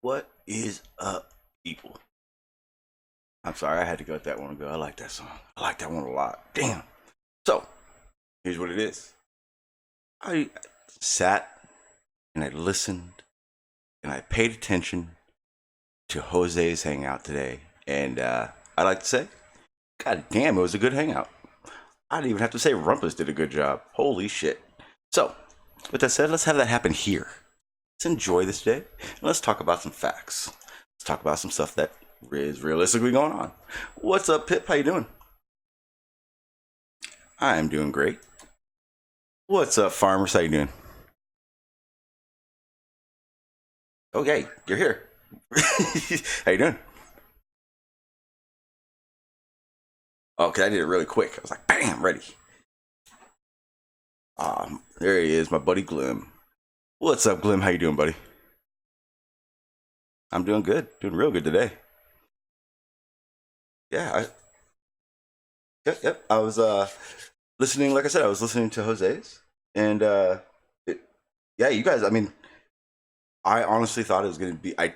What is up, people? I'm sorry, I had to let that one go. I like that song. I like that one a lot. Damn. So, here's what it is. I sat and I listened and I paid attention to Jose's hangout today. And I like to say, God damn, it was a good hangout. I didn't even have to say Rumpus did a good job. Holy shit. So, with that said, let's have that happen here. Let's enjoy this day and let's talk about some facts. Let's talk about some stuff that is realistically going on. What's up, Pip? How you doing? I'm doing great. What's up, Farmers? How you doing? Okay, you're here. How you doing? Okay, I did it really quick. I was like, bam, ready. There he is, my buddy Glemm. What's up, Glemm? How you doing, buddy? I'm doing good. Doing real good today. Yeah, yep. I was listening. Like I said, I was listening to Jose's, and it, yeah, you guys. I mean, I honestly thought it was gonna be. I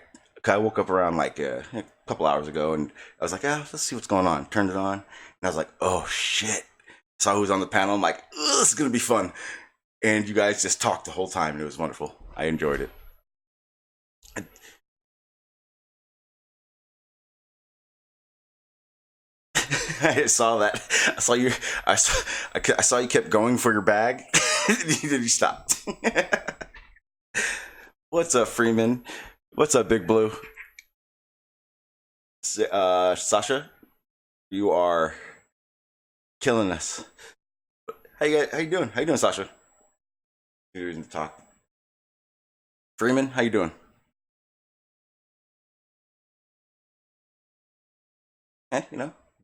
woke up around like a couple hours ago, and I was like, yeah, let's see what's going on. Turned it on, and I was like, oh shit. Saw who was on the panel. I'm like, this is gonna be fun. And you guys just talked the whole time, and it was wonderful. I enjoyed it. I saw that. I saw you. I saw you kept going for your bag. Then you stopped. What's up, Freeman? What's up, Big Blue? Sasha, you are killing us. How you doing? How you doing, Sasha? Here's the talk. Freeman, how you doing?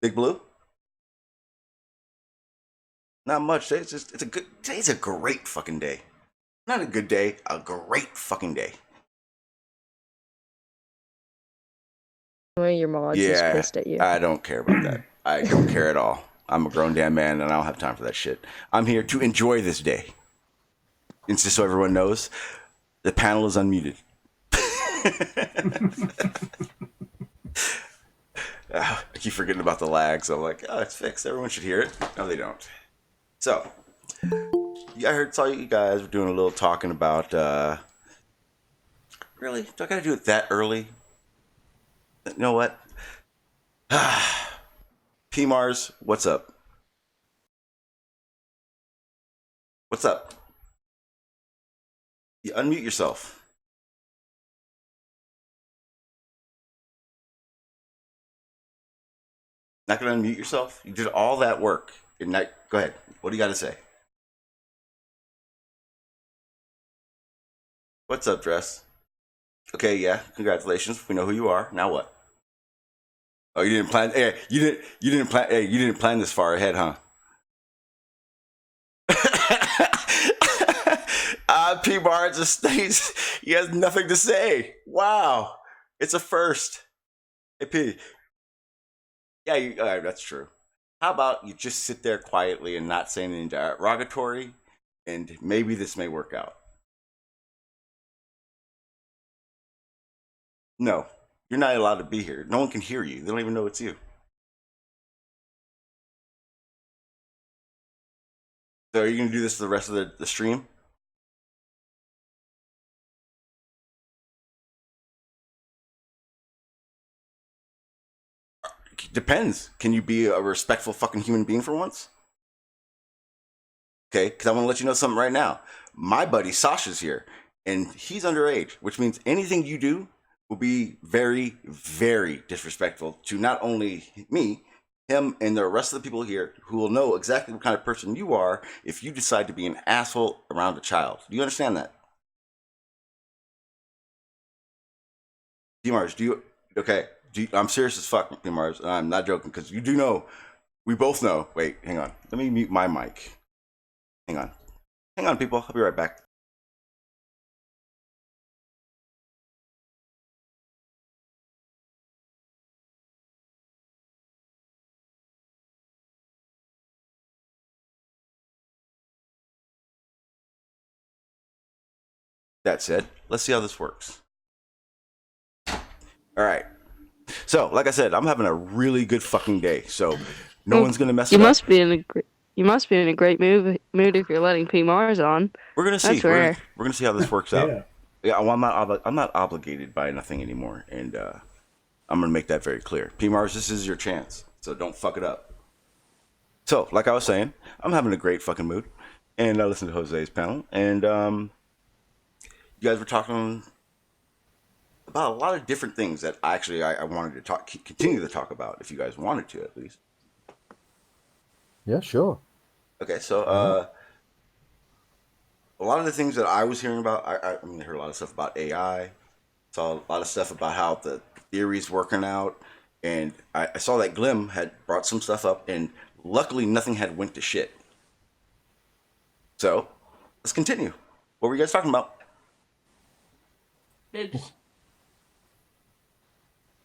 Big Blue. Not much. Today's a great fucking day. Not a good day, a great fucking day. One of your mods is Yeah, pissed at you. I don't care about that. I don't care at all. I'm a grown damn man and I don't have time for that shit. I'm here to enjoy this day. And just so everyone knows, the panel is unmuted. I keep forgetting about the lag, so I'm like, oh, it's fixed. Everyone should hear it. No, they don't. So, saw you guys were doing a little talking about. Really? Do I gotta do it that early? You know what? P Mars, what's up? What's up? You unmute yourself. Not gonna unmute yourself? You did all that work. Go ahead. What do you got to say? What's up, Druss? Okay, yeah. Congratulations. We know who you are. Now what? Oh, you didn't plan. Hey, you didn't. You didn't plan. Hey, you didn't plan this far ahead, huh? P Bar just states he has nothing to say. Wow, it's a first. Hey P, yeah, all right, that's true. How about you just sit there quietly and not say anything derogatory, and maybe this may work out. No, you're not allowed to be here. No one can hear you. They don't even know it's you. So are you gonna do this for the rest of the stream? Depends. Can you be a respectful fucking human being for once? Okay, because I want to let you know something right now. My buddy Sasha's here, and he's underage, which means anything you do will be very, very disrespectful to not only me, him, and the rest of the people here who will know exactly what kind of person you are if you decide to be an asshole around a child. Do you understand that? D-Mars, do you? Okay, I'm serious as fuck, D-Mars, and I'm not joking because you do know. We both know. Wait, hang on. Let me mute my mic. Hang on. Hang on, people. I'll be right back. That said, let's see how this works. All right. So, like I said, I'm having a really good fucking day. So, no Well, one's gonna mess You it up. must be in a you must be in a great mood if you're letting P Mars on. We're gonna see. That's rare. We're gonna see how this works out. Yeah, well, I'm not obligated by nothing anymore, and I'm gonna make that very clear. P Mars, this is your chance, so don't fuck it up. So, like I was saying, I'm having a great fucking mood, and I listened to Jose's panel, and you guys were talking about a lot of different things that I wanted to continue to talk about, if you guys wanted to, at least. Yeah, sure. Okay, so a lot of the things that I was hearing about, I heard a lot of stuff about AI, saw a lot of stuff about how the theory's working out, and I saw that Glemm had brought some stuff up, and luckily nothing had went to shit. So, let's continue. What were you guys talking about?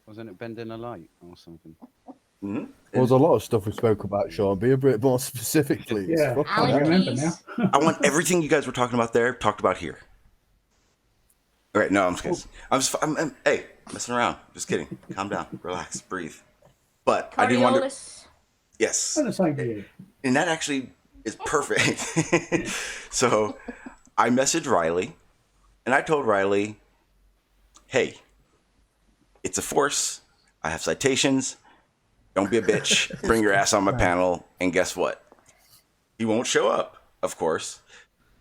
Wasn't it bending a light or something? Mm-hmm. There was a lot of stuff we spoke about, Shawn. Be a bit more specific, please. Yeah, I remember now. I want everything you guys were talking about there talked about here. All right, no, I'm just kidding. I'm hey, messing around. Just kidding. Calm down, relax, breathe. But I didn't want to. Yes. And the same to you. And that actually is perfect. So I messaged Riley, and I told Riley, hey, it's a force. I have citations. Don't be a bitch. Bring your ass on my panel. And guess what? He won't show up, of course.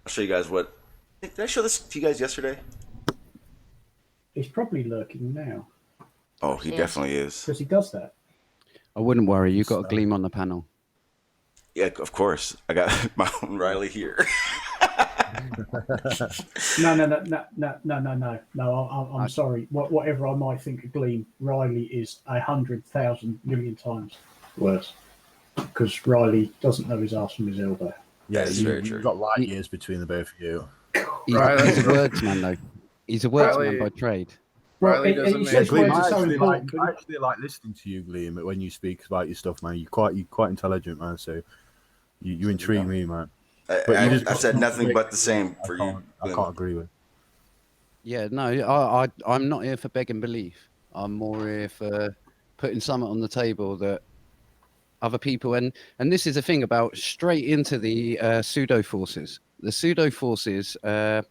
I'll show you guys what. Did I show this to you guys yesterday? He's probably lurking now. Oh, he definitely is. Because he does that. I wouldn't worry. You got a Glemm on the panel. Yeah, of course. I got my own Riley here. No. I'm sorry. Whatever I might think of Glemm, Riley is 100,000 million times worse. Because Riley doesn't know his arse from his elbow. Yeah, That's very true. you've got light years between the both of you. He's a wordsman, though. He's a wordsman by trade. Well, Riley doesn't says make- words are so I important. actually like listening to you, Glemm, when you speak about your stuff, man. You're quite intelligent, man. So you intrigue me, man. I've said nothing but the same for you. I can't agree with. Yeah, no, I'm not here for begging belief. I'm more here for putting something on the table that other people and this is the thing about straight into the pseudo-forces. The pseudo-forces are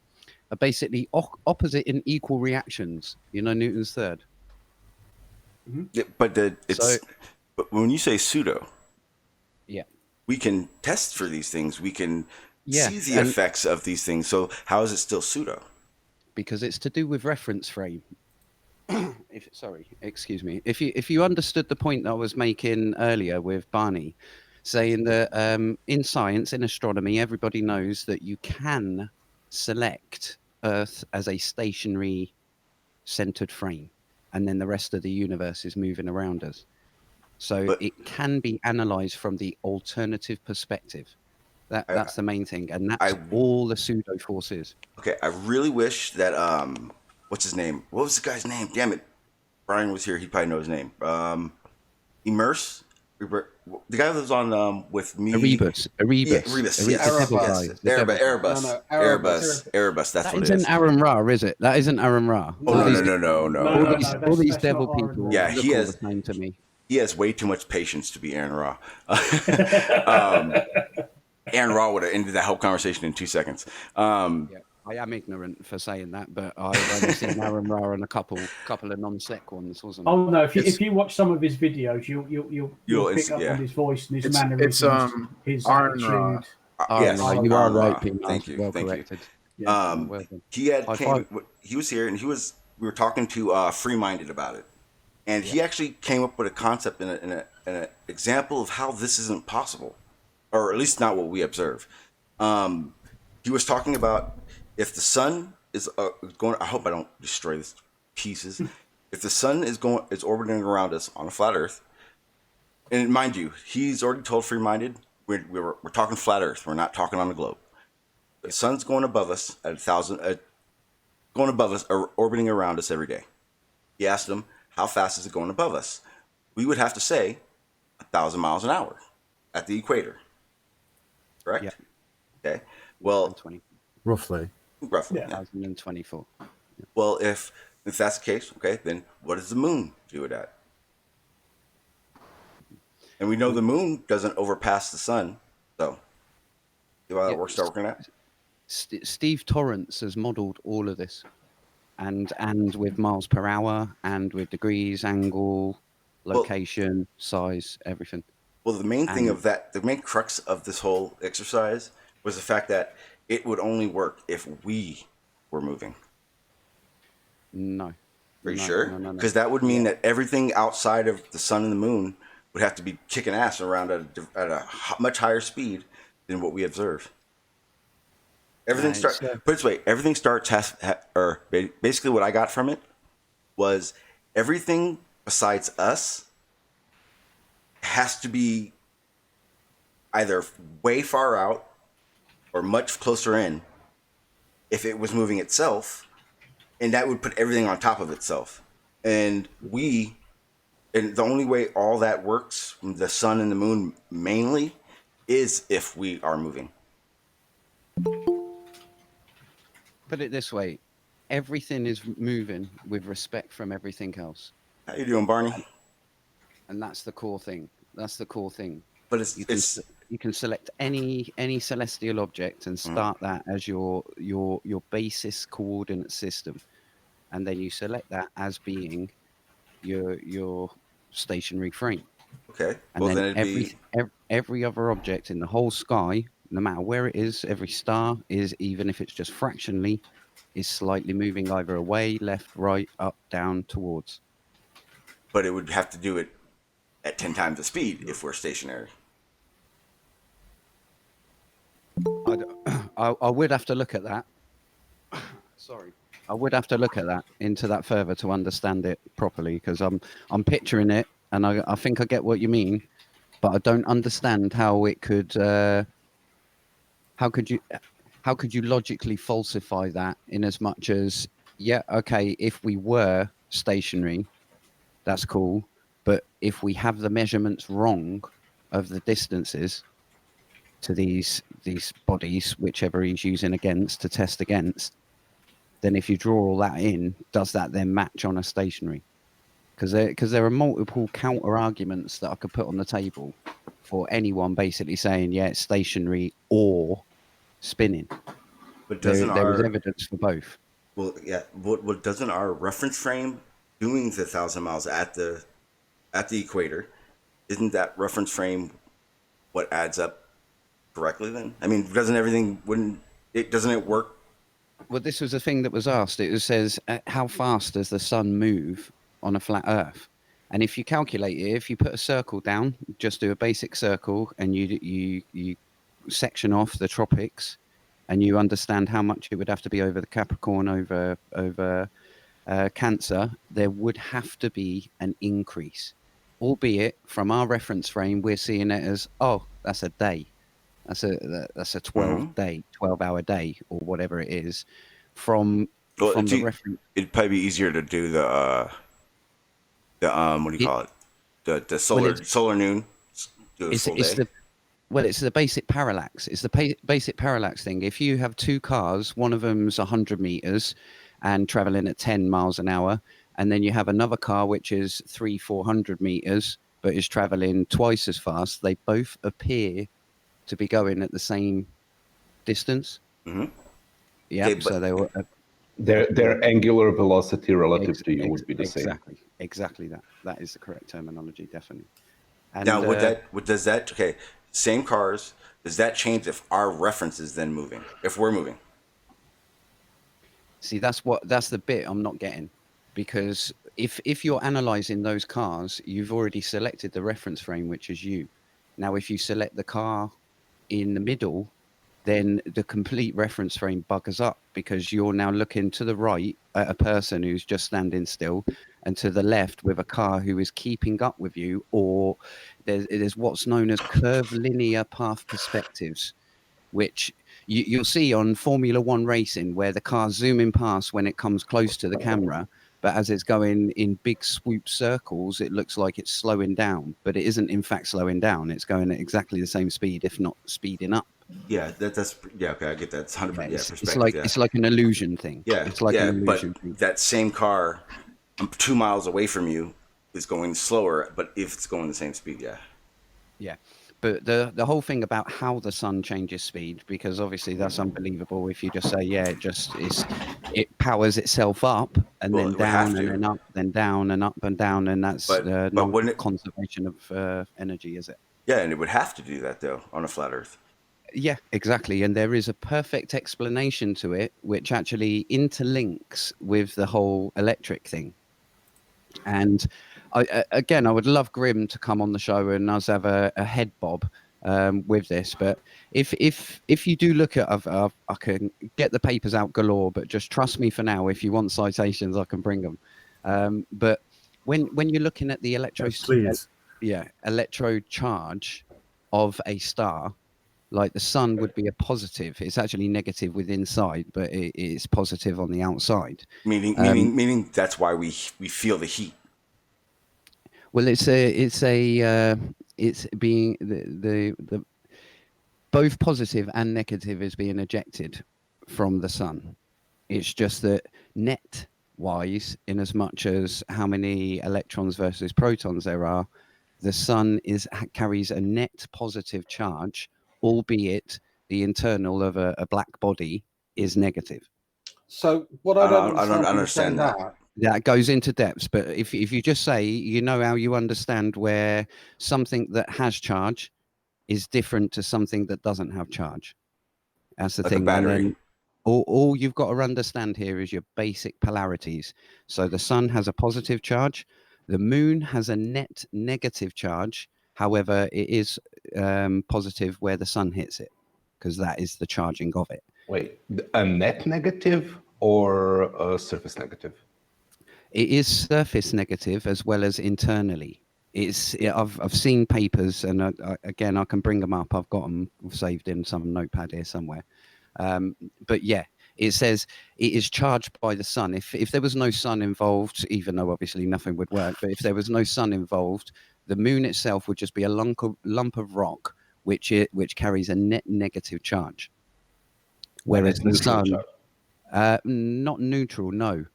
basically opposite in equal reactions. You know Newton's third. Yeah, but but when you say pseudo, Yeah. we can test for these things. We can Yeah, see the and- effects of these things. So how is it still pseudo? Because it's to do with reference frame. Excuse me. If you understood the point that I was making earlier with Barney, saying that in science, in astronomy, everybody knows that you can select Earth as a stationary centered frame, and then the rest of the universe is moving around us. So it can be analyzed from the alternative perspective. That's the main thing, and that's all the pseudo force is. Okay, I really wish that what's his name? What was the guy's name? Damn it, Brian was here. He probably knows his name. Immerse, the guy that was on with me. Erebus. Yeah, Erebus. Yes. Erebus. That's that what it isn't is. Aaron Ra, is it? That isn't Aaron Ra. Oh no. All these that's devil not Aaron people. Ra. Yeah, look he all has- the same to me. He has way too much patience to be Aaron Ra. Aaron Ra would have ended that whole conversation in 2 seconds. Yeah, I am ignorant for saying that, but I've only seen Aaron Ra and a couple of non-sec ones, wasn't it? Oh no! If you watch some of his videos, you'll pick up on his voice and his mannerisms, his Aaron Ra. attitude. Yes, Ra, you are Aaron Ra. right, Pete. Thank you. Well Thank you. corrected. Yeah. Well done. He was here and we were talking to Free-minded about it, and he actually came up with a concept and an example of how this isn't possible, or at least not what we observe. He was talking about if the sun is going. I hope I don't destroy this pieces. If the sun is orbiting around us on a flat Earth, and mind you, he's already told Free-minded we're talking flat Earth. We're not talking on the globe. The sun's going above us at 1,000, going above us or orbiting around us every day. He asked him, how fast is it going above us? We would have to say 1,000 miles an hour at the equator. Correct? Yeah. Okay. Well, 20, Roughly. roughly. Yeah. 2024. Well, if If that's the case, okay, then what does the moon do with that? And we know the moon doesn't overpass the sun, so see how that works out working out? Steve Torrance has modeled all of this, and with miles per hour, and with degrees, angle, location, size, everything. Well, the main thing of that, the main crux of this whole exercise was the fact that it would only work if we were moving. No. Are you sure? Because that would mean that everything outside of the sun and the moon would have to be kicking ass around at a much higher speed than what we observe. Everything starts. Put it this way: everything starts or basically what I got from it was everything besides us has to be either way far out or much closer in if it was moving itself, and that would put everything on top of itself. And the only way all that works, the sun and the moon mainly, is if we are moving. Put it this way, everything is moving with respect from everything else. How you doing, Barney? And that's the core thing. That's the core thing. But you can select any celestial object and start that as your basis coordinate system, and then you select that as being your stationary frame. Okay. And well, then every other object in the whole sky, no matter where it is, every star is, even if it's just fractionally, is slightly moving either away, left, right, up, down, towards. But it would have to do it at 10 times the speed if we're stationary. I would have to look at that. Sorry. I would have to look at that, into that further to understand it properly, because I'm picturing it, and I think I get what you mean, but I don't understand how it could. How could you logically falsify that, in as much as, yeah, okay, if we were stationary, that's cool, but if we have the measurements wrong of the distances to these bodies, whichever he's using to test against, then if you draw all that in, does that then match on a stationary? Because there are multiple counter arguments that I could put on the table for anyone basically saying, yeah, it's stationary or spinning. But there was evidence for both. Well, yeah. What doesn't our reference frame doing the 1,000 miles at the equator? Isn't that reference frame what adds up correctly? Then I mean, doesn't it work? Well, this was the thing that was asked. It says, how fast does the sun move on a flat Earth? And if you calculate it, if you put a circle down, just do a basic circle, and you section off the tropics, and you understand how much it would have to be over the Capricorn, over Cancer, there would have to be an increase. Albeit from our reference frame, we're seeing it as, oh, that's a day. That's a 12-hour day, or whatever it is. From the reference, it'd probably be easier to do the what do you call it? The solar noon. Do a full day. It's the basic parallax. It's the basic parallax thing. If you have two cars, one of them's 100 meters and traveling at 10 miles an hour, and then you have another car which is 300-400 meters but is traveling twice as fast, they both appear to be going at the same distance. Mm-hmm. Yeah, okay, so they were. Their angular velocity relative to you would be the same. Exactly that. That is the correct terminology, definitely. And now, does that? Okay, same cars. Does that change if our reference is then moving? If we're moving? See, that's the bit I'm not getting, because if you're analyzing those cars, you've already selected the reference frame, which is you. Now, if you select the car in the middle, then the complete reference frame buggers up, because you're now looking to the right at a person who's just standing still, and to the left with a car who is keeping up with you, or there's what's known as curved linear path perspectives, which you'll see on Formula One racing, where the car's zooming past when it comes close to the camera, but as it's going in big swoop circles, it looks like it's slowing down, but it isn't in fact slowing down. It's going at exactly the same speed, if not speeding up. Yeah, that's yeah. Okay, I get that. It's 100%. Yeah, It's perspective. like Yeah, it's like an illusion thing. yeah, It's like an yeah. illusion But thing. that same car, 2 miles away from you, is going slower. But if it's going the same speed, yeah. Yeah, but the whole thing about how the sun changes speed, because obviously that's unbelievable. If you just say, yeah, it powers itself up and Well, then it would have down and to. then up, then down and up and down, and that's But wouldn't it? non-conservation of energy, is it? Yeah, and it would have to do that though on a flat Earth. Yeah, exactly. And there is a perfect explanation to it, which actually interlinks with the whole electric thing. And again, I would love Grimm to come on the show and us have a head bob with this. But if you do look at, I can get the papers out galore, but just trust me for now. If you want citations, I can bring them. But when you're looking at the Please. electro charge of a star, like the sun would be a positive. It's actually negative with inside, but it's positive on the outside. Meaning that's why we feel the heat. Well, it's being the both positive and negative is being ejected from the sun. It's just that net wise, in as much as how many electrons versus protons there are, the sun carries a net positive charge, albeit the internal of a black body is negative. So what I don't I don't understand when you say understand that. That goes into depths, but if you just say, you know, how you understand where something that has charge is different to something that doesn't have charge. That's the Like a thing. And battery. then all you've got to understand here is your basic polarities. So the sun has a positive charge, the moon has a net negative charge. However, it is positive where the sun hits it, because that is the charging of it. Wait, a net negative or a surface negative? It is surface negative as well as internally. I've seen papers, and again, I can bring them up. I've got them saved in some notepad here somewhere. But yeah, it says it is charged by the sun. If there was no sun involved, even though obviously nothing would work, but if there was no sun involved, the moon itself would just be a lump of rock which carries a net negative charge. Whereas the sun, not neutral, no,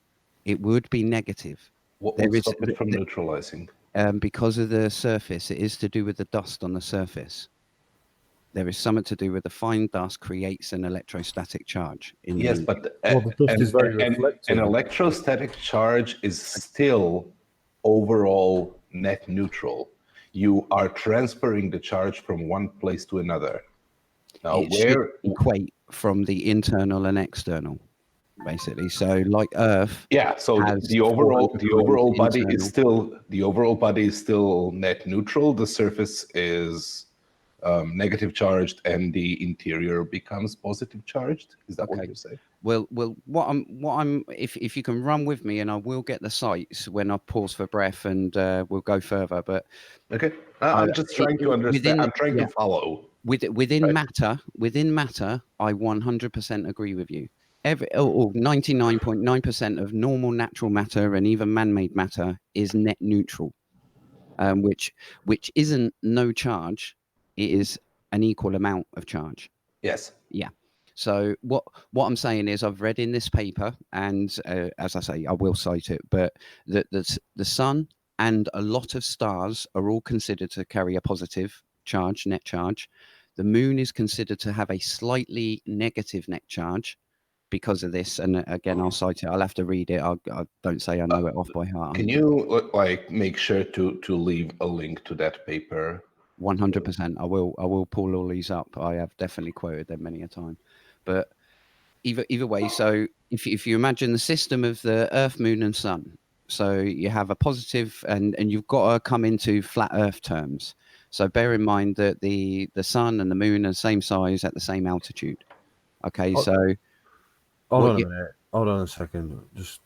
it would be negative. What would stop it from neutralizing? Because of the surface, it is to do with the dust on the surface. There is something to do with the fine dust creates an electrostatic charge. Yes, but the dust is very reflective. an electrostatic charge is still overall net neutral. You are transferring the charge from one place to another. Now, it should equate from the internal and external, basically. So, like Earth. Yeah. So the overall body is still net neutral. The surface is negative charged, and the interior becomes positive charged. Is that what you say? Well, what I'm if you can run with me, and I will get the sites when I pause for breath, and we'll go further. But okay, I'm just trying to understand. I'm trying to follow. Within matter, I 100% agree with you. 99.9% of normal natural matter and even man-made matter is net neutral, which isn't no charge. It is an equal amount of charge. Yes. Yeah. So what I'm saying is, I've read in this paper, and as I say, I will cite it, but the sun and a lot of stars are all considered to carry a positive charge, net charge. The moon is considered to have a slightly negative net charge because of this. And again, I'll cite it. I'll have to read it. I don't say I know it off by heart. Can you make sure to leave a link to that paper? 100%. I will pull all these up. I have definitely quoted them many a time. But either way, so if you imagine the system of the Earth, Moon, and Sun, so you have a positive, and you've got to come into flat Earth terms. So bear in mind that the Sun and the Moon are the same size at the same altitude. Okay, so hold on a minute. Hold on a second. Just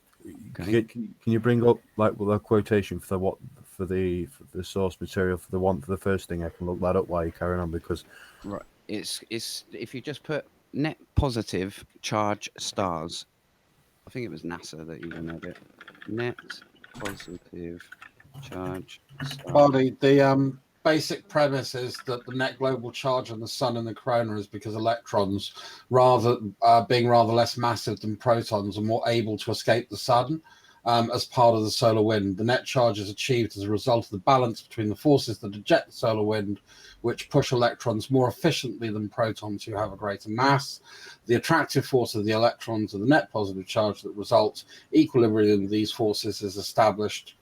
can you bring up the quotation for the source material for the first thing? I can look that up while you're carrying on, because right, it's if you just put net positive charge stars. I think it was NASA that even had it. Net positive charge stars. Barney, basic premise is that the net global charge on the sun and the corona is because electrons, being rather less massive than protons, are more able to escape the sun as part of the solar wind. The net charge is achieved as a result of the balance between the forces that eject the solar wind, which push electrons more efficiently than protons who have a greater mass. The attractive force of the electrons and the net positive charge that results. Equilibrium of these forces is established.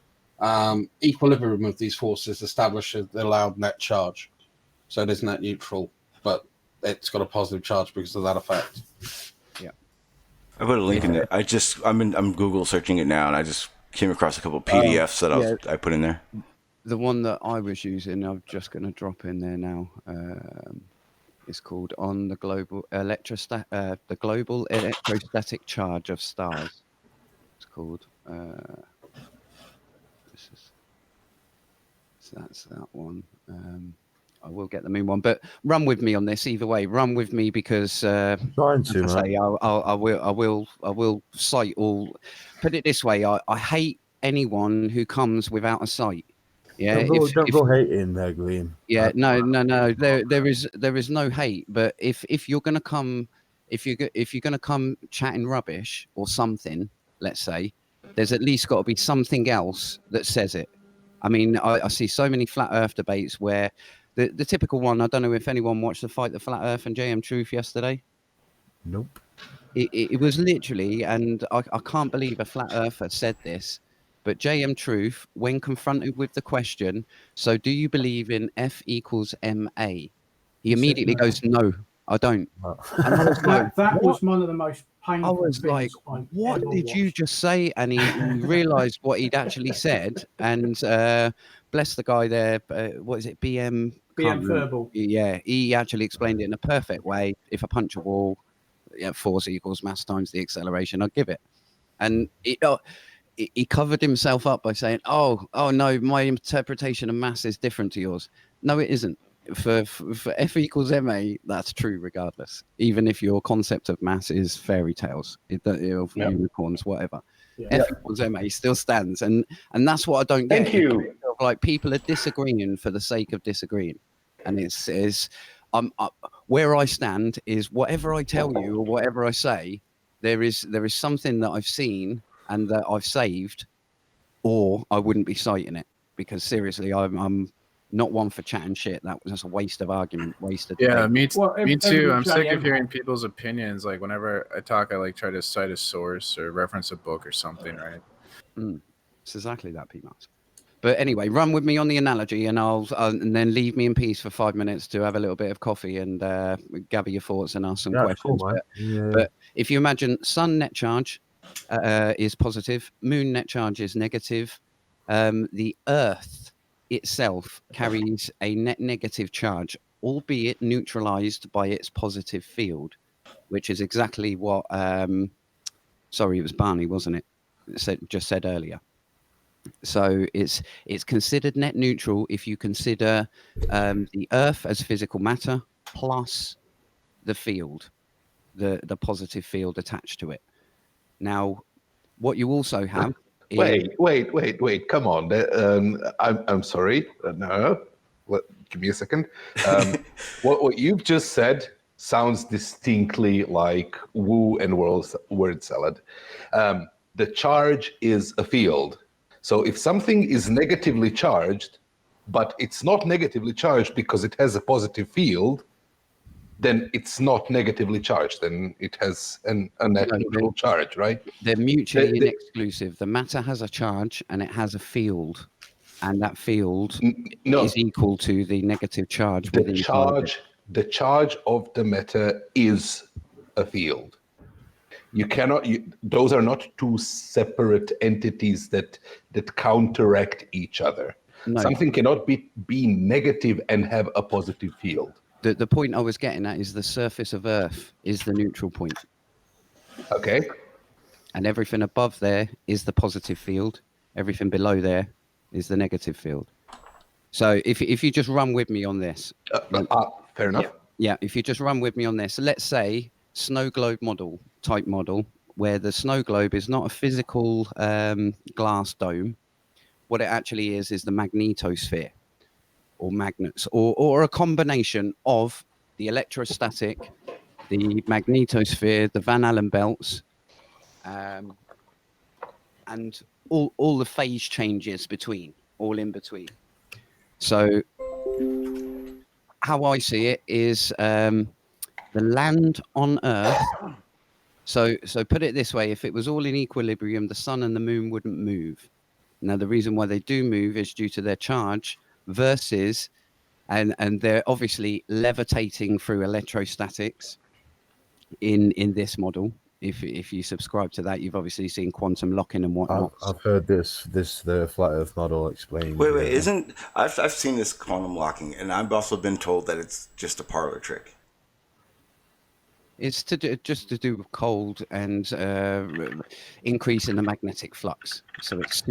Equilibrium of these forces establishes the allowed net charge. So it is net neutral, but it's got a positive charge because of that effect. Yeah. I put a link in there. I'm Google searching it now, and I just came across a couple of PDFs that I put in there. The one that I was using, I'm just going to drop in there now. It's called on the global electrostatic charge of stars. It's called. So that's that one. I will get the moon one, but run with me on this either way. Run with me because Trying to, as I say, I will cite all. Put it this way: I hate anyone who comes without a site. Yeah, don't go hating there, Glemm. Yeah, no. There is no hate, but if you're gonna come, if you're gonna come chatting rubbish or something, let's say, there's at least got to be something else that says it. I mean, I see so many flat Earth debates where the typical one. I don't know if anyone watched the Fight the Flat Earth and JM Truth yesterday. Nope. It was literally, and I can't believe a flat earther said this, but JM Truth, when confronted with the question, so do you believe in F equals MA? He immediately goes, no, I don't. And I was like, that was one of the most painful I was like, I've what ever did you watched. just say? And he realized what he'd actually said. And bless the guy there. What is it? BM Verbal. Yeah, he actually explained it in a perfect way. If I punch a wall, force equals mass times the acceleration, I'd give it. And he covered himself up by saying, oh no, my interpretation of mass is different to yours. No, it isn't. For F equals ma, that's true regardless, even if your concept of mass is fairy tales, unicorns, whatever. F equals ma still stands, and that's what I don't get. Thank you. Like, people are disagreeing for the sake of disagreeing, and it's where I stand is whatever I tell you or whatever I say, there is something that I've seen and that I've saved, or I wouldn't be citing it, because seriously, I'm not one for chatting shit. That was just a waste of argument, waste of debate. Me too. I'm sick of hearing people's opinions. Like, whenever I talk, I like try to cite a source or reference a book or something, right? It's exactly that, Pete Marks. But anyway, run with me on the analogy, and and then leave me in peace for 5 minutes to have a little bit of coffee and gather your thoughts and ask some questions. Cool, but if you imagine sun net charge is positive, moon net charge is negative, the Earth itself carries a net negative charge, albeit neutralized by its positive field, which is exactly what sorry, it was Barney, wasn't it? Just said earlier. So it's considered net neutral if you consider the Earth as physical matter plus the field, the positive field attached to it. Now, what you also have is... Wait! Come on! I'm sorry. No, give me a second. What you've just said sounds distinctly like woo and word salad. The charge is a field. So if something is negatively charged, but it's not negatively charged because it has a positive field, then it's not negatively charged. Then it has a net neutral charge, right? They're mutually inexclusive. The matter has a charge and it has a field, and that field is equal to the negative charge. The charge of the matter is a field. You cannot. Those are not two separate entities that counteract each other. No. Something cannot be negative and have a positive field. The point I was getting at is the surface of Earth is the neutral point. Okay. And everything above there is the positive field. Everything below there is the negative field. So if you just run with me on this. Fair enough. Yeah, if you just run with me on this. Let's say snow globe type model, where the snow globe is not a physical glass dome. What it actually is the magnetosphere. or magnets, or a combination of the electrostatic, the magnetosphere, the Van Allen belts, and all the phase changes between, all in between. So how I see it is the land on Earth. So put it this way: if it was all in equilibrium, the sun and the moon wouldn't move. Now the reason why they do move is due to their charge versus, and they're obviously levitating through electrostatics in this model. If you subscribe to that, you've obviously seen quantum locking and whatnot. I've heard the flat Earth model explained. Wait, isn't I've seen this quantum locking, and I've also been told that it's just a parlor trick. It's just to do with cold and increase in the magnetic flux. So it's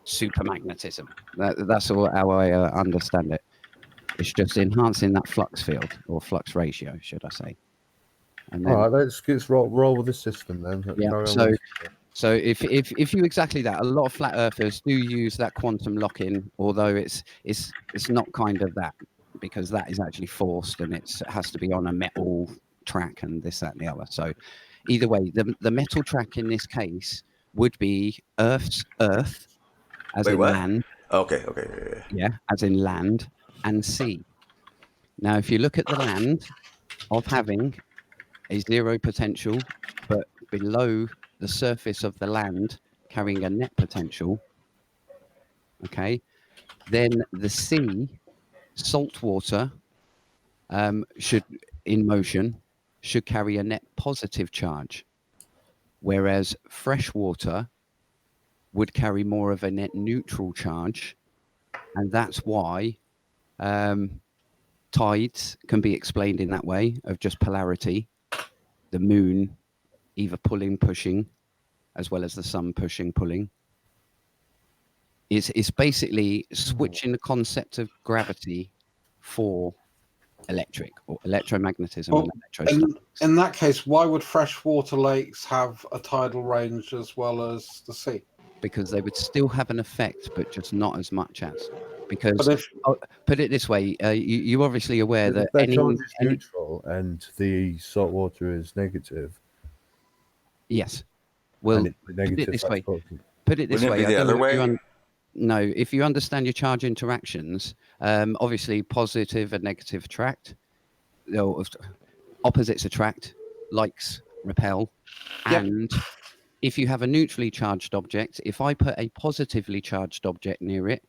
super magnetism. That's all how I understand it. It's just enhancing that flux field, or flux ratio, should I say. And then, all right, let's roll with the system then. Yeah. So if you exactly that, a lot of flat earthers do use that quantum lock-in, although it's not kind of that, because that is actually forced and it has to be on a metal track and this, that, and the other. So either way, the metal track in this case would be Earth, as in what? land. Okay. Yeah, as in land and sea. Now, if you look at the land of having a zero potential, but below the surface of the land carrying a net potential, okay, then the sea, salt water, should, in motion, should carry a net positive charge, whereas fresh water would carry more of a net neutral charge, and that's why tides can be explained in that way, of just polarity, the moon either pulling, pushing, as well as the sun pushing, pulling. It's basically switching the concept of gravity for electric or electromagnetism. Well, and electrostatics. in that case, why would freshwater lakes have a tidal range as well as the sea? Because they would still have an effect, but just not as much as. Because, But if, put it this way, you're obviously aware that their charge is neutral and the salt water is negative. Yes. Well, And put it this way. Wouldn't it be the other way? No, if you understand your charge interactions, obviously positive and negative attract, opposites attract, likes repel, and if you have a neutrally charged object, if I put a positively charged object near it,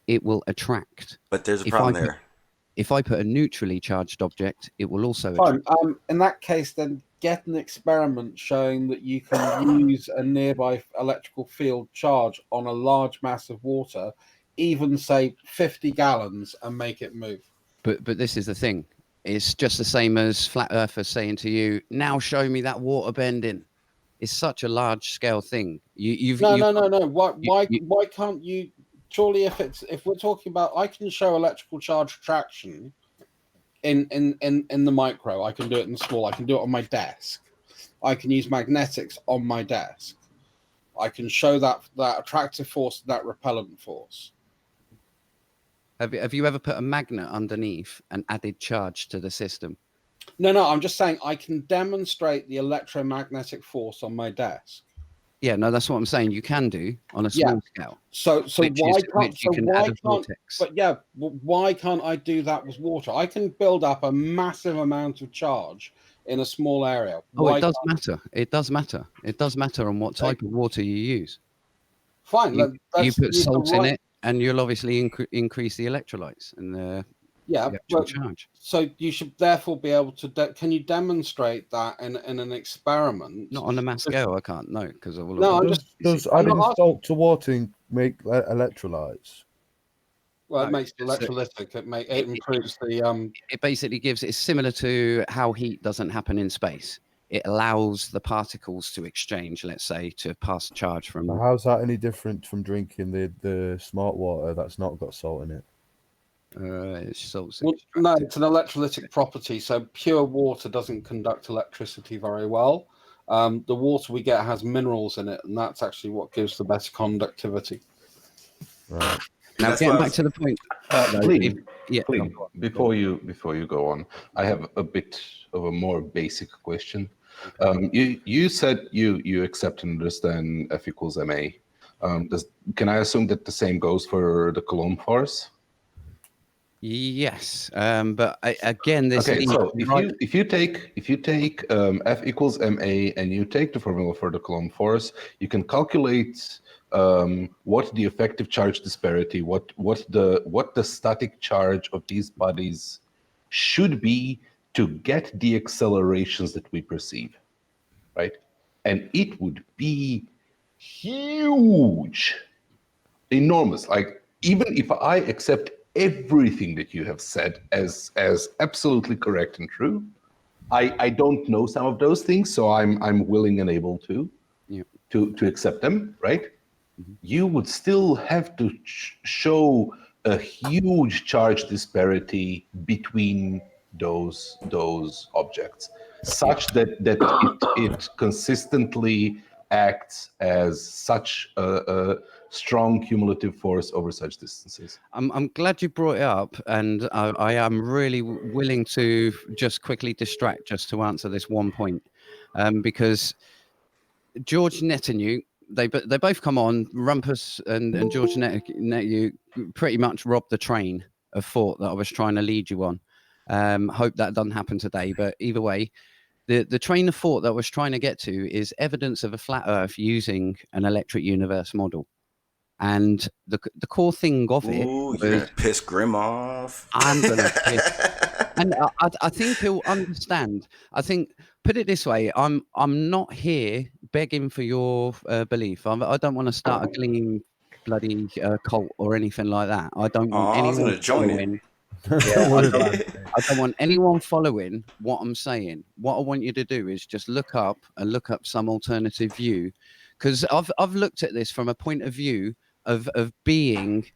it will attract. But there's a problem there. If I put a neutrally charged object, it will also fine. attract. In that case, then get an experiment showing that you can use a nearby electrical field charge on a large mass of water, even say 50 gallons, and make it move. But this is the thing. It's just the same as flat earthers saying to you, now show me that water bending. It's such a large scale thing. No. Why can't you? Surely, if we're talking about, I can show electrical charge attraction in the micro. I can do it in the small. I can do it on my desk. I can use magnetics on my desk. I can show that attractive force, that repellent force. Have you ever put a magnet underneath and added charge to the system? No. I'm just saying I can demonstrate the electromagnetic force on my desk. Yeah, no, that's what I'm saying. You can do on a small scale. So why can't? But yeah, why can't I do that with water? I can build up a massive amount of charge in a small area. It does matter. It does matter. It does matter on what type of water you use. Fine. You put salt in it, and you'll obviously increase the electrolytes and the actual charge. So you should therefore be able to. Can you demonstrate that in an experiment? Not on a mass scale, I can't. No, because does adding salt to water make electrolytes? Well, it makes it electrolytic. It improves the. It basically gives. It's similar to how heat doesn't happen in space. It allows the particles to exchange, let's say, to pass charge from. So how's that any different from drinking the smart water that's not got salt in it? It's no, it's an electrolytic property. So pure water doesn't conduct electricity very well. The water we get has minerals in it, and that's actually what gives the better conductivity. Right. Now, That's getting why I back to the point. Glemm, Yeah. Glemm, before you go on, I have a bit of a more basic question. You said you accept and understand F equals ma. Can I assume that the same goes for the Coulomb force? Yes, but again, this Okay, is so right. if you take F equals ma and you take the formula for the Coulomb force, you can calculate what the effective charge disparity, what the static charge of these bodies should be to get the accelerations that we perceive, right? And it would be huge, enormous. Like, even if I accept everything that you have said as absolutely correct and true, I don't know some of those things, so I'm willing and able to accept them, right? You would still have to show a huge charge disparity between those objects, such that it consistently acts as such a strong cumulative force over such distances. I'm glad you brought it up, and I am really willing to just quickly distract just to answer this one point, because George Netanyahu, they both come on, Rumpus and George Netanyahu pretty much robbed the train of thought that I was trying to lead you on. Hope that doesn't happen today, but either way, the train of thought that I was trying to get to is evidence of a flat Earth using an electric universe model. And the core thing of it Ooh, was, you're gonna piss Grim off. I'm gonna piss. And I think he'll understand. I think, put it this way, I'm not here begging for your belief. I don't want to start a Glemm bloody cult or anything like that. I don't want I was anyone gonna join it. following. Don't worry about it. I don't want anyone following what I'm saying. What I want you to do is just look up some alternative view, because I've looked at this from a point of view of being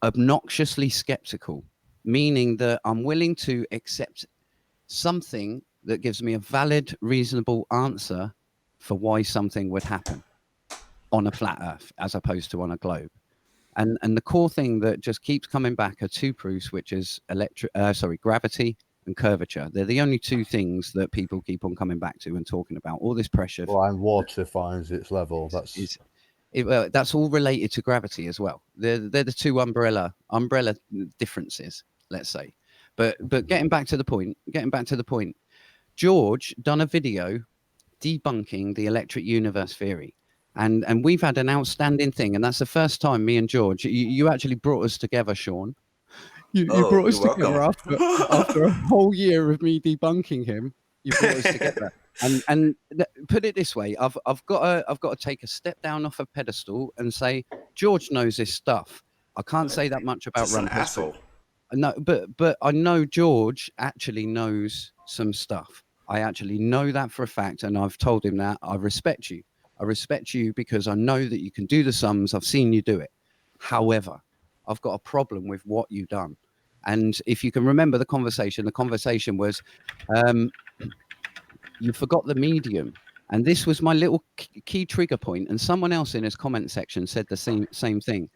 obnoxiously skeptical, meaning that I'm willing to accept something that gives me a valid, reasonable answer for why something would happen on a flat Earth as opposed to on a globe. And the core thing that just keeps coming back are two proofs, which is gravity and curvature. They're the only two things that people keep on coming back to and talking about. All this pressure. Well, and water finds its level. That's all related to gravity as well. They're the two umbrella differences, let's say. But getting back to the point, George done a video debunking the electric universe theory. And we've had an outstanding thing, and that's the first time me and George, you actually brought us together, Shawn. You brought us you're together welcome. after a whole year of me debunking him. You brought us together. And put it this way, I've got to take a step down off a pedestal and say George knows this stuff. I can't say that much about Just an Rumpus. asshole. No, but I know George actually knows some stuff. I actually know that for a fact, and I've told him that. I respect you. I respect you because I know that you can do the sums. I've seen you do it. However, I've got a problem with what you've done. And if you can remember the conversation was, you forgot the medium. And this was my little key trigger point. And someone else in his comment section said the same thing.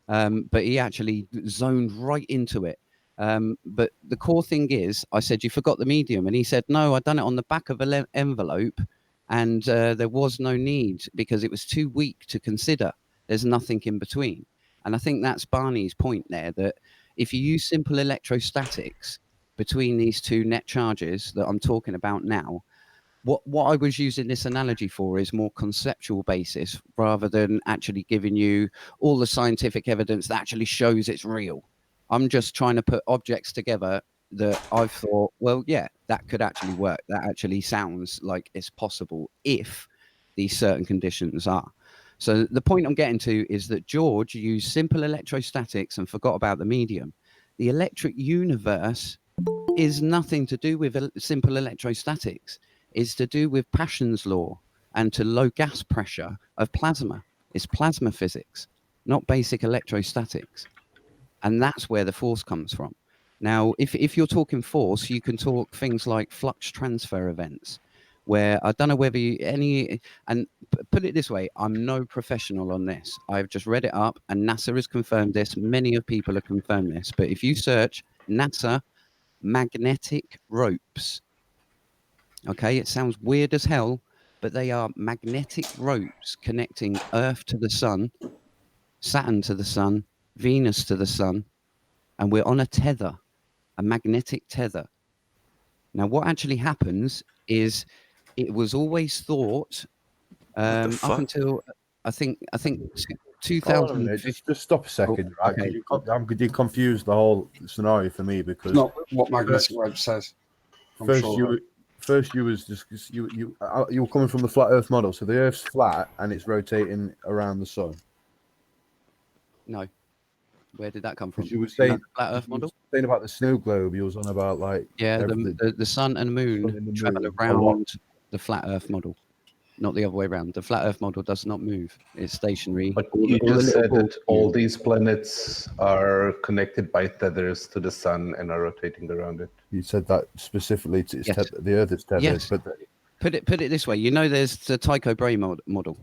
But he actually zoned right into it. But the core thing is, I said, you forgot the medium. And he said, no, I done it on the back of an envelope. And there was no need because it was too weak to consider. There's nothing in between. And I think that's Barney's point there, that if you use simple electrostatics between these two net charges that I'm talking about now, what I was using this analogy for is more conceptual basis rather than actually giving you all the scientific evidence that actually shows it's real. I'm just trying to put objects together that I've thought, well, yeah, that could actually work. That actually sounds like it's possible if these certain conditions are. So the point I'm getting to is that George used simple electrostatics and forgot about the medium. The electric universe is nothing to do with simple electrostatics. It's to do with Paschen's law and to low gas pressure of plasma. It's plasma physics, not basic electrostatics. And that's where the force comes from. Now, if you're talking force, you can talk things like flux transfer events, where I don't know whether and put it this way, I'm no professional on this. I've just read it up, and NASA has confirmed this. Many of people have confirmed this. But if you search NASA magnetic ropes, okay, it sounds weird as hell, but they are magnetic ropes connecting Earth to the sun, Saturn to the sun, Venus to the sun, and we're on a tether, a magnetic tether. Now, what actually happens is it was always thought up until I think Hold on a minute, 2015. just stop a second, right? Okay. You confused the whole scenario for me because It's not what magnetic rope says. First, you were coming from the flat Earth model, so the Earth's flat and it's rotating around the sun. No, where did that come from? You were saying flat Earth model. Saying about the snow globe, you was on about like the sun and moon travel around the flat Earth model, not the other way around. The flat Earth model does not move; it's stationary. But you just said that all these planets are connected by tethers to the sun and are rotating around it. You said that specifically to Yes. the Earth is tethered, Yes. but Put it this way. You know, there's the Tycho Brahe model.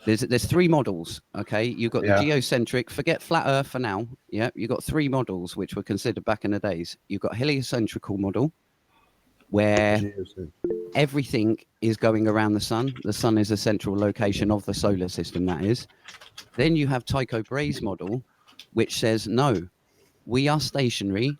There's three models. Okay, you've got the geocentric. Forget flat Earth for now. Yeah, you've got three models which were considered back in the days. You've got heliocentrical model, where everything is going around the sun. The sun is a central location of the solar system. That is. Then you have Tycho Brahe's model, which says no, we are stationary.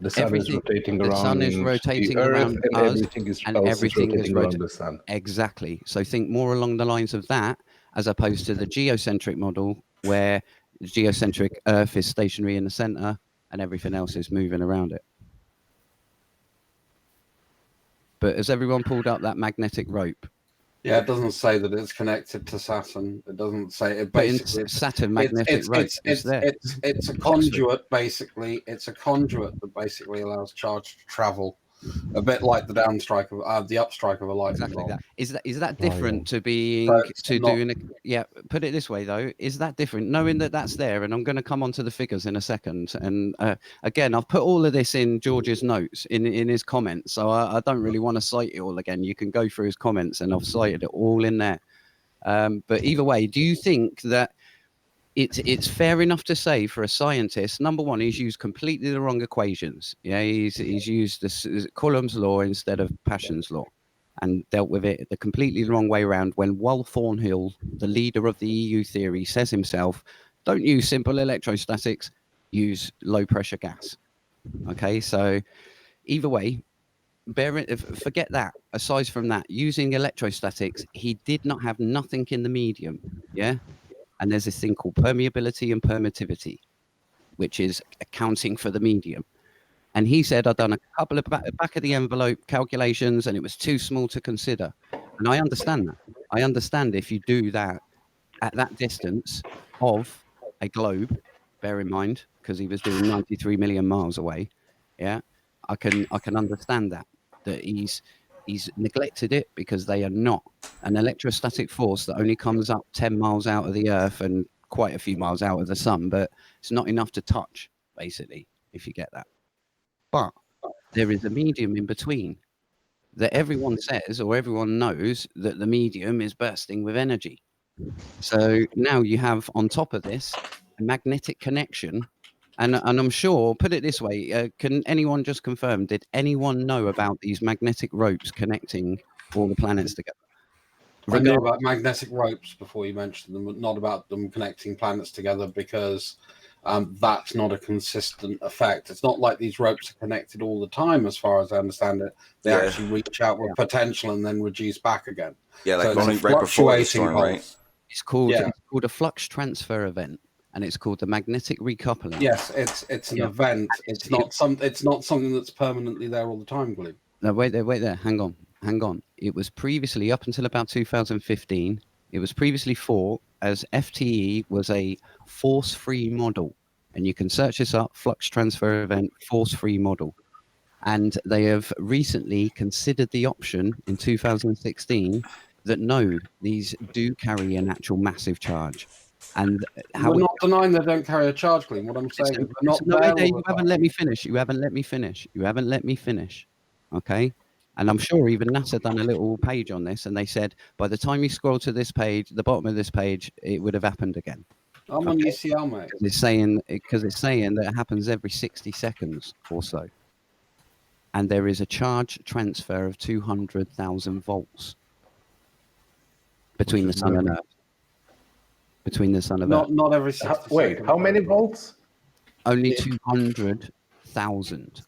The sun is rotating around. The sun is rotating the Earth, around and us, everything is and also everything is rotating around the sun. Exactly. So think more along the lines of that, as opposed to the geocentric model, where the geocentric Earth is stationary in the center and everything else is moving around it. But has everyone pulled up that magnetic rope? Yeah, it doesn't say that it's connected to Saturn. It doesn't say it. But in Basically, Saturn magnetic rope is there. It's a conduit, basically. It's a conduit that basically allows charge to travel, a bit like the downstrike of the upstrike of a lightning bolt. That. Is that different to being put it this way though, is that different knowing that that's there? And I'm going to come on to the figures in a second, and again I've put all of this in George's notes in his comments, so I don't really want to cite it all again. You can go through his comments and I've cited it all in there, but either way, do you think that it's fair enough to say for a scientist, number one, he's used completely the wrong equations. Yeah, he's used Coulomb's law instead of Paschen's law, and dealt with it the completely wrong way around. When Wal Thornhill, the leader of the EU theory, says himself, "Don't use simple electrostatics, use low pressure gas." Okay, so either way, forget that. Aside from that, using electrostatics, he did not have nothing in the medium. Yeah. And there's this thing called permeability and permittivity, which is accounting for the medium. And he said, I've done a couple of back of the envelope calculations and it was too small to consider. And I understand that. I understand if you do that at that distance of a globe, bear in mind, because he was doing 93 million miles away. Yeah, I can understand that he's neglected it because they are not an electrostatic force that only comes up 10 miles out of the Earth and quite a few miles out of the sun, but it's not enough to touch, basically, if you get that. But there is a medium in between that everyone says, or everyone knows, that the medium is bursting with energy. So now you have on top of this a magnetic connection. And I'm sure, put it this way, can anyone just confirm, did anyone know about these magnetic ropes connecting all the planets together? I knew about magnetic ropes before you mentioned them, but not about them connecting planets together, because that's not a consistent effect. It's not like these ropes are connected all the time, as far as I understand it. They actually reach out with potential and then reduce back again. Yeah, like so only right before the storm, right? It's called a flux transfer event. And it's called the magnetic recoupling. Yes, it's an event. It's not something that's permanently there all the time, Glemm. No, wait there. Hang on. It was previously, up until about 2015, it was previously thought as FTE was a force-free model. And you can search this up, flux transfer event, force-free model. And they have recently considered the option in 2016 that no, these do carry an actual massive charge. And we're not denying they don't carry a charge, Glemm. What I'm saying is you haven't let me finish. You haven't let me finish. Okay. And I'm sure even NASA done a little page on this, and they said by the time you scroll to this page, the bottom of this page, it would have happened again. I'm on UCL, mate. It's saying that it happens every 60 seconds or so. And there is a charge transfer of 200,000 volts between the sun and Earth. Between the sun and Earth. Not every 60 Wait, seconds. how many volts? Only 200,000,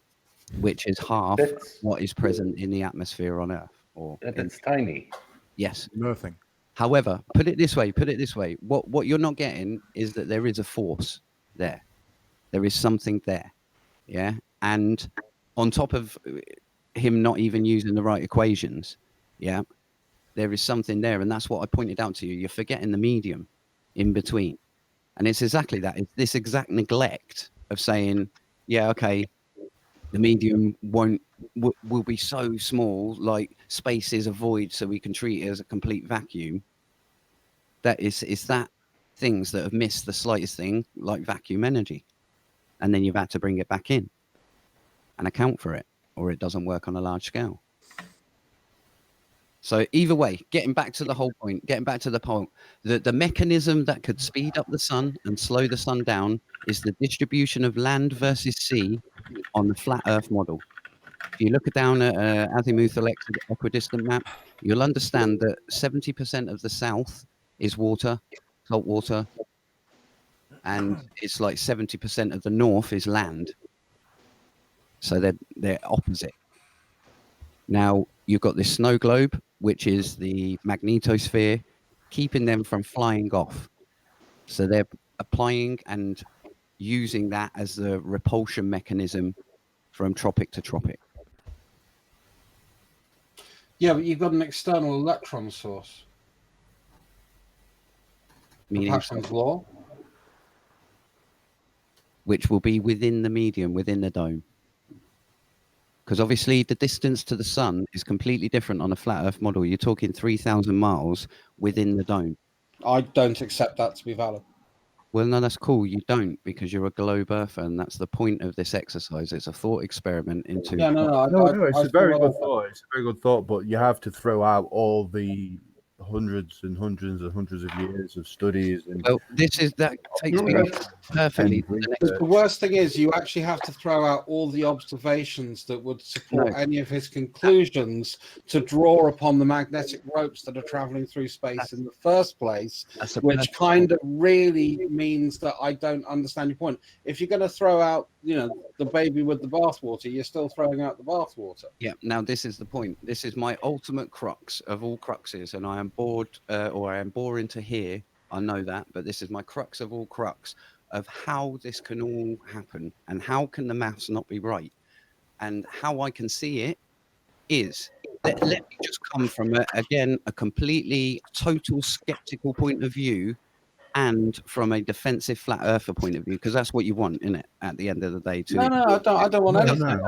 which is half what is present in the atmosphere on Earth. That's tiny. Yes. Nothing. However, put it this way. What you're not getting is that there is a force there. There is something there. Yeah. And on top of him not even using the right equations, yeah, there is something there. And that's what I pointed out to you. You're forgetting the medium in between. And it's exactly that. It's this exact neglect of saying, yeah, okay, the medium will be so small, like space is a void, so we can treat it as a complete vacuum. That is that things that have missed the slightest thing, like vacuum energy. And then you've had to bring it back in and account for it, or it doesn't work on a large scale. So either way, getting back to the whole point, the mechanism that could speed up the sun and slow the sun down is the distribution of land versus sea on the flat Earth model. If you look down at azimuth equidistant map, you'll understand that 70% of the south is water, salt water, and it's like 70% of the north is land. So they're opposite. Now, you've got this snow globe, which is the magnetosphere, keeping them from flying off. So they're applying and using that as the repulsion mechanism from tropic to tropic. Yeah, but you've got an external electron source. Meaning Pascal's law. Which will be within the medium, within the dome. Because obviously the distance to the sun is completely different on a flat Earth model. You're talking 3,000 miles within the dome. I don't accept that to be valid. Well, no, that's cool. You don't, because you're a globe Earther, and that's the point of this exercise. It's a thought experiment into... Yeah, no, it's a very good thought. It's a very good thought, but you have to throw out all the hundreds and hundreds and hundreds of years of studies. And well, that takes me perfectly to the next. The worst thing is you actually have to throw out all the observations that would support any of his conclusions to draw upon the magnetic ropes that are traveling through space in the first place, which kind of really means that I don't understand your point. If you're going to throw out, the baby with the bathwater, you're still throwing out the bathwater. Yeah. Now, this is the point. This is my ultimate crux of all cruxes, and I am bored, or I am boring to hear. I know that, but this is my crux of all crux of how this can all happen, and how can the maths not be right, and how I can see it is let me just come from a completely total skeptical point of view. And from a defensive flat earther point of view, because that's what you want, isn't it? At the end of the day, No, I don't want anything. I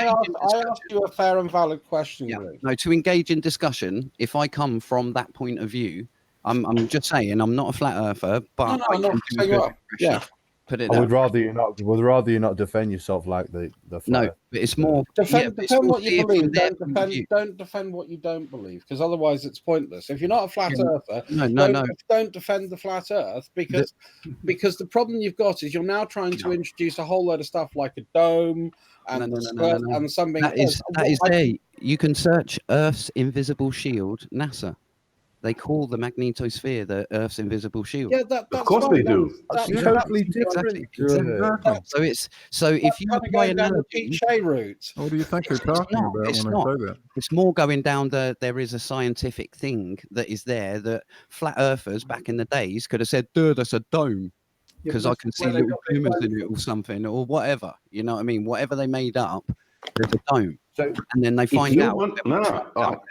asked you a fair and valid question. Yeah. No, to engage in discussion. If I come from that point of view, I'm just saying I'm not a flat earther, but I'm not saying you are. Yeah. Put it. I would rather you not. Would rather you not defend yourself like the. No, but it's more defend what you believe. Don't defend what you don't believe, because otherwise it's pointless. If you're not a flat earther, don't defend the flat Earth, because the problem you've got is you're now trying to introduce a whole load of stuff like a dome and and something. That is there. You can search Earth's invisible shield, NASA. They call the magnetosphere the Earth's invisible shield. Yeah, that's of course they do. That's totally different. Exactly. So if you apply analogy, route. What do you think they're talking about when they say that? It's more going down there is a scientific thing that is there that flat earthers back in the days could have said, dude, that's a dome. Because I can see little tumors in it or something or whatever. You know what I mean? Whatever they made up, there's a dome. So and then they find out.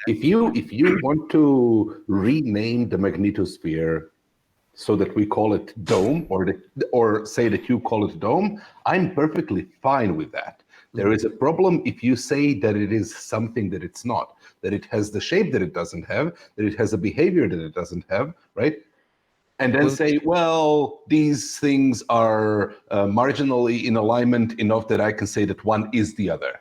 If you want to rename the magnetosphere so that we call it dome, or say that you call it dome, I'm perfectly fine with that. There is a problem if you say that it is something that it's not, that it has the shape that it doesn't have, that it has a behavior that it doesn't have, right? And then say, well, these things are marginally in alignment enough that I can say that one is the other.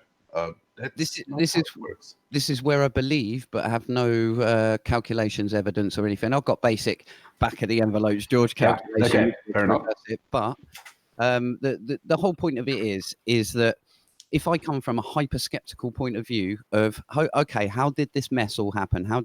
This not this how is it works. this is where I believe, but I have no calculations, evidence, or anything. I've got basic back of the envelopes, George Yeah, calculation. okay, fair enough. But the whole point of it is that if I come from a hyper skeptical point of view of okay, how did this mess all happen? How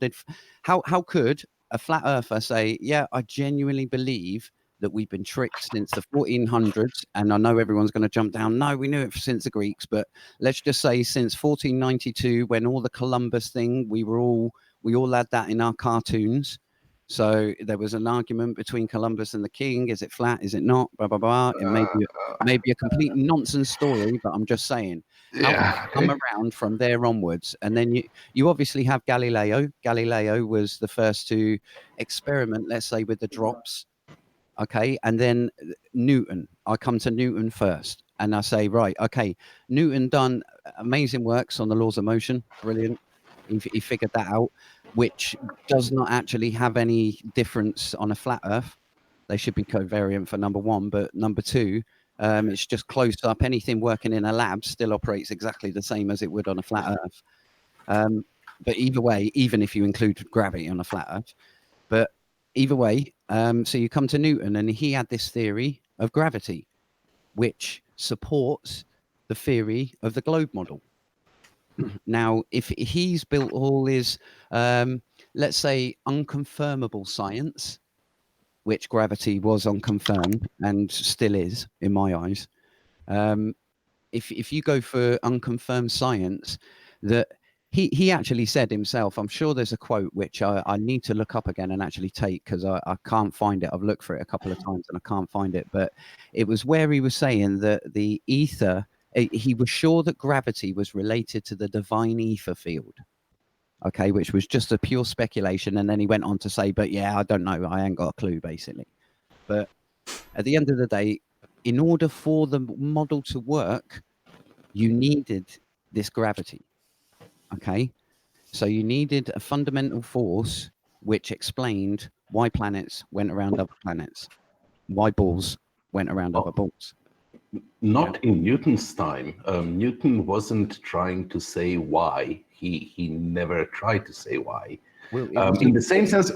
could a flat earther say, yeah, I genuinely believe that we've been tricked since the 1400s, and I know everyone's going to jump down. No, we knew it since the Greeks, but let's just say since 1492, when all the Columbus thing, we all had that in our cartoons. So there was an argument between Columbus and the king. Is it flat? Is it not? Blah blah blah. It may be a complete nonsense story, but I'm just saying. How Yeah, come around from there onwards, and then you obviously have Galileo. Galileo was the first to experiment, let's say, with the drops. Okay, and then Newton. I come to Newton first, and I say, right, okay, Newton done amazing works on the laws of motion, brilliant. He figured that out, which does not actually have any difference on a flat Earth. They should be covariant for number one, but number two, it's just close up. Anything working in a lab still operates exactly the same as it would on a flat Earth. But either way, even if you include gravity on a flat Earth, but either way, so you come to Newton, and he had this theory of gravity, which supports the theory of the globe model. Now, if he's built all his, let's say, unconfirmable science, which gravity was unconfirmed and still is in my eyes, if you go for unconfirmed science, that he actually said himself, I'm sure there's a quote which I need to look up again and actually take, because I can't find it. I've looked for it a couple of times and I can't find it, but it was where he was saying that the ether, he was sure that gravity was related to the divine ether field. Okay, which was just a pure speculation. And then he went on to say, but yeah, I don't know, I ain't got a clue, basically. But at the end of the day, in order for the model to work, you needed this gravity. Okay, so you needed a fundamental force which explained why planets went around other planets, why balls went around other balls. Not in Newton's time. Newton wasn't trying to say why. He never tried to say why. Well, in the same sense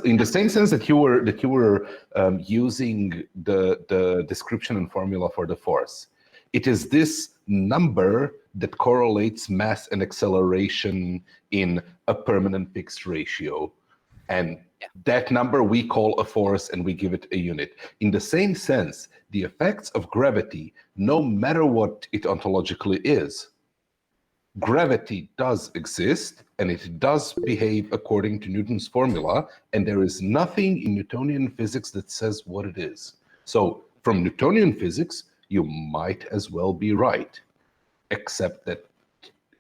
that you were using the description and formula for the force. It is this number that correlates mass and acceleration in a permanent fixed ratio. And that number we call a force, and we give it a unit. In the same sense, the effects of gravity, no matter what it ontologically is, gravity does exist, and it does behave according to Newton's formula, and there is nothing in Newtonian physics that says what it is. So from Newtonian physics, you might as well be right, except that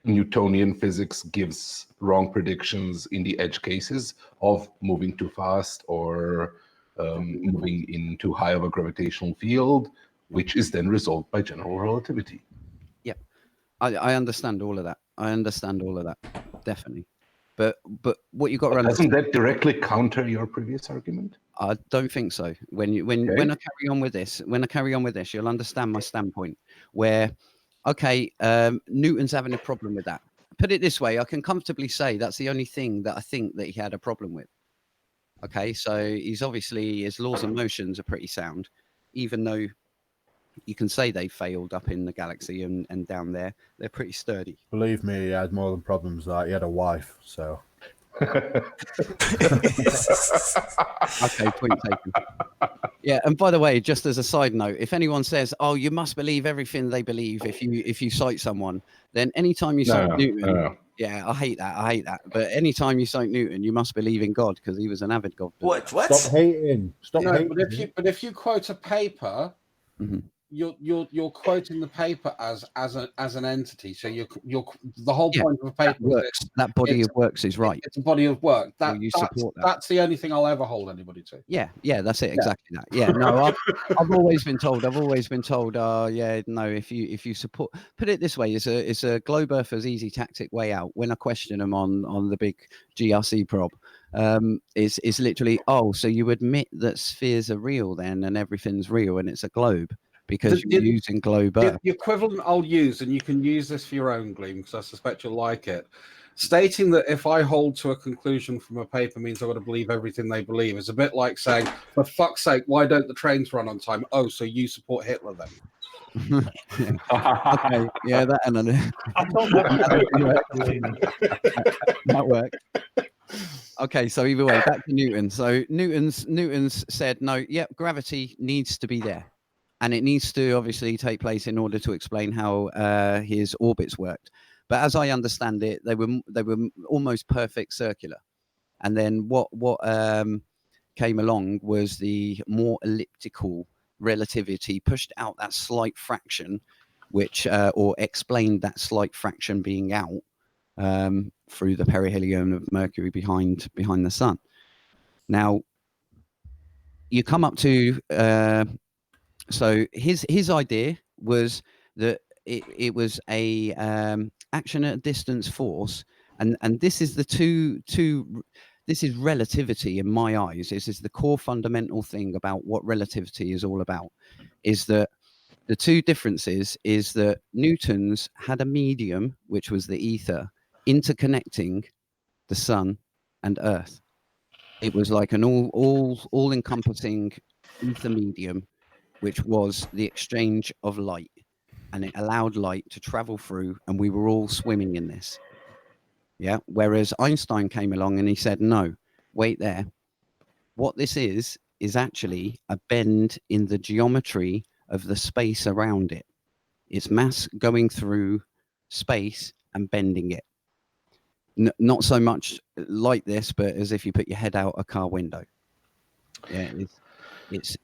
Newtonian physics gives wrong predictions in the edge cases of moving too fast or moving in too high of a gravitational field, which is then resolved by general relativity. Yeah, I understand all of that. Definitely. But what you got to doesn't that directly counter your previous argument? I don't think so. When I carry on with this, you'll understand my standpoint. Where, okay, Newton's having a problem with that. Put it this way, I can comfortably say that's the only thing that I think that he had a problem with. Okay, so he's obviously, his laws of motions are pretty sound, even though you can say they failed up in the galaxy and down there, they're pretty sturdy. Believe me, he had more than problems. Like, he had a wife, so. Okay, point taken. Yeah, and by the way, just as a side note, if anyone says, "Oh, you must believe everything they believe," if you cite someone, then anytime you cite Newton, yeah, I hate that. But anytime you cite Newton, you must believe in God, because he was an avid God. What? Stop hating. Stop hating. But if you quote a paper, mm-hmm. you're quoting the paper as an entity. So you're the whole point of a paper works. That body of works is right. It's a body of work. Support that. That's the only thing I'll ever hold anybody to. Yeah, that's it. Exactly that. Yeah, no, I've always been told. If you support, put it this way, it's a globe earther's easy tactic way out. When I question them on the big GRC prob, is literally, oh, so you admit that spheres are real then, and everything's real, and it's a globe. because you're using globe Earth. The equivalent I'll use, and you can use this for your own, Glemm, because I suspect you'll like it. Stating that if I hold to a conclusion from a paper means I've got to believe everything they believe is a bit like saying, for fuck's sake, why don't the trains run on time? Oh, so you support Hitler then? Okay, yeah, that and I thought that worked. Okay, so either way, back to Newton. So Newton's said, no, yep, gravity needs to be there, and it needs to obviously take place in order to explain how his orbits worked. But as I understand it, they were almost perfect circular, and then what came along was the more elliptical relativity, pushed out that slight fraction, which or explained that slight fraction being out through the perihelion of Mercury behind the sun. Now, you come up to so his idea was that it was a action at a distance force, and this is the this is relativity in my eyes. This is the core fundamental thing about what relativity is all about, is that the two differences is that Newton's had a medium, which was the ether, interconnecting the sun and earth. It was like an all encompassing ether medium, which was the exchange of light, and it allowed light to travel through, and we were all swimming in this. Yeah. Whereas Einstein came along and he said, no, wait there. What this is actually a bend in the geometry of the space around it. It's mass going through space and bending it. Not so much like this, but as if you put your head out a car window. Yeah,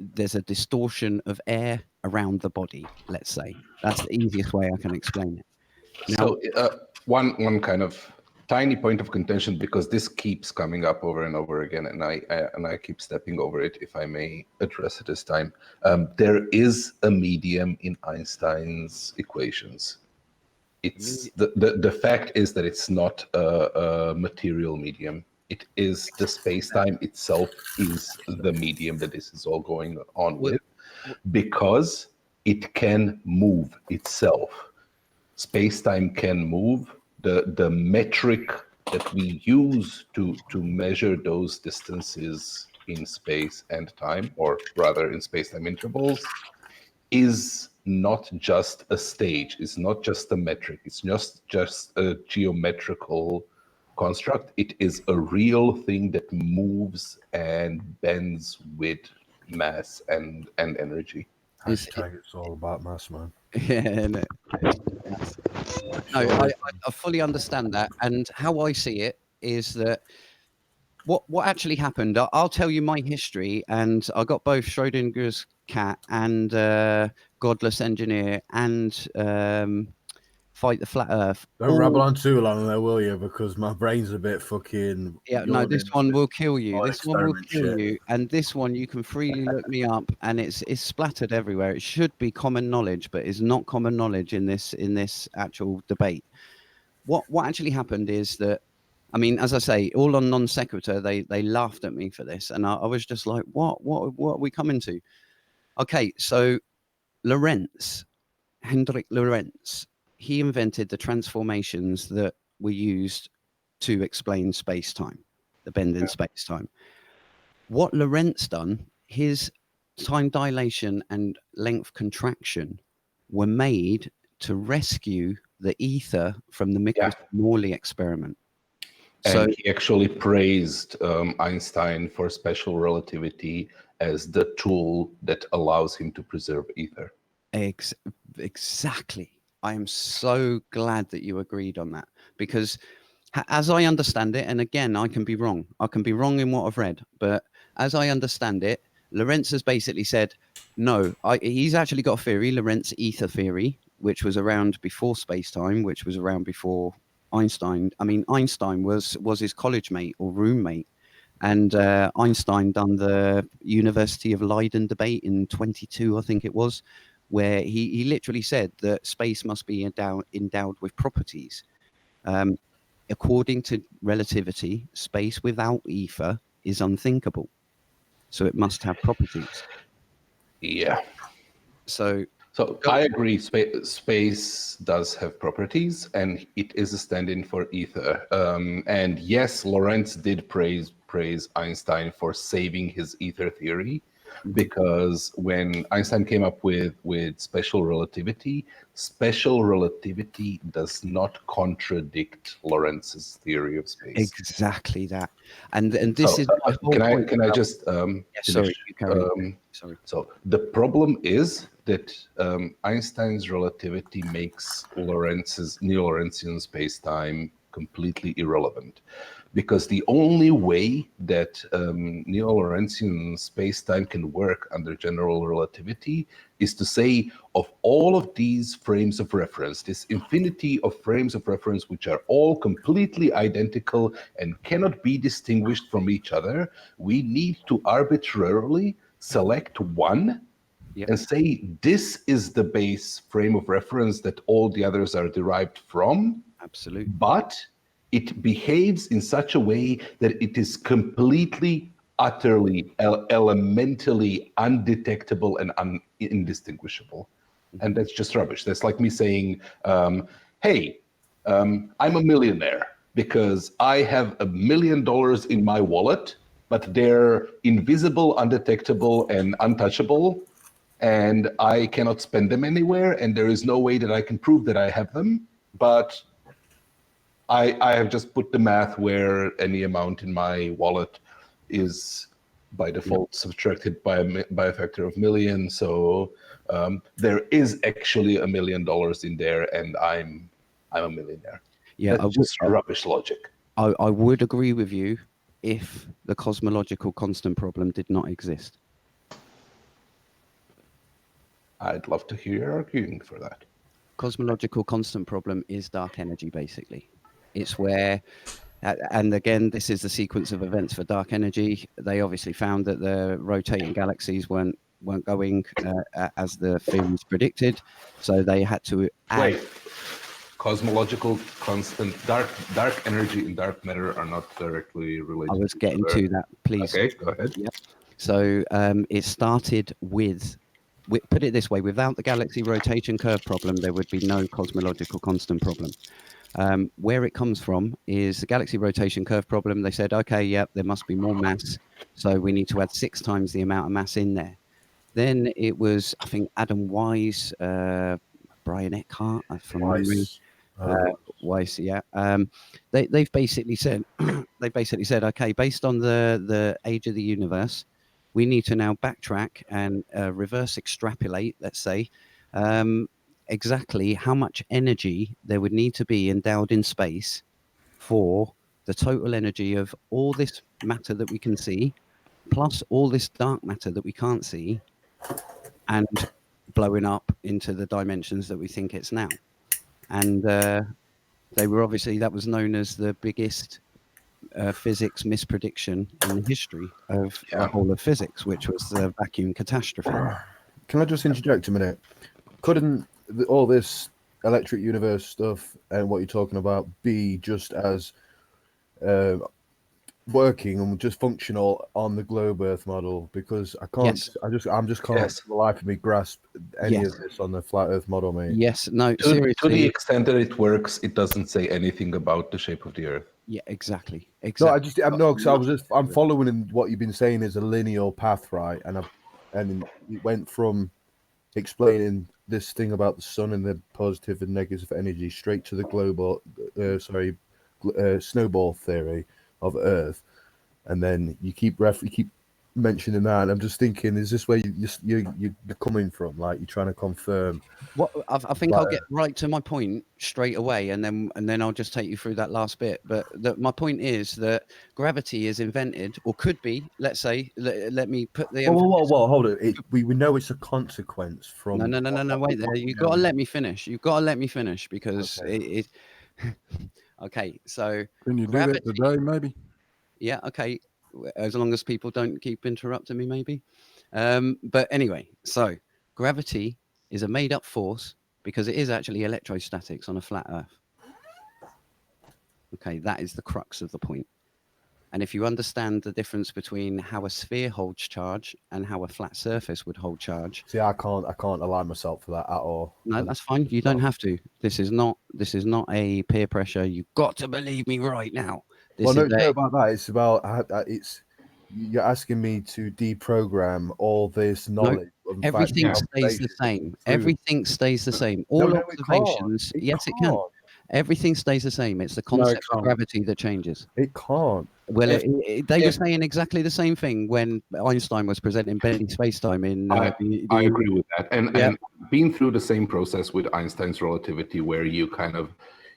there's a distortion of air around the body, let's say. That's the easiest way I can explain it. Now, So one kind of tiny point of contention, because this keeps coming up over and over again, and I keep stepping over it, if I may address it this time. There is a medium in Einstein's equations. It's the fact is that it's not a material medium. It is the space-time itself is the medium that this is all going on with, because it can move itself. Space-time can move. The metric that we use to measure those distances in space and time, or rather in space-time intervals, is not just a stage. It's not just a metric. It's just a geometrical construct. It is a real thing that moves and bends with mass and energy. Hashtag it's all about mass, man. yeah, no, I fully understand that, and how I see it is that what actually happened. I'll tell you my history, and I got both Schrodinger's cat and Godless Engineer and Fight the Flat Earth. Don't rabble on too long there, will you? Because my brain's a bit fucking... Yeah, no, this one will kill you. This one will kill shit. you. And this one, you can freely look me up, and it's splattered everywhere. It should be common knowledge, but it's not common knowledge in this actual debate. What actually happened is that, I mean, as I say, all on non sequitur, they laughed at me for this, and I was just like, what are we coming to? Okay, so Hendrik Lorentz, he invented the transformations that were used to explain space-time, the bend in space-time. What Lorentz done, his time dilation and length contraction were made to rescue the ether from the Michelson-Morley experiment. And he actually praised Einstein for special relativity as the tool that allows him to preserve ether. Exactly. I am so glad that you agreed on that, because as I understand it, and again, I can be wrong. I can be wrong in what I've read, but as I understand it, Lorentz has basically said, no, he's actually got a theory, Lorentz ether theory, which was around before space-time, which was around before Einstein. I mean, Einstein was his college mate or roommate, and Einstein done the University of Leiden debate in 22, I think it was, where he literally said that space must be endowed with properties. According to relativity, space without ether is unthinkable. So it must have properties. Yeah. So So I agree. Space does have properties, and it is a stand-in for ether. And yes, Lorentz did praise Einstein for saving his ether theory, because when Einstein came up with special relativity does not contradict Lorentz's theory of space. Exactly that, and this So, is my whole point. Can I just Yeah, sorry, finish? you carry on. Sorry. So the problem is that Einstein's relativity makes neo-Lorentzian space-time completely irrelevant, because the only way that neo-Lorentzian space-time can work under general relativity is to say, of all of these frames of reference, this infinity of frames of reference which are all completely identical and cannot be distinguished from each other, we need to arbitrarily select one and say this is the base frame of reference that all the others are derived from. Absolutely. But it behaves in such a way that it is completely, utterly, elementally undetectable and indistinguishable. And that's just rubbish. That's like me saying, hey, I'm a millionaire because I have $1 million in my wallet, but they're invisible, undetectable, and untouchable, and I cannot spend them anywhere, and there is no way that I can prove that I have them, but I have just put the math where any amount in my wallet is by default subtracted by a factor of million. So there is actually $1 million in there, and I'm a millionaire. Yeah, that's just rubbish logic. I would agree with you if the cosmological constant problem did not exist. I'd love to hear you arguing for that. Cosmological constant problem is dark energy, basically. It's where, and again, this is the sequence of events for dark energy. They obviously found that the rotating galaxies weren't going as the theories predicted, so they had to add. Wait, cosmological constant, dark energy and dark matter are not directly related. I was getting to that, please. Okay, go ahead. Yep. So it started with, put it this way, without the galaxy rotation curve problem, there would be no cosmological constant problem. Where it comes from is the galaxy rotation curve problem. They said, okay, yep, there must be more mass, so we need to add 6 times the amount of mass in there. Then it was, I think, Adam Wise, Brian Eckhart from memory. Weiss, yeah. They've basically said, okay, based on the age of the universe, we need to now backtrack and reverse extrapolate, let's say, exactly how much energy there would need to be endowed in space for the total energy of all this matter that we can see, plus all this dark matter that we can't see, and blowing up into the dimensions that we think it's now. And they were obviously, that was known as the biggest physics misprediction in the history of the whole of physics, which was the vacuum catastrophe. Can I just interject a minute? Couldn't all this electric universe stuff and what you're talking about be just as working and just functional on the globe Earth model? Because I can't, I'm just can't for the life of me grasp any of this on the flat Earth model, mate. Yes, no, to seriously. the extent that it works, it doesn't say anything about the shape of the Earth. Yeah, exactly. No, because I'm following in what you've been saying is a linear path, right? And it went from explaining this thing about the sun and the positive and negative energy straight to the global, snowball theory of Earth, and then you keep mentioning that, and I'm just thinking, is this where you're coming from? Like, you're trying to confirm? What I think I'll get right to my point straight away, and then I'll just take you through that last bit. But my point is that gravity is invented, or could be. Let's say, let me put the. Whoa, hold it. We know it's a consequence from. No. Wait there. You've got to let me finish. You've got to let me finish because it. Okay, so can you do that today, maybe? Yeah. Okay. As long as people don't keep interrupting me, maybe. But anyway, so gravity is a made-up force because it is actually electrostatics on a flat Earth. Okay, that is the crux of the point. And if you understand the difference between how a sphere holds charge and how a flat surface would hold charge, See, I can't align myself for that at all. no, that's fine. You don't have to. This is not a peer pressure. You've got to believe me right now. Well, no, it's not about that. It's about you're asking me to deprogram all this knowledge. Everything stays the same. Everything stays the same. All observations. Yes, it can. Everything stays the same. It's the concept of gravity that changes. It can't. Well, they were saying exactly the same thing when Einstein was presenting bending spacetime in. I agree with that, and been through the same process with Einstein's relativity, where you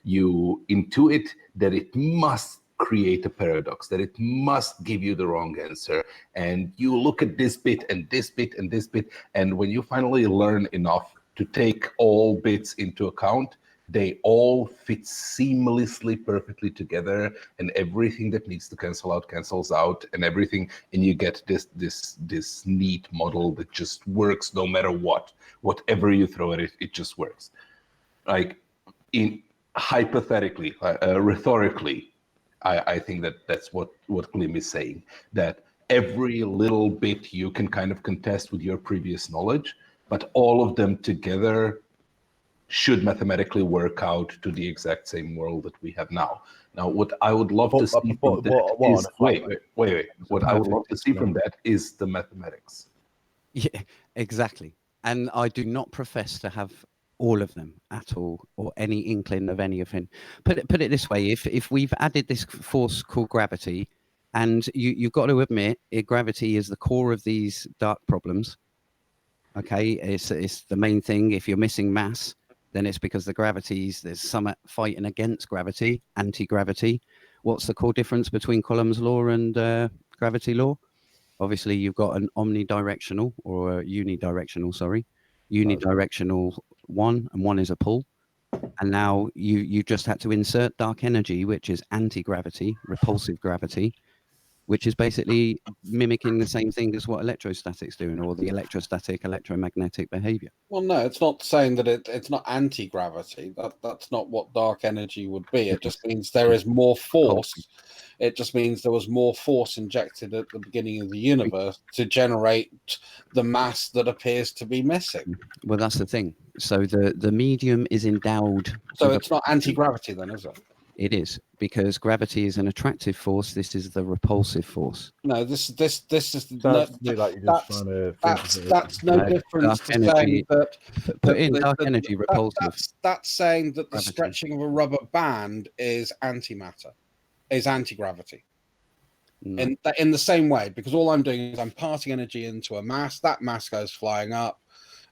intuit that it must create a paradox, that it must give you the wrong answer, and you look at this bit and this bit and this bit, and when you finally learn enough to take all bits into account, they all fit seamlessly, perfectly together, and everything that needs to cancel out cancels out, and everything, and you get this neat model that just works no matter whatever you throw at it, it just works. Like hypothetically, rhetorically, I think that's what Glemm is saying, that every little bit you can kind of contest with your previous knowledge, but all of them together should mathematically work out to the exact same world that we have now. Now, what I would love to see from that is wait. What I would love to see from that is the mathematics. Yeah, exactly. And I do not profess to have all of them at all, or any inkling of any of him. Put it this way: if we've added this force called gravity, and you've got to admit, gravity is the core of these dark problems. Okay, it's the main thing. If you're missing mass, then it's because there's some fighting against gravity, anti-gravity. What's the core difference between Coulomb's law and gravity law? Obviously, you've got an omnidirectional or a unidirectional, unidirectional one, and one is a pull. And now you just had to insert dark energy, which is anti-gravity, repulsive gravity, which is basically mimicking the same thing as what electrostatic's doing, or the electrostatic electromagnetic behavior. Well, no, it's not saying that it's not anti-gravity. That's not what dark energy would be. It just means there is more force. It just means there was more force injected at the beginning of the universe to generate the mass that appears to be missing. Well, that's the thing. So the medium is endowed. So it's not anti-gravity then, is it? It is, because gravity is an attractive force. This is the repulsive force. No, this is That's no difference to saying that put in dark energy repulsive. That's saying that the gravity. stretching of a rubber band is antimatter, is anti-gravity. No. In the same way, because all I'm doing is I'm passing energy into a mass. That mass goes flying up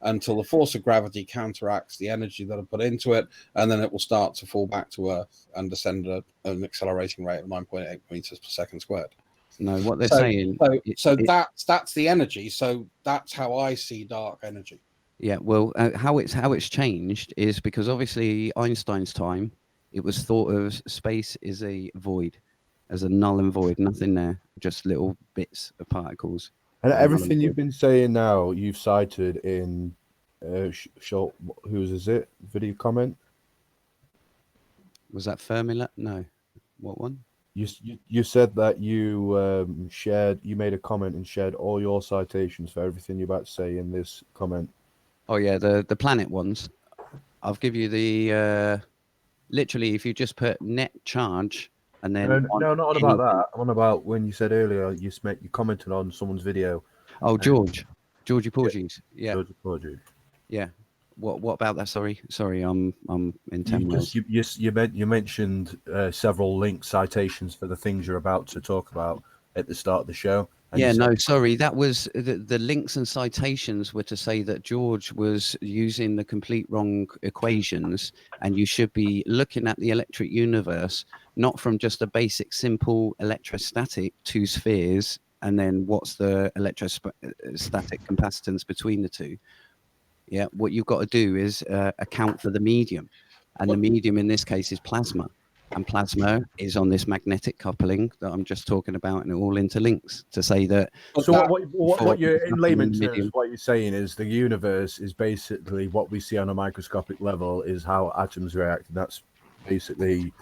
until the force of gravity counteracts the energy that I put into it, and then it will start to fall back to Earth and descend at an accelerating rate of 9.8 meters per second squared. No, what they're saying. That's the energy. So that's how I see dark energy. Yeah, well, how it's changed is because obviously Einstein's time, it was thought of space is a void, as a null and void, nothing there, just little bits of particles. And everything you've been saying now, you've cited in short. Whose is it? Video comment. Was that Fermi? No, what one? You said that you you made a comment and shared all your citations for everything you're about to say in this comment. Oh yeah, the planet ones. I'll give you the literally if you just put net charge. And then no, not about that. I'm on about when you said earlier you commented on someone's video. Oh, Georgie Porges. Yeah. Georgie Porges. Yeah. What about that? Sorry, I'm in 10 miles. You mentioned several link citations for the things you're about to talk about at the start of the show. Yeah, no, sorry. That was the links and citations were to say that George was using the complete wrong equations, and you should be looking at the electric universe not from just a basic, simple electrostatic, two spheres, and then what's the electrostatic capacitance between the two. Yeah, what you've got to do is account for the medium, and the medium in this case is plasma. And plasma is on this magnetic coupling that I'm just talking about, and it all interlinks to say that. So what you're in layman's terms, what you're saying is the universe is basically what we see on a microscopic level is how atoms react. And that's basically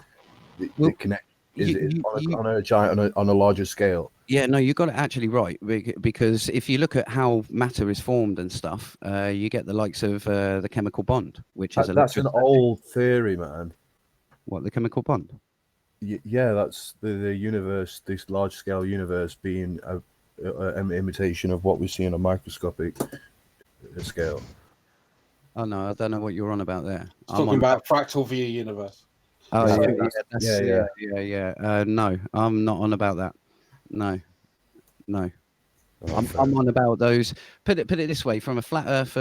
the connection Is it on a giant on a larger scale? Yeah, no, you got it actually right, because if you look at how matter is formed and stuff, you get the likes of the chemical bond, which is That's an old theory, man. What, the chemical bond? Yeah, that's the universe, this large scale universe being an imitation of what we see on a microscopic scale. Oh no, I don't know what you're on about there. It's talking about fractal view universe. Oh Yeah, yeah. No, I'm not on about that. No. Oh, I'm on about those. Put it this way: from a flat Earth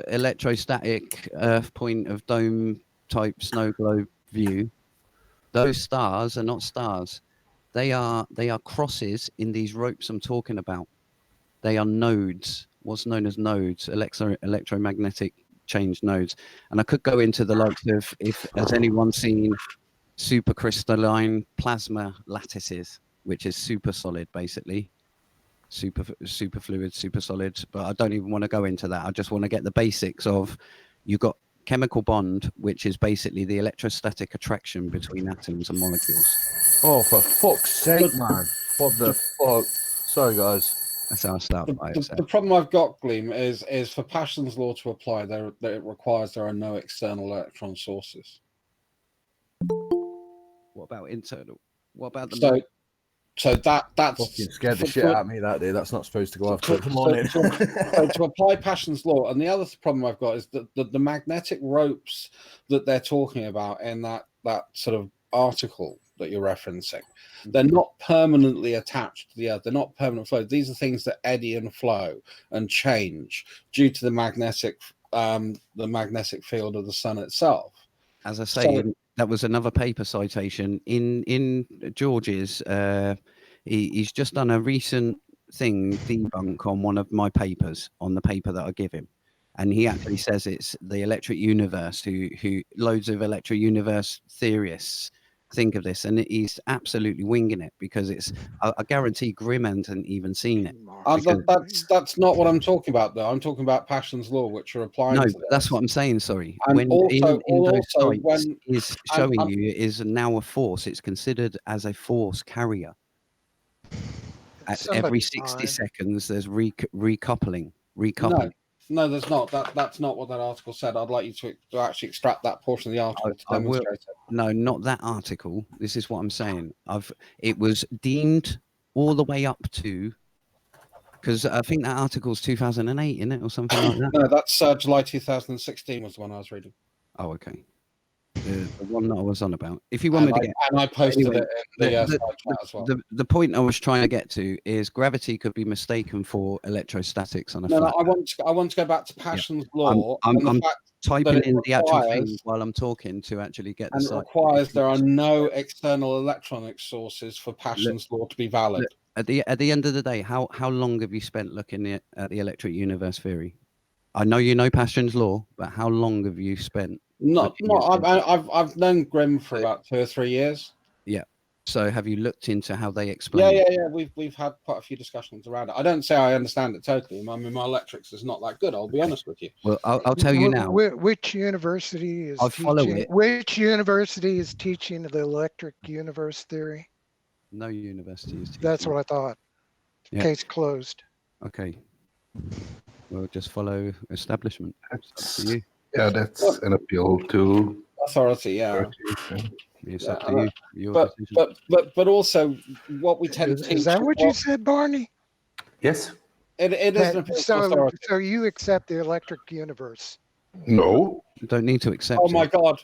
electrostatic Earth point of dome type snow globe view, those stars are not stars. They are crosses in these ropes I'm talking about. They are nodes, what's known as nodes, electromagnetic change nodes. And I could go into the likes of, if has anyone seen supercrystalline plasma lattices, which is super solid basically. Super fluid, super solid, but I don't even want to go into that. I just want to get the basics of, you've got chemical bond, which is basically the electrostatic attraction between atoms and molecules. Oh, for fuck's sake, man. What the fuck? Sorry, guys. That's how I start. The problem I've got, Glemm, is for Paschen's law to apply, it requires there are no external electron sources. What about internal? What about the... So that's fucking scared the shit out of me that day. That's not supposed to go after the morning. So to apply Paschen's law, and the other problem I've got is that the magnetic ropes that they're talking about in that sort of article that you're referencing, they're not permanently attached to the Earth. They're not permanent flow. These are things that eddy and flow and change due to the magnetic field of the sun itself. As I say, that was another paper citation in George's. He's just done a recent debunk on one of my papers, on the paper that I give him, and he actually says it's the electric universe. Who loads of electric universe theorists think of this, and he's absolutely winging it, because it's I guarantee Grimm hasn't even seen it. That's not what I'm talking about, though. I'm talking about Paschen's law, which are applying. No, that's what I'm saying. Sorry, and when also, in those sites when is showing you it is now a force. It's considered as a force carrier. At every 60 seconds, there's recoupling. No, there's not. That's not what that article said. I'd like you to actually extract that portion of the article to demonstrate it. No, not that article. This is what I'm saying. It was deemed all the way up to, because I think that article's 2008, isn't it, or something like that? No, that's July 2016 was the one I was reading. Oh, okay. The one that I was on about. If you want me to get, and I posted it in the chat as well. The point I was trying to get to is gravity could be mistaken for electrostatics on a flat. I want to go back to Paschen's law. I'm typing in the actual thing while I'm talking to actually get the site. And it requires there are no external electronic sources for Paschen's law to be valid. At the end of the day, how long have you spent looking at the electric universe theory? I know you know Paschen's law, but how long have you spent? I've known Glemm for about 2 or 3 years. Yeah. So have you looked into how they explain? Yeah. We've had quite a few discussions around it. I don't say I understand it totally. I mean, my electrics is not that good. I'll be honest with you. Well, I'll tell you now. Which university is Which university is teaching the electric universe theory? No university is teaching. That's what I thought. Yeah. Case closed. Okay. We'll just follow establishment. That's you. Yeah, that's an appeal to authority. Yeah. It's up to you. But also, what we tend to teach. Is that what you said, Barney? Yes. It is an appeal to authority. So you accept the electric universe? No. You don't need to accept. Oh my God.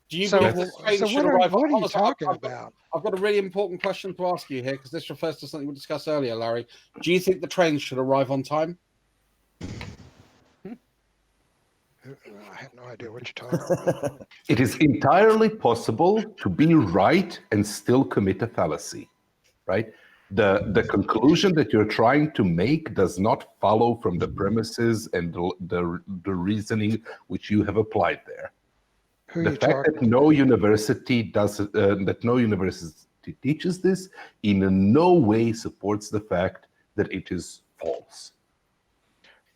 Do you what are you talking about? I've got a really important question to ask you here, because this refers to something we discussed earlier, Larry. Do you think the trains should arrive on time? I have no idea what you're talking about. It is entirely possible to be right and still commit a fallacy, right? The conclusion that you're trying to make does not follow from the premises and the reasoning which you have applied there. The fact that no university teaches this in no way supports the fact that it is false.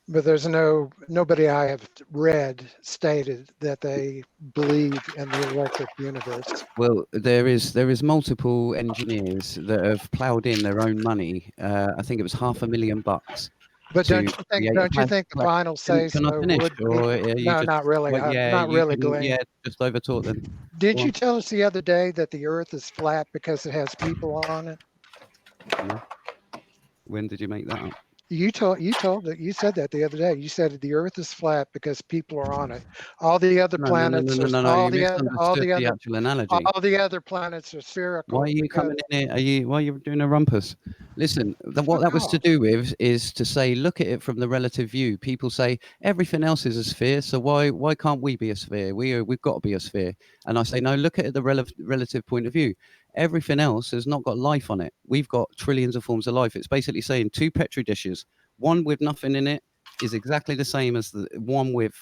But there's nobody I have read stated that they believe in the electric universe. Well, there is multiple engineers that have ploughed in their own money. I think it was $500,000. But don't you think the final say Can I so finish, would be? or are you No, just, not really. well, yeah, Not you really, can, Glenn. yeah, just overtalk them. Did Go you on. tell us the other day that the Earth is flat because it has people on it? No. When did you make that up? You said that the other day. You said the Earth is flat because people are on it. All the other planets No. all You misunderstood the actual analogy. all the other planets are spherical. Why are you coming in here? Why are you doing a rumpus? Listen, what that was to off. do with is to say, look at it from the relative view. People say everything else is a sphere, so why can't we be a sphere? We've got to be a sphere. And I say, no, look at it the relative point of view. Everything else has not got life on it. We've got trillions of forms of life. It's basically saying two petri dishes, one with nothing in it is exactly the same as the one with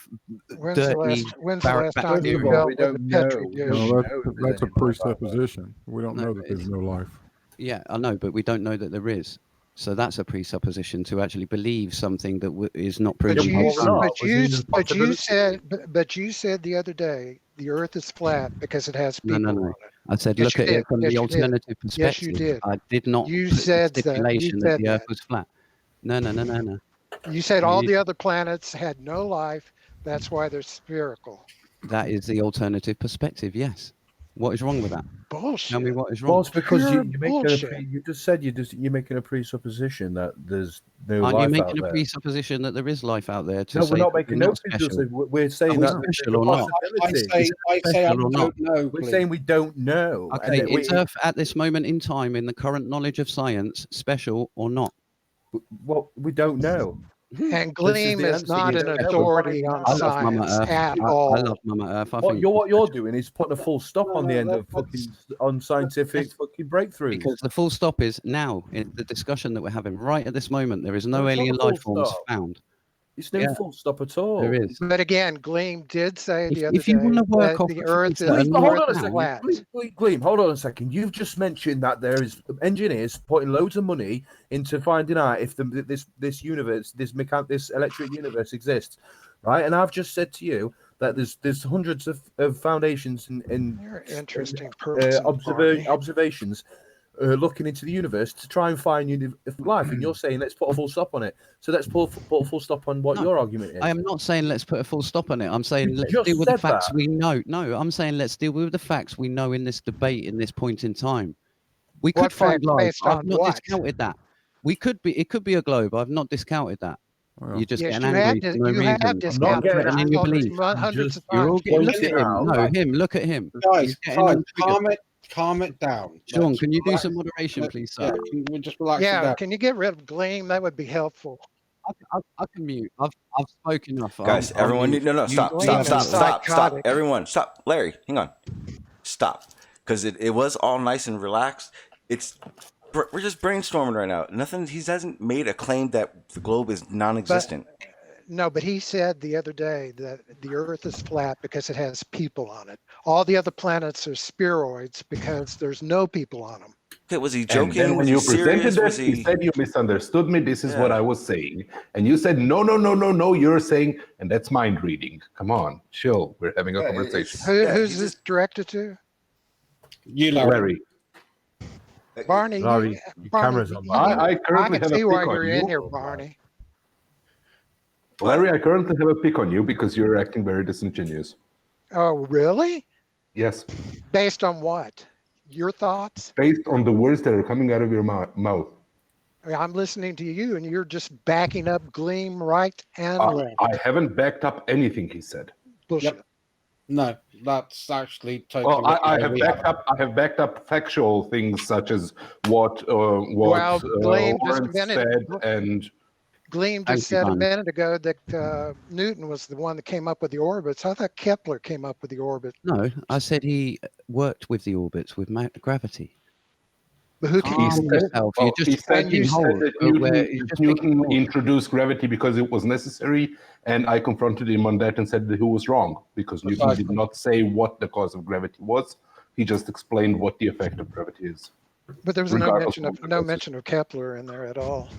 When's dirty the last time you bacteria. dealt we with a don't petri know. dish? No, there's that's a any life out there. presupposition. We don't No, know that there's no life. Yeah, I know, but we don't know that there is. So that's a presupposition to actually believe something that is not But proven. you said the other day the Earth is flat because it has people No. on it. I said, Yes, look you at did. it from Yes, the you did. alternative perspective. Yes, you did. I did not You put said the that. You stipulation that said the Earth that. was flat. No. You said all the other planets had no life. That's why they're spherical. That is the alternative perspective. Yes. What is wrong with that? Bullshit. Tell me what is Well, wrong. it's because Pure you're making bullshit. you just said you're making a presupposition that there's no Aren't you life out making a there. presupposition that there is life out there to No, say we're not that making we're no not special? presupposition. We're saying Are we that there's special a or not? possibility. I say I Special or not? don't know. We're Please. saying we don't know. Okay, And is Earth at this moment in time, in the current knowledge of science, special or not? well, we don't know. And This is Glemm the is answer. not You an don't know. authority on I love Mama science Earth. at I all. love Mama Earth. I What think you're doing is putting a full stop on the end of fucking on scientific fucking breakthroughs. because the full stop is now in the discussion that we're having right at this moment. There is no No, it's not alien a full life forms stop. found. It's no Yeah. full stop at all. There is. But again, Glemm did say the other If you day want to work that off the of Earth things is that are Gleam, not hold on a found, second. flat. Gleam, hold on a second. You've just mentioned that there is engineers putting loads of money into finding out if this universe, this electric universe exists, right? And I've just said to you that there's hundreds of foundations You're an interesting person, Barney. observations looking into the universe to try and find life, and you're saying let's put a full stop on it. So let's put a full stop on what your argument is. I am not saying let's put a full stop on it. I'm saying let's just deal with the said facts that. we know. No, I'm saying let's deal with the facts we know in this debate in this point in time. We What could find facts life. based I've on not what? discounted that. It could be a globe. I've not discounted that. Well, You're just Yes, getting you angry have. for no You have reason. I'm not discounted getting threatening your angry. belief. hundreds of You're all times. getting, look at pointing him. out, No, like- him. Look at him. Guys, He's getting triggered. calm it down. Shawn, Let's can you do relax. some moderation, please, Yeah, sir? can we just relax it Yeah, down? can you get rid of Glemm? That would be helpful. I can mute. I've spoken enough. Guys, everyone, stop, Glemm is psychotic. everyone, stop. Larry, hang on, stop, because it was all nice and relaxed. We're just brainstorming right now. He hasn't made a claim that the globe is non-existent. No, but he said the other day that the Earth is flat because it has people on it. All the other planets are spheroids because there's no people on them. Okay, was he And joking? then when Was you he serious? presented Was that, he said you misunderstood me. This is Yeah. what I was saying. And you said, no, you're saying, and that's mind reading. Come on, chill. We're having a conversation. Who's this directed to? You, Larry. Larry, Barney. Larry, your camera's on. I currently can have a see why pick on you're in you. here, Barney. Larry, I currently have a pick on you because you're acting very disingenuous. Oh, really? Yes, Based on what? Your thoughts? based on the words that are coming out of your mouth. I mean, I'm listening to you, and you're just backing up Glemm right and left. I haven't backed up anything he said. Bullshit. Yep. No, that's actually totally. Well, I have backed up factual things such as what Glemm just Lawrence a minute. said, and Glemm Thank just you, said a Barney. minute ago that Newton was the one that came up with the orbits. I thought Kepler came up with the orbit. No, I said he worked with the orbits with gravity. But who he came said, yourself. well, You're just he said, picking holes that where you're just Newton picking holes. introduced gravity because it was necessary, and I confronted him on that and said that he was wrong because Newton did not say what the cause of gravity was. He just explained what the effect of gravity is. But there was no Regardless mention of of what the cause is. Kepler in there at all.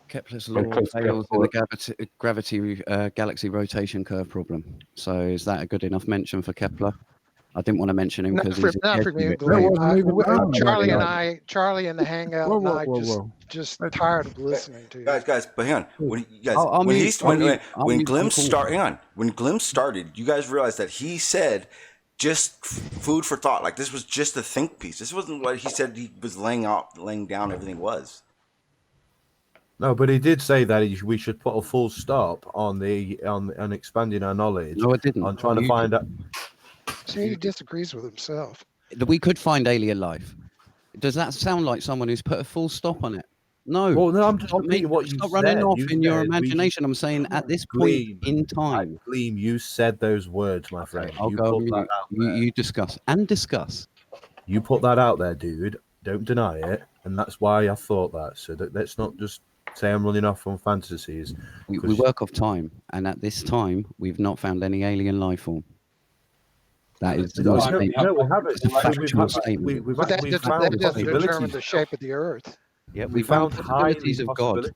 Kepler's law fails in the galaxy rotation curve problem. So is that a good enough mention for Kepler? I didn't want to mention him because he's not for me, a Glemm. wasn't even down there. Charlie and the hangout and I just tired of listening to you. Guys, but hang on. When Glemm started, you guys realized that he said just food for thought. Like this was just a think piece. This wasn't what he said he was laying down everything was. No, but he did say that we should put a full stop on expanding our knowledge. No, I didn't. On trying to find out. See, he disagrees with himself. We could find alien life. Does that sound like someone who's put a full stop on it? No. Well, no, I'm just repeating what you said. Stop running off in your imagination. I'm saying at this point in time. Glemm, you said those words, my friend. I'll go on mute. You discuss. You put that out there, dude. Don't deny it. And that's why I thought that. So let's not just say I'm running off on fantasies. We work off time. And at this time, we've not found any alien life form. That is no, we haven't. It's a factual statement. But that doesn't determine the shape of the Earth. Yeah, we found possibilities of God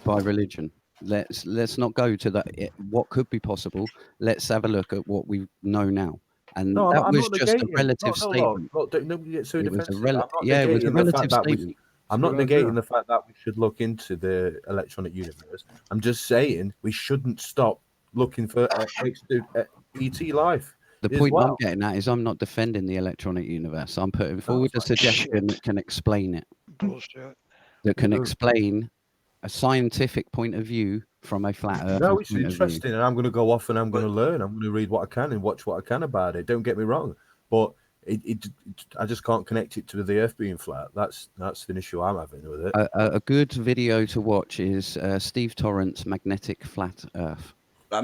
by religion. Let's not go to that. What could be possible? Let's have a look at what we know now. And no, that I'm was just a relative statement. Don't get so defensive. It was a relative statement. I'm not negating the fact that we should look into the electronic universe. I'm just saying we shouldn't stop looking for ET life. The point I'm getting at is I'm not defending the electronic universe. I'm putting forward a suggestion that can explain it. Bullshit. That can explain a scientific point of view from a flat Earth. No, it's interesting, and I'm going to go off and I'm going to learn. I'm going to read what I can and watch what I can about it. Don't get me wrong, but I just can't connect it to the Earth being flat. That's the issue I'm having with it. A good video to watch is Steve Torrent's Magnetic Flat Earth. I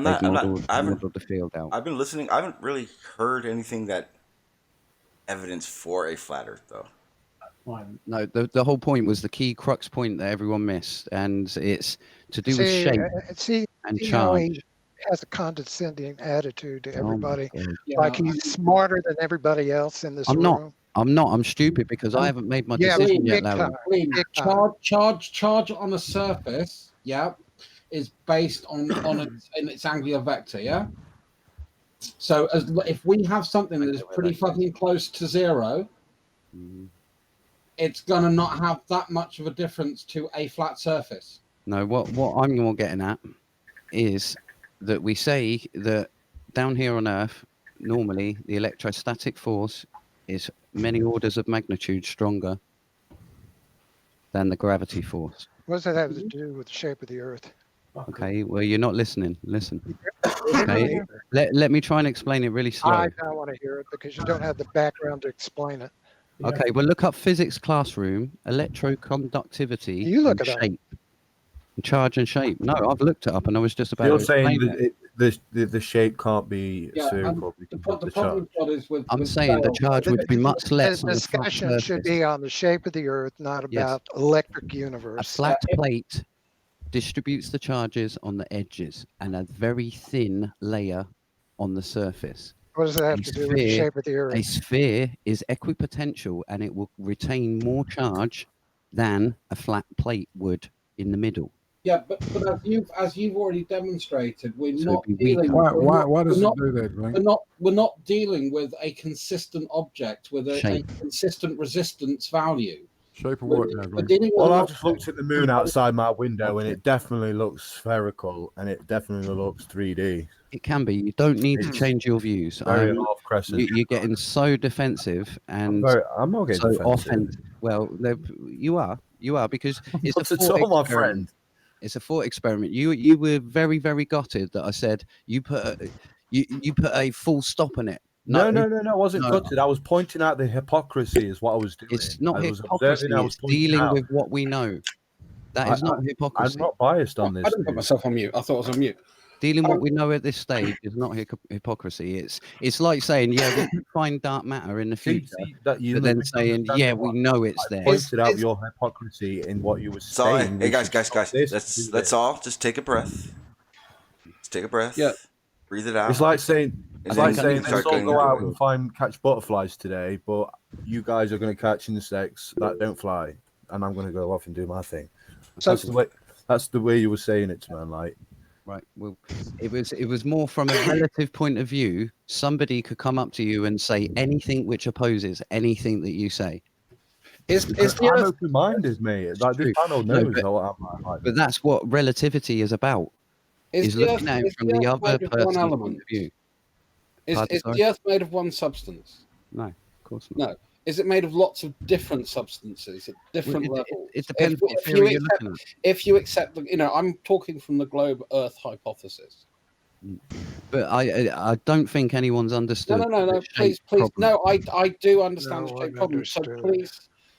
haven't the field out. I've been listening. I haven't really heard anything that evidence for a flat Earth, though. No, the whole point was the key crux point that everyone missed, and it's to do with shape and charge. He has a condescending attitude to everybody, like he's smarter than everybody else in this room. I'm not. I'm stupid because I haven't made my decision yet, Larry. Charge on a surface, is based on its angular vector, yeah? So if we have something that is pretty fucking close to zero, it's going to not have that much of a difference to a flat surface. No, what I'm more getting at is that we say that down here on Earth, normally the electrostatic force is many orders of magnitude stronger than the gravity force. What does that have to do with the shape of the Earth? Okay, well, you're not listening. Listen. Okay, let me try and explain it really slow. I don't want to hear it because you don't have the background to explain it. Okay, well, look up physics classroom, electroconductivity, and shape. Charge and shape. No, I've looked it up and I was just about You're saying the shape can't be spherical. I'm saying the charge would be much less. The discussion should be on the shape of the Earth, not about electric universe. A flat plate distributes the charges on the edges and a very thin layer on the surface. What does that have to do with the shape of the Earth? A sphere is equipotential and it will retain more charge than a flat plate would in the middle. Yeah, but as you've already demonstrated, we're not dealing. Why does it do that, Glenn? We're not dealing with a consistent object with a consistent resistance value. Shape of what now, Glenn? Well, I've just looked at the moon outside my window, and it definitely looks spherical, and it definitely looks 3D. It can be. You don't need to change your views. You're getting so defensive, and I'm not getting so defensive. Well, you are because it's a thought, my friend. It's a thought experiment. You were very, very gutted that I said you put a full stop on it. No, I wasn't gutted. I was pointing out the hypocrisy is what I was doing. It's not hypocrisy. It's dealing with what we know. That is not hypocrisy. I'm not biased on this. I didn't put myself on mute. I thought I was on mute. Dealing what we know at this stage is not hypocrisy. It's like saying, we can find dark matter in the future, but then saying, we know it's there. I pointed out your hypocrisy in what you were saying. Hey, guys, let's all just take a breath. Just take a breath. Yeah. Breathe it out. It's like saying let's all go out and catch butterflies today, but you guys are going to catch insects that don't fly, and I'm going to go off and do my thing. That's That's the way you were saying it, man. Like, right. Well, it was more from a relative point of view. Somebody could come up to you and say anything which opposes anything that you say. I'm open-minded, mate. Like this panel knows but, what I'm like. But that's what relativity is about. Is looking at it from the other person's point of view. Is the Earth made of one substance? No, of course not. No. Is it made of lots of different substances at different levels? It depends what theory you're looking at. If you accept the, I'm talking from the globe Earth hypothesis. But I don't think anyone's understood. No. Please. No, I do understand the shape problem.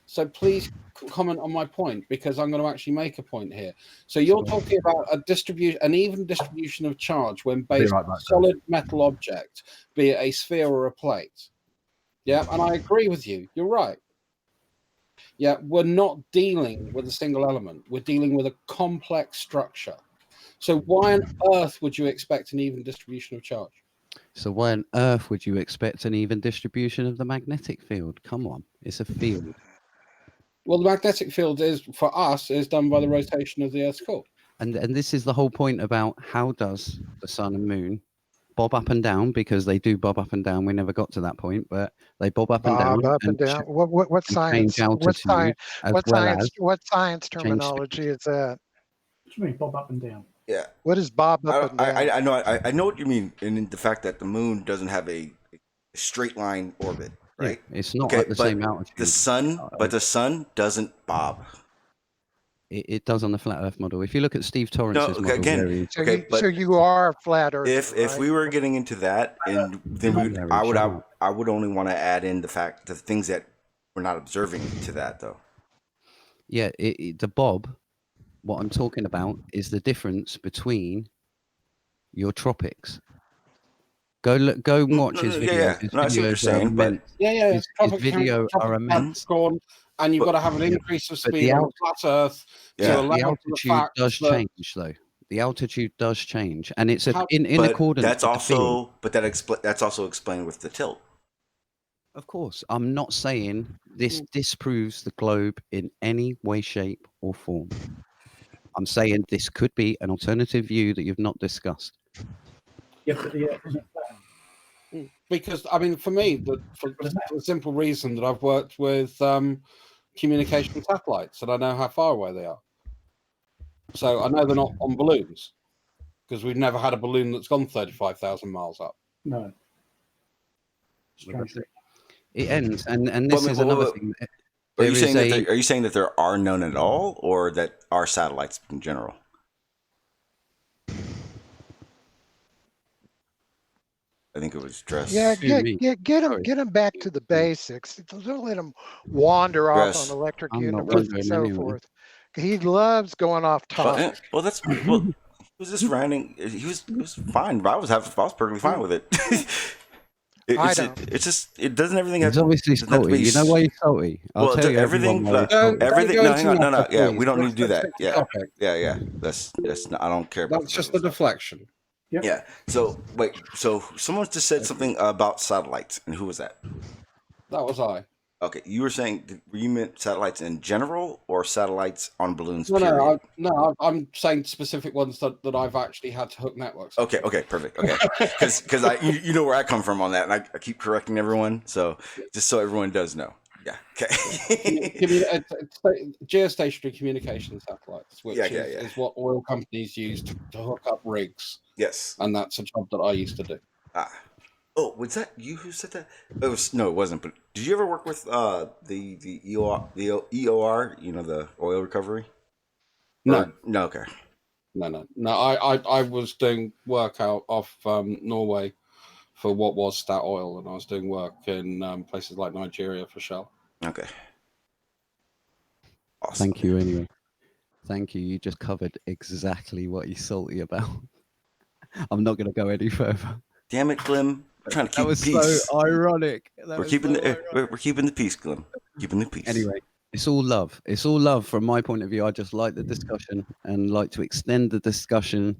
So please comment on my point, because I'm going to actually make a point here. So you're talking about an even distribution of charge when based on a solid metal object, be it a sphere or a plate. Yeah, and I agree with you. You're right. Yeah, we're not dealing with a single element. We're dealing with a complex structure. So why on earth would you expect an even distribution of charge? So why on earth would you expect an even distribution of the magnetic field? Come on, it's a field. Well, the magnetic field is done by the rotation of the Earth's core. And this is the whole point about how does the sun and moon bob up and down, because they do bob up and down. We never got to that point, but they bob up and down. Up and down. What science? What science terminology is that? What do you mean bob up and down? Yeah. What is bob up and down? I know what you mean, in the fact that the moon doesn't have a straight line orbit, right? Yeah, it's not at the same altitude. The sun doesn't bob. It does on the flat Earth model. If you look at Steve Torrance's model, so you are flat Earth. If we were getting into that, and then I would only want to add in the things that we're not observing to that, though. Yeah, the bob. What I'm talking about is the difference between your tropics. Go and watch his video. Yeah. I see what you're saying, but his video are immense. And you've got to have an increase of speed on flat Earth. Yeah. The altitude does change, though. The altitude does change, and it's in accordance. That's also, that's also explained with the tilt. Of course, I'm not saying this disproves the globe in any way, shape, or form. I'm saying this could be an alternative view that you've not discussed. Because for me, for the simple reason that I've worked with communication satellites, and I know how far away they are. So I know they're not on balloons, because we've never had a balloon that's gone 35,000 miles up. No. It ends, and this is another thing. Are you saying that there are none at all, or that are satellites in general? I think it was Druss. Yeah, get him back to the basics. Don't let him wander off on electric universe and so forth. He loves going off topic. Well, he was just ranting. He was fine. I was perfectly fine with it. It's just it doesn't everything. It's obviously salty. You know why he's salty? I'll tell you everything. Everything. No, hang on. No. Yeah, we don't need to do that. Yeah. That's not, I don't care about. That's just the deflection. Yep. Yeah. So wait. So someone just said something about satellites, and who was that? That was I. Okay, you were saying, you meant satellites in general, or satellites on balloons? No, I'm saying specific ones that I've actually had to hook networks. Okay, perfect. Okay, because you know where I come from on that, and I keep correcting everyone, so just so everyone does know. Yeah. Okay. Geostationary communication satellites, which is what oil companies use to hook up rigs. Yes. And that's a job that I used to do. Oh, was that you who said that? It wasn't. But did you ever work with the EOR, the oil recovery? No. No. Okay. No. I was doing work out off Norway for what was Statoil, and I was doing work in places like Nigeria for Shell. Okay. Awesome. Thank you. Anyway, thank you. You just covered exactly what he's salty about. I'm not going to go any further. Damn it, Glemm. We're trying to keep peace. That was so ironic. We're keeping the peace, Glemm. Keeping the peace. Anyway, it's all love. It's all love from my point of view. I just like the discussion and like to extend the discussion,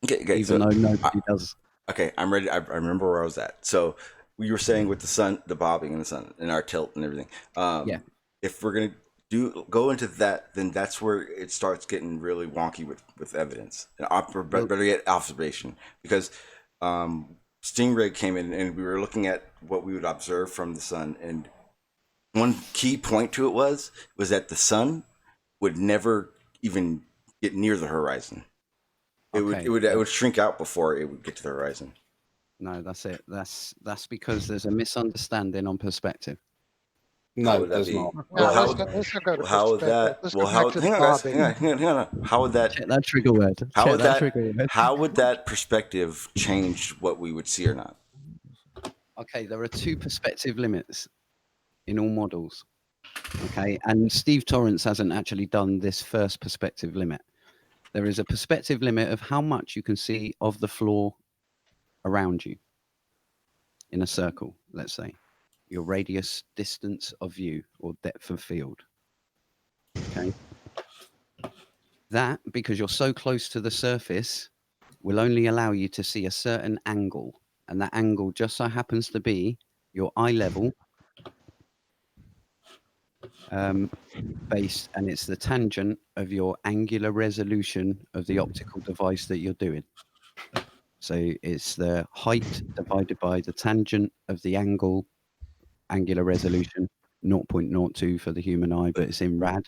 even though nobody does. Okay, I'm ready. I remember where I was at. So we were saying with the sun, the bobbing and the sun, and our tilt and everything. Yeah. If we're gonna go into that, then that's where it starts getting really wonky with evidence, or better yet, observation. Because Stingray came in and we were looking at what we would observe from the sun, and one key point to it was that the sun would never even get near the horizon. It would shrink out before it would get to the horizon. No, that's it. That's because there's a misunderstanding on perspective. No, there's not. Let's not go to perspective. Let's go back to the Bobby. Hang on. How would that? Check that trigger word. How would that perspective change what we would see or not? Okay, there are 2 perspective limits in all models. Okay, and Steve Torrance hasn't actually done this first perspective limit. There is a perspective limit of how much you can see of the floor around you in a circle, let's say. Your radius, distance of view, or depth of field. Okay. That, because you're so close to the surface, will only allow you to see a certain angle. And that angle just so happens to be your eye level base, and it's the tangent of your angular resolution of the optical device that you're doing. So it's the height divided by the tangent of the angular resolution, 0.02 for the human eye, but it's in rad.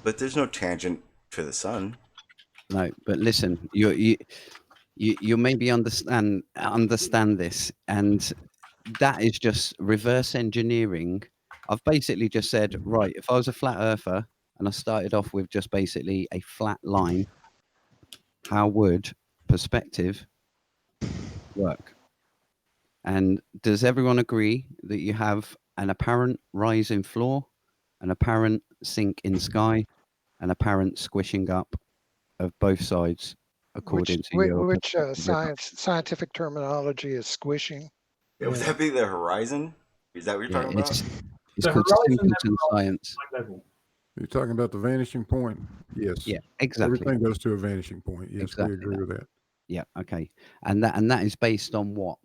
But there's no tangent to the sun. No, but listen, you maybe understand this, and that is just reverse engineering. I've basically just said, right, if I was a flat earther and I started off with just basically a flat line, how would perspective work? And does everyone agree that you have an apparent rise in floor, an apparent sink in sky, an apparent squishing up of both sides according to your... Which scientific terminology is squishing? Yeah, would that be the horizon? Is that what you're talking about? It's called simpleton science. You're talking about the vanishing point? Yes. Yeah, exactly. Everything goes to a vanishing point. Yes, exactly we agree with that. Yeah, okay. And that is based on what?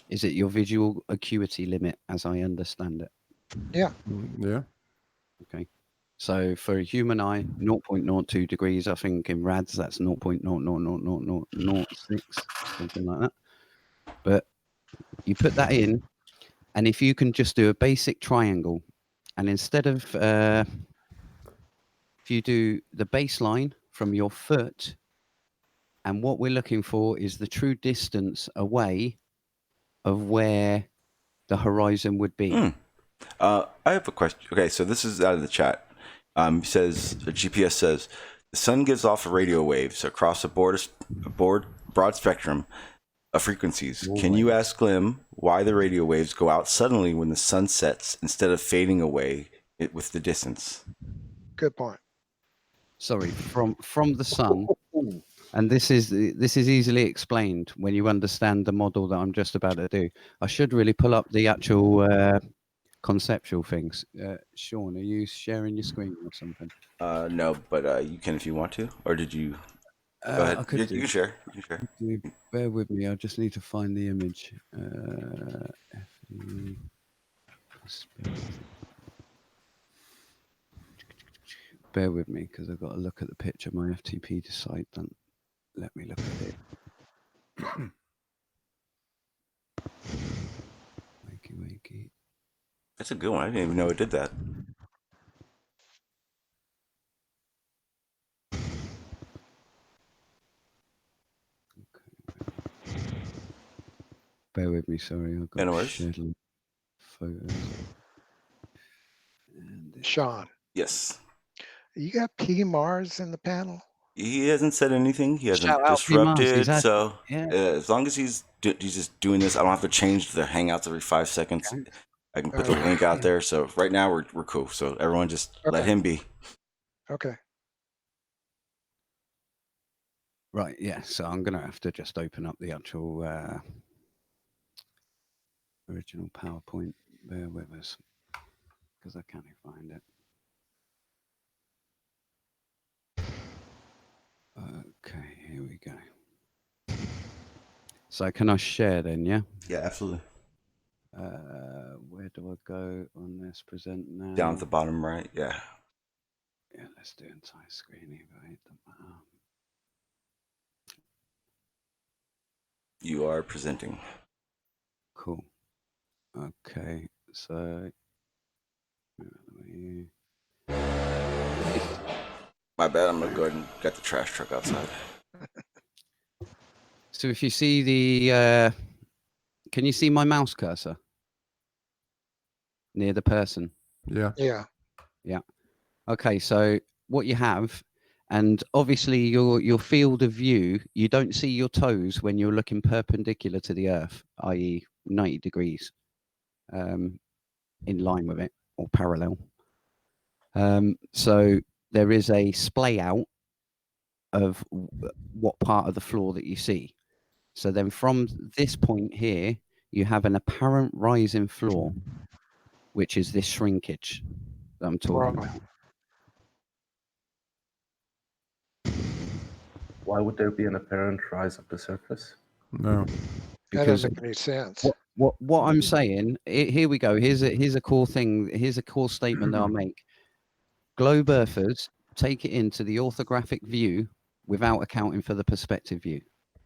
Is it your visual acuity limit, as I understand it? Yeah. Yeah. Okay. So for a human eye, 0.02 degrees, I think in rads, that's 0.00006, something like that. But you put that in, and if you can just do a basic triangle, and instead of, if you do the baseline from your foot, and what we're looking for is the true distance away of where the horizon would be. I have a question. Okay, so this is out of the chat. It says, the GPS says, the sun gives off radio waves across a broad spectrum of frequencies. Can you ask Glemm why the radio waves go out suddenly when the sun sets instead of fading away with the distance? Good point. Sorry, from the sun. And this is easily explained when you understand the model that I'm just about to do. I should really pull up the actual conceptual things. Shawn, are you sharing your screen or something? No, but you can if you want to. Or did you? Go ahead. You can share. You can share. Bear with me. I just need to find the image. Bear with me because I've got to look at the picture. My FTP site don't let me look at it. Wakey. That's a good one. I didn't even know it did that. Bear with me, sorry. I've got to share photos. Shawn. Yes. You got P. Mars in the panel? He hasn't said anything. He hasn't disrupted. So as long as he's just doing this, I don't have to change the Hangouts every 5 seconds. I can put the link out there. So right now we're cool. So everyone just let him be. Okay. Right. Yeah. So I'm gonna have to just open up the actual original PowerPoint. Bear with us because I can't find it. Okay, here we go. So can I share then? Yeah. Yeah, absolutely. Where do I go on this? Present now. Down at the bottom right. Yeah. Yeah, let's do entire screen. You are presenting. Cool. Okay, so My bad. I'm gonna go ahead and get the trash truck outside. so if you see the, can you see my mouse cursor near the person? Yeah. Yeah. Yeah. Okay, so what you have, and obviously your field of view, you don't see your toes when you're looking perpendicular to the Earth, i.e. 90 degrees in line with it or parallel. So there is a splay out of what part of the floor that you see. So then from this point here, you have an apparent rise in floor, which is this shrinkage that I'm talking Right. about. Why would there be an apparent rise of the surface? No. That Because doesn't make any sense. what I'm saying, here we go. Here's a core thing. Here's a core statement that I'll make. Globe earthers take it into the orthographic view without accounting for the perspective view.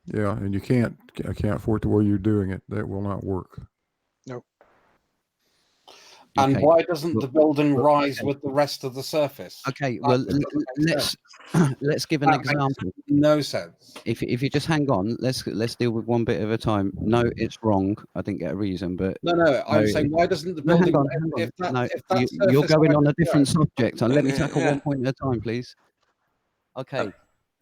Yeah, and you can't account for it the way you're doing it. That will not work. Nope. And Okay. why doesn't the building rise with the rest of the surface? Okay, well, let's give an That makes example. no sense. If you just hang on, let's deal with one bit at a time. No, it's wrong. I didn't get a reason, but No, I'm no, saying why doesn't the no, building? hang on. If that, No, if that you're surface going on a height- different subject. And let me tackle Yeah. one point at a time, please. Okay,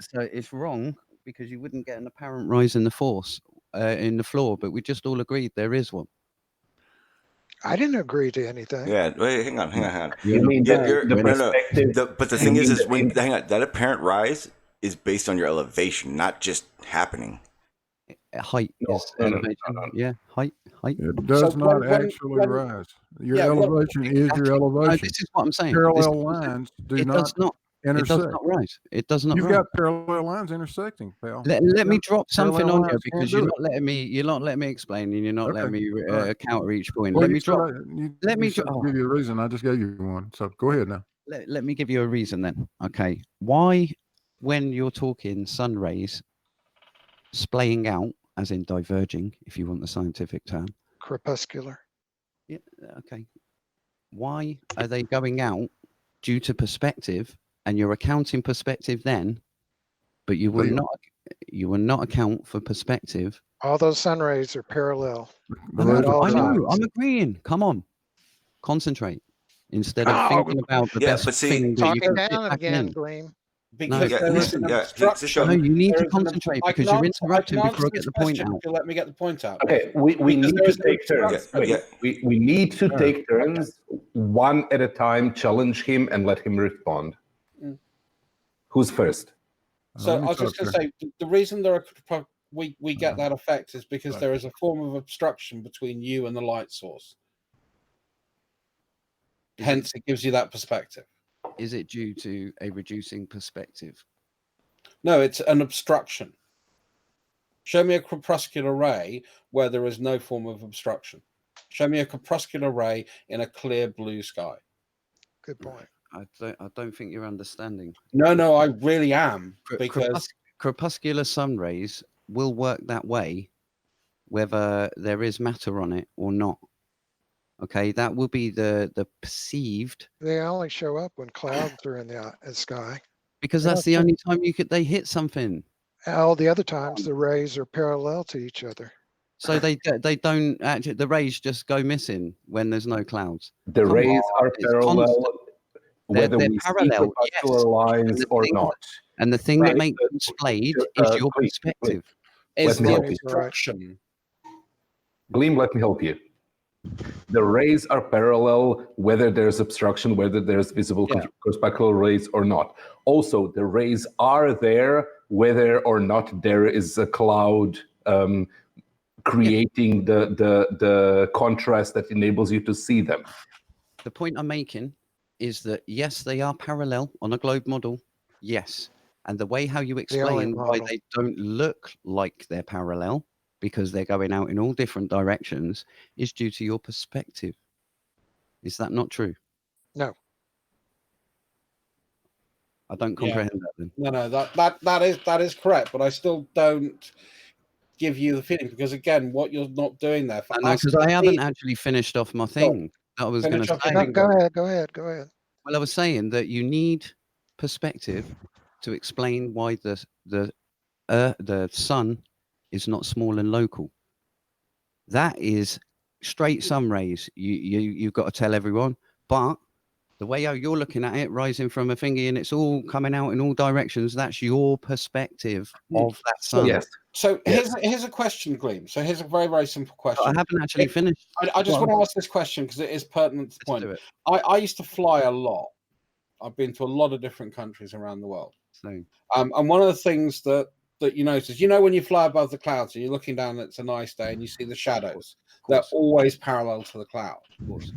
so it's wrong because you wouldn't get an apparent rise in the force in the floor, but we just all agreed there is one. I didn't agree to anything. Yeah. Wait. Hang on. You mean Yeah. the perspective? But the thing is when hang on, that apparent rise is based on your elevation, not just happening. Height is elevation. Yeah, height. It does So not when- actually when- rise. Your Yeah, well, elevation is your No, elevation. this is what I'm saying. Parallel lines do It not does not. It does intersect. not rise. It does not You've rise. got parallel lines intersecting, pal. Let me drop something Parallel on you lines because can't you're do not letting me. You're not letting me explain, and you're not letting me All right. counter each point. Well, Let you me said drop. Let me said drop. give you a reason. I just gave you one. So go ahead now. Let me give you a reason then. Okay, why, when you're talking sun rays splaying out, as in diverging, if you want the scientific term. Crepuscular. Yeah. Okay. Why are they going out due to perspective, and you're accounting perspective then, but you will not account for perspective. All those sun rays are parallel. The rays are all I know. times. I'm agreeing. Come on, concentrate instead of thinking about the Yeah, best but see- thing that you Talking can fit down back again, in. Glemm. Because Yeah, there is listen, an yeah, obstruction. No, you need There to is an- concentrate I because can you're answer- interrupting I can before I answer get this the point question out. if you let me get the point out. Okay, we Because need there to is an take turns. obstruction. Yeah. We need to take turns, one at a time, challenge him and let him respond. Mm. Who's first? So Let me I was just talk going to say the reason there are we get that effect is because there is a form of obstruction between you and the light source. Hence, it gives you that perspective. Is it due to a reducing perspective? No, it's an obstruction. Show me a corpuscular ray where there is no form of obstruction. Show me a corpuscular ray in a clear blue sky. Good point. I don't think you're understanding. No, I really am, because Crepuscular sun rays will work that way, whether there is matter on it or not. Okay, that will be the perceived, They only show up when clouds are in the sky. because They that's don't the only time they hit something. All the other times, the rays are parallel to each other. So they don't actually. The rays just go missing when there's no clouds. The Come rays on, are it's parallel, constant. whether They're we parallel, see corpuscular yes. lines And the or thing- not. And the thing that Right. makes them splayed is your Please, perspective. is Let me the help you. obstruction. Glemm, let me help you. The rays are parallel, whether there's obstruction, whether there's visible corpuscular rays or not. Also, the rays are there, whether or not there is a cloud creating the contrast that enables you to see them. The point I'm making is that yes, they are parallel on a globe model. Yes. And the way how you explain why model. they don't look like they're parallel, because they're going out in all different directions, is due to your perspective. Is that not true? No. I don't comprehend that then. No, that is correct, but I still don't give you the feeling, because again, what you're not doing there for us, because I haven't actually finished off my thing that I was going to say. No, go ahead. Well, I was saying that you need perspective to explain why the sun is not small and local. That is straight sun rays. You've got to tell everyone, but the way how you're looking at it, rising from a thingy, and it's all coming out in all directions. That's your perspective of that sun. Yes. So here's a question, Glemm. So here's a very, very simple question. I haven't actually finished. I just want to ask this question because it is pertinent to the point. I used to fly a lot. I've been to a lot of different countries around the world. Same. And one of the things that you notice, when you fly above the clouds and you're looking down, it's a nice day, and you see the shadows. They're always parallel to the cloud. Of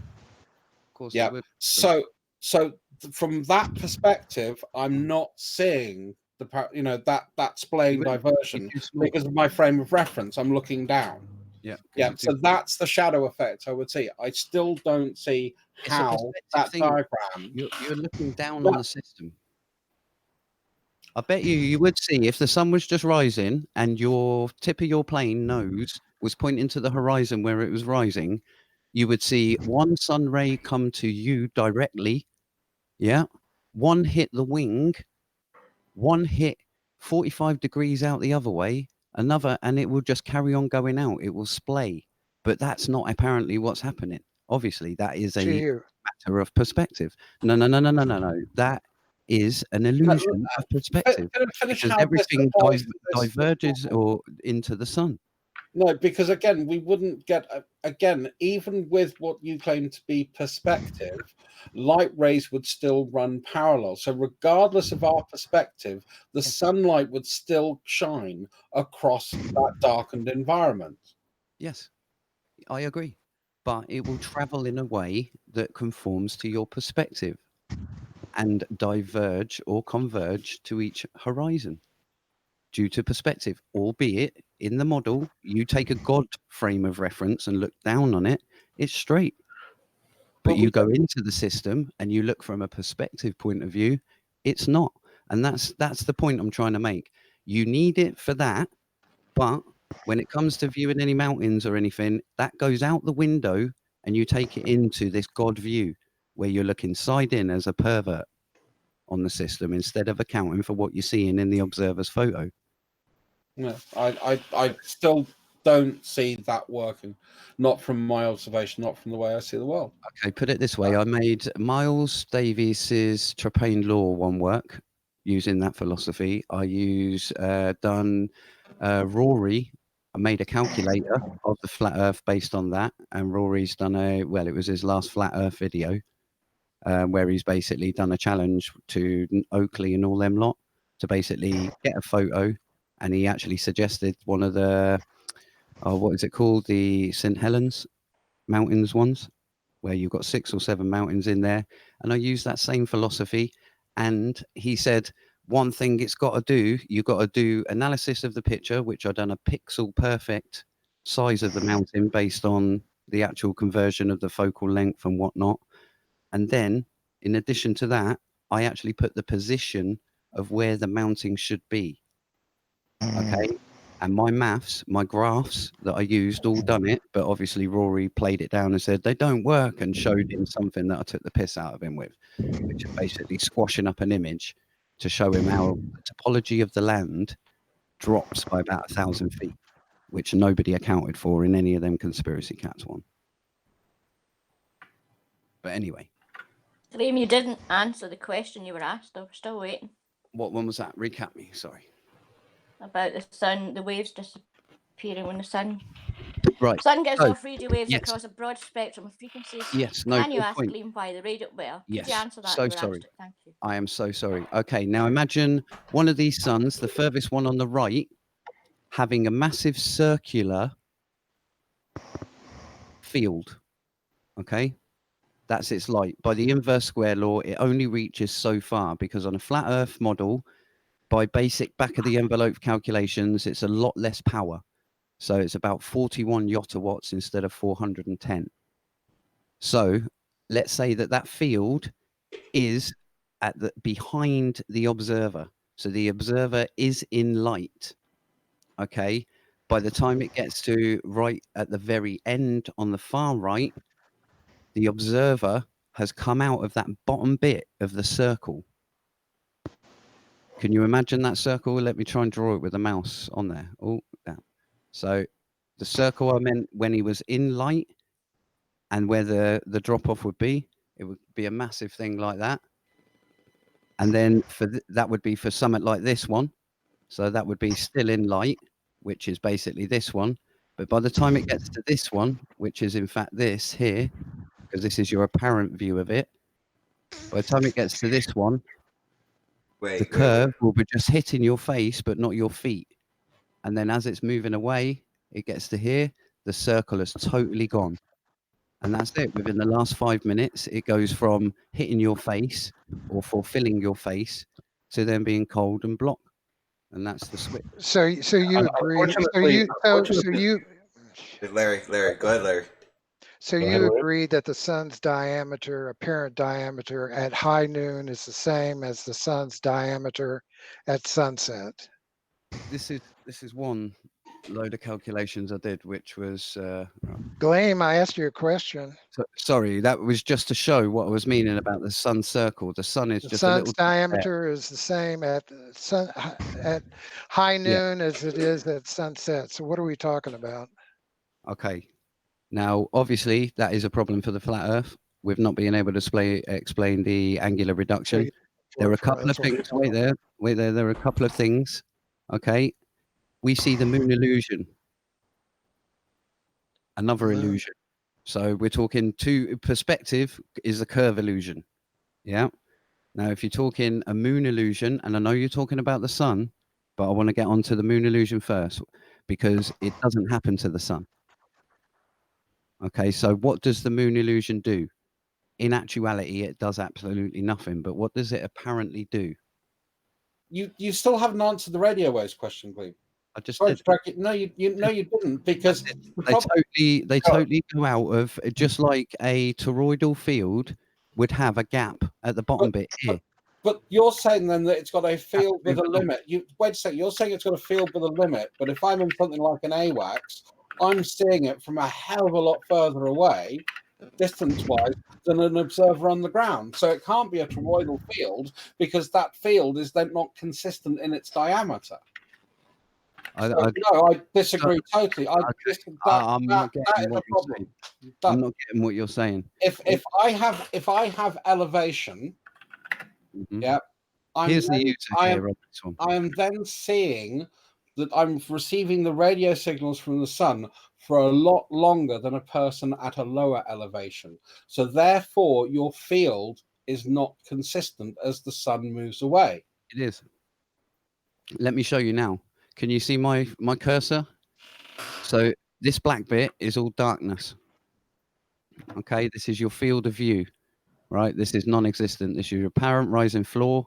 course. Yeah. So from that perspective, I'm not seeing that splaying diversion because of my frame of reference. I'm looking down. Yeah. So that's the shadow effect I would see. I still don't see how that diagram. You're looking down on the system. I bet you would see if the sun was just rising and your tip of your plane nose was pointing to the horizon where it was rising. You would see one sun ray come to you directly. Yeah. One hit the wing, one hit 45 degrees out the other way, another, and it will just carry on going out. It will splay. But that's not apparently what's happening. Obviously, that is a matter of perspective. No. That is an illusion of perspective. Because everything diverges or into the sun. No, because again, we wouldn't get, even with what you claim to be perspective, light rays would still run parallel. So regardless of our perspective, the sunlight would still shine across that darkened environment. Yes, I agree. But it will travel in a way that conforms to your perspective and diverge or converge to each horizon due to perspective, albeit in the model, you take a God frame of reference and look down on it, it's straight. But you go into the system and you look from a perspective point of view, it's not. And that's the point I'm trying to make. You need it for that, but when it comes to viewing any mountains or anything, that goes out the window and you take it into this God view where you're looking side in as a pervert on the system instead of accounting for what you're seeing in the observer's photo. No, I still don't see that working. Not from my observation, not from the way I see the world. Okay, put it this way. I made Miles Davis's Trapane Law one work using that philosophy. I done Rory. I made a calculator of the flat Earth based on that. And Rory's done it was his last flat Earth video where he's basically done a challenge to Oakley and all them lot to basically get a photo. And he actually suggested one of the, what is it called? The St. Helens Mountains ones, where you've got 6 or 7 mountains in there. And I used that same philosophy. And he said, one thing it's got to do, you've got to do analysis of the picture, which I've done a pixel perfect size of the mountain based on the actual conversion of the focal length and whatnot. And then, in addition to that, I actually put the position of where the mountain should be. Okay, and my maths, my graphs that I used all done it, but obviously Rory played it down and said they don't work and showed him something that I took the piss out of him with, which is basically squashing up an image to show him how the topology of the land drops by about 1,000 feet, which nobody accounted for in any of them conspiracy cats one. But anyway. Glemm, you didn't answer the question you were asked. I'm still waiting. What one was that? Recap me, sorry. About the sun, the waves disappearing when the sun. Right. Sun gives off radio waves across a broad spectrum of frequencies. Yes. No. Can you ask Glemm why the radio? Well, yes. Could you answer that? So sorry. Thank you. I am so sorry. Okay. Now imagine one of these suns, the furthest one on the right, having a massive circular field. Okay. That's its light. By the inverse square law, it only reaches so far because on a flat Earth model, by basic back of the envelope calculations, it's a lot less power. So it's about 41 yottawatts instead of 410. So let's say that that field is at the behind the observer. So the observer is in light. Okay. By the time it gets to right at the very end on the far right, the observer has come out of that bottom bit of the circle. Can you imagine that circle? Let me try and draw it with the mouse on there. Oh, down. So the circle I meant when he was in light, and where the drop off would be, it would be a massive thing like that. And then for that would be for something like this one. So that would be still in light, which is basically this one. But by the time it gets to this one, which is in fact this here, because this is your apparent view of it, by the time it gets to this one, the curve will be just hitting your face, but not your feet. And then as it's moving away, it gets to here, the circle has totally gone. And that's it. Within the last 5 minutes, it goes from hitting your face or fulfilling your face to then being cold and blocked. And that's the switch. So you agree? Larry, go ahead, Larry. So you agree that the sun's diameter, apparent diameter at high noon is the same as the sun's diameter at sunset? This is one load of calculations I did, which was Glemm, I asked you a question. Sorry, that was just to show what I was meaning about the sun circle. The sun is just a little diameter is the same at high noon as it is at sunset. So what are we talking about? Okay. Now, obviously, that is a problem for the flat Earth with not being able to explain the angular reduction. There are a couple of things. Wait there. There are a couple of things. Okay. We see the moon illusion. Another illusion. So we're talking perspective is a curve illusion. Yeah. Now, if you're talking a moon illusion, and I know you're talking about the sun, but I want to get onto the moon illusion first because it doesn't happen to the sun. Okay, so what does the moon illusion do? In actuality, it does absolutely nothing. But what does it apparently do? You still haven't answered the radio waves question, Glemm. I just did. No, you didn't, because they totally go out of, just like a toroidal field would have a gap at the bottom bit here. But you're saying then that it's got a field with a limit. Wait a second. You're saying it's got a field with a limit, but if I'm in something like an AWACS, I'm seeing it from a hell of a lot further away, distance-wise, than an observer on the ground. So it can't be a toroidal field because that field is then not consistent in its diameter. No, I disagree totally. I'm not getting what you're saying. If I have elevation, yeah, I am then seeing that I'm receiving the radio signals from the sun for a lot longer than a person at a lower elevation. So therefore, your field is not consistent as the sun moves away. It is. Let me show you now. Can you see my cursor? So this black bit is all darkness. Okay, this is your field of view, right? This is non-existent. This is your apparent rising floor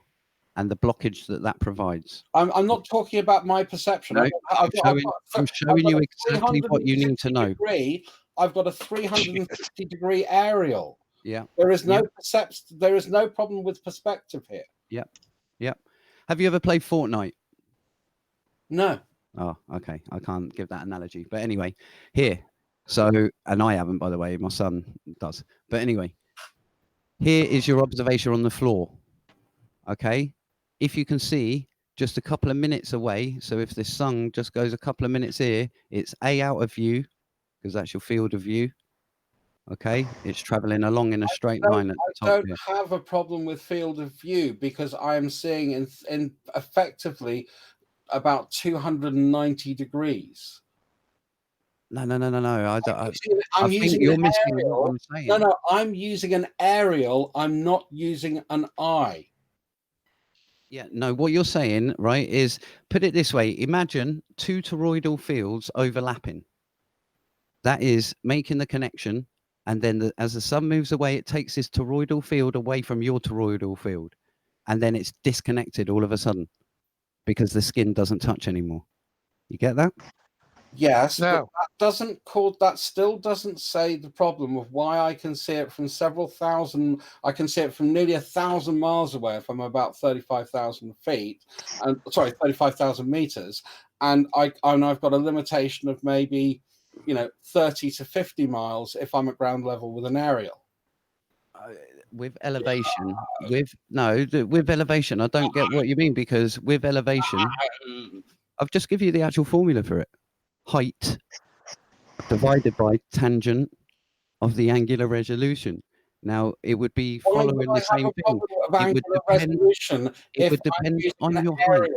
and the blockage that provides. I'm not talking about my perception. No, I'm showing you exactly what you need to know. I've got a 360 degree aerial. Yeah. There is no there is no problem with perspective here. Yep. Yep. Have you ever played Fortnite? No. Oh, okay. I can't give that analogy. But anyway, here. So, and I haven't, by the way, my son does. But anyway, here is your observation on the floor. Okay. If you can see just a couple of minutes away, so if the sun just goes a couple of minutes here, it's A, out of view, because that's your field of view. Okay. It's traveling along in a straight line at the top. I don't have a problem with field of view because I am seeing in effectively about 290 degrees. No. I think you're missing what I'm saying. No, I'm using an aerial. I'm not using an eye. Yeah, no, what you're saying, right, is put it this way. Imagine two toroidal fields overlapping. That is making the connection. And then as the sun moves away, it takes this toroidal field away from your toroidal field. And then it's disconnected all of a sudden because the skin doesn't touch anymore. You get that? Yes. No. that still doesn't say the problem of why I can see it from several thousand. I can see it from nearly 1,000 miles away if I'm about 35,000 feet, and 35,000 meters, and I've got a limitation of maybe 30 to 50 miles if I'm at ground level with an aerial. With elevation, with elevation, I don't get what you mean, because with elevation, I've just given you the actual formula for it. Height divided by tangent of the angular resolution. Now, it would be following the same thing. It would depend on your height.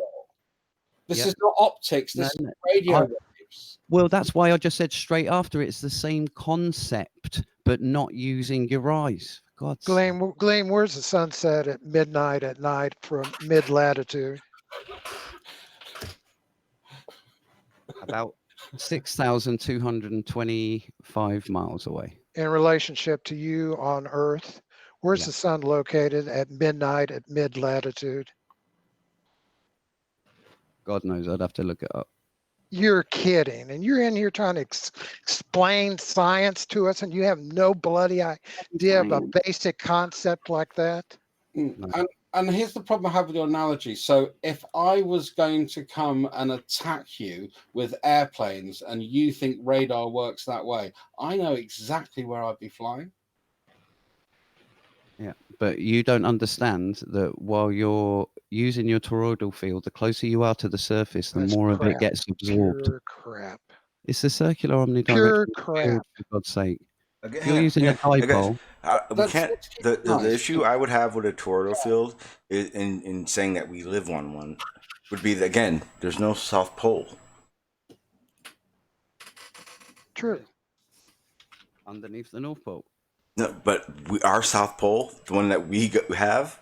This is not optics. This is radio waves. Well, that's why I just said straight after. It's the same concept, but not using your eyes. Glemm, where's the sunset at midnight at night from mid-latitude? About 6,225 miles away. In relationship to you on Earth, where's the sun located at midnight at mid-latitude? God knows, I'd have to look it up. You're kidding, and you're in here trying to explain science to us, and you have no bloody idea of a basic concept like that. And here's the problem I have with your analogy. So if I was going to come and attack you with airplanes and you think radar works that way, I know exactly where I'd be flying. Yeah, but you don't understand that while you're using your toroidal field, the closer you are to the surface, the more of it gets absorbed. Pure crap. It's a circular omnidirectional Pure field, crap. for God's sake. Again, You're using a dipole. We can't. The issue I would have with a toroidal field is in saying that we live on one would be that, again, there's no South Pole. True. Underneath the North Pole. No, but our South Pole, the one that we have,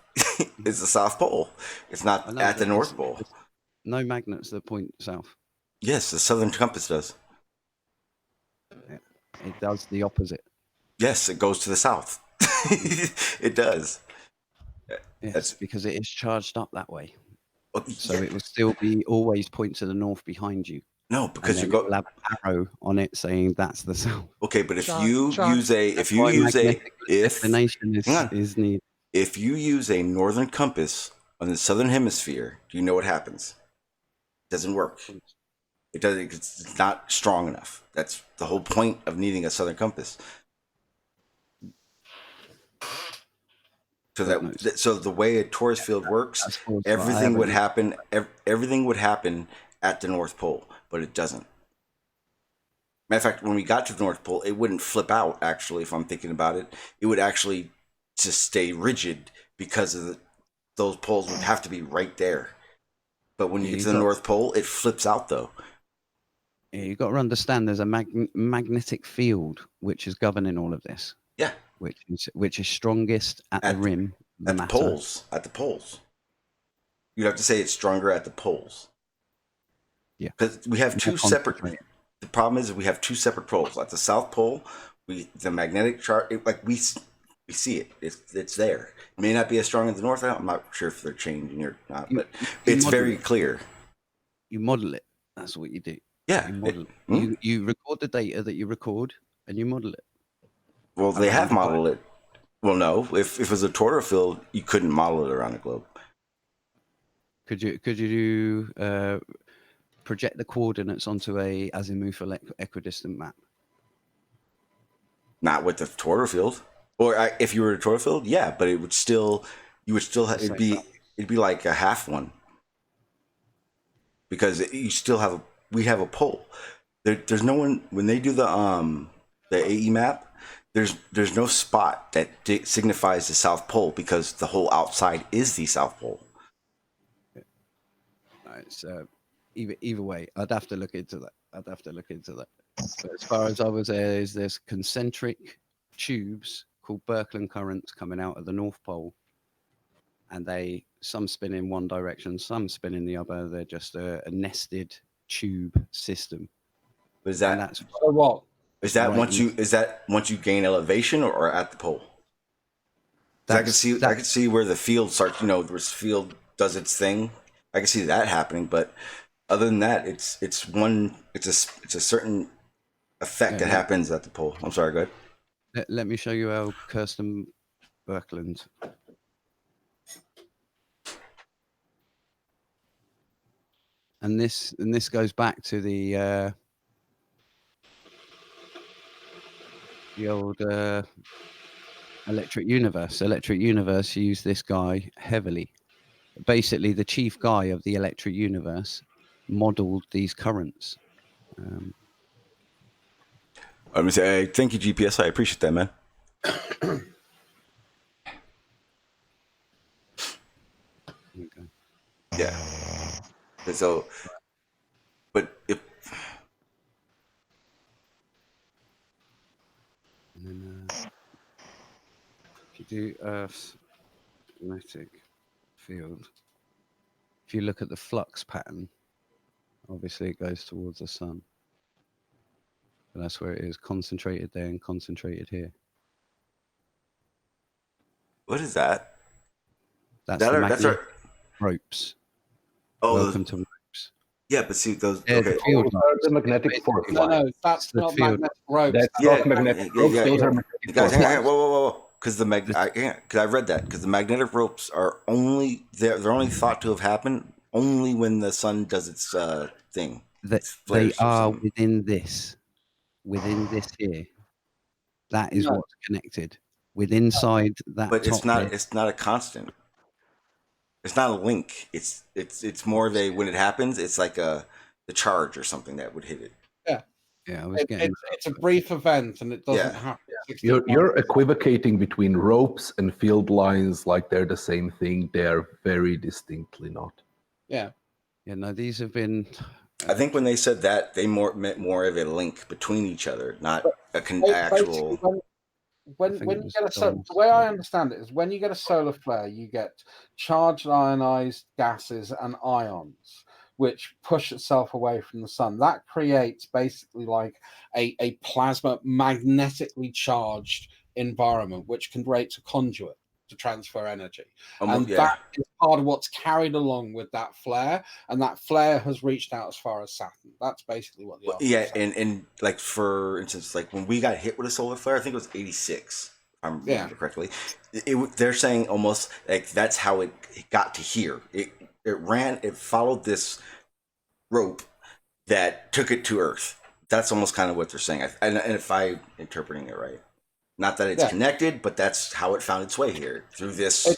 is the South Pole. It's not at the North Pole. No magnets that point south. Yes, the Southern Compass does. It does the opposite. Yes, it goes to the south. It does. Yes, because it is charged up that way. So yeah. it will still be always point to the north behind you. No, because you go have an arrow on it saying that's the south. Okay, but if Shawn, you use a northern compass on the southern hemisphere, do you know what happens? It doesn't work. It doesn't. It's not strong enough. That's the whole point of needing a southern compass. So the way a torus field works, everything would happen. Everything would happen at the North Pole, but it doesn't. Matter of fact, when we got to the North Pole, it wouldn't flip out. Actually, if I'm thinking about it, it would actually just stay rigid because of those poles would have to be right there. But when you get to the North Pole, it flips out though. Yeah, you've got to understand there's a magnetic field which is governing all of this. Yeah. Which is strongest at the rim. At the poles. At the poles. You'd have to say it's stronger at the poles. Yeah. Because we have two separate. The problem is we have two separate poles. At the South Pole, the magnetic chart, we see it. It's there. It may not be as strong as the North. I'm not sure if they're changing or not, but it's very clear. You model it. That's what you do. Yeah. You model it. You record the data that you record, and you model it. Well, they have modeled it. Well, no. If it was a toroidal field, you couldn't model it around the globe. Could you project the coordinates onto a azimuthal equidistant map? Not with the toroidal field. Or if you were a toroidal field, yeah, but it would still. It'd be like a half one. Because we have a pole. There's no one when they do the AE map. There's no spot that signifies the South Pole because the whole outside is the South Pole. Right, so either way, I'd have to look into that. But as far as I was there, there's concentric tubes called Birkeland currents coming out of the North Pole, and some spin in one direction, some spin in the other. They're just a nested tube system. Is that so what? Is that once you gain elevation or at the pole? I can see where the field starts. Where the field does its thing. I can see that happening, but other than that, it's a certain effect that happens at the pole. I'm sorry, go ahead. Let me show you how Kirsten Birkeland. And this goes back to the old Electric Universe. Electric Universe used this guy heavily. Basically, the chief guy of the Electric Universe modeled these currents. Let me say, thank you, GPS. I appreciate that, man. Okay. Yeah. So, but if And then if you do Earth's magnetic field, if you look at the flux pattern, obviously it goes towards the sun. But that's where it is concentrated there and concentrated here. what is that? That's the magnetic ropes. Oh, Welcome to ropes. Yeah, but see those. Yeah, Okay. the field the magnetic force No, lines. that's not field. magnetic ropes. That's not magnetic ropes. Those are magnetic Guys, force hang on, lines. whoa. Because I read that because the magnetic ropes are only they're only thought to have happened only when the sun does its thing. They are within this here. That is what's connected. With inside that. But it's top not. bit, It's not a constant. It's not a link. It's more of a when it happens. It's like the charge or something that would hit it. Yeah, I was getting. It's a brief event, and it doesn't happen. You're equivocating between ropes and field lines like they're the same thing. They're very distinctly not. Yeah. Yeah, no, these have been. I think when they said that, they meant more of a link between each other, not actual. When you get the way I understand it is when you get a solar flare, you get charged ionized gases and ions, which push itself away from the sun. That creates basically like a plasma magnetically charged environment, which can create a conduit to transfer energy. And that is part of what's carried along with that flare, and that flare has reached out as far as Saturn. That's basically what the and like for instance, like when we got hit with a solar flare, I think it was 86, if I'm remembering correctly. They're saying almost like that's how it got to here. It followed this rope that took it to Earth. That's almost kind of what they're saying, and if I'm interpreting it right. Not that it's connected, but that's how it found its way here through this.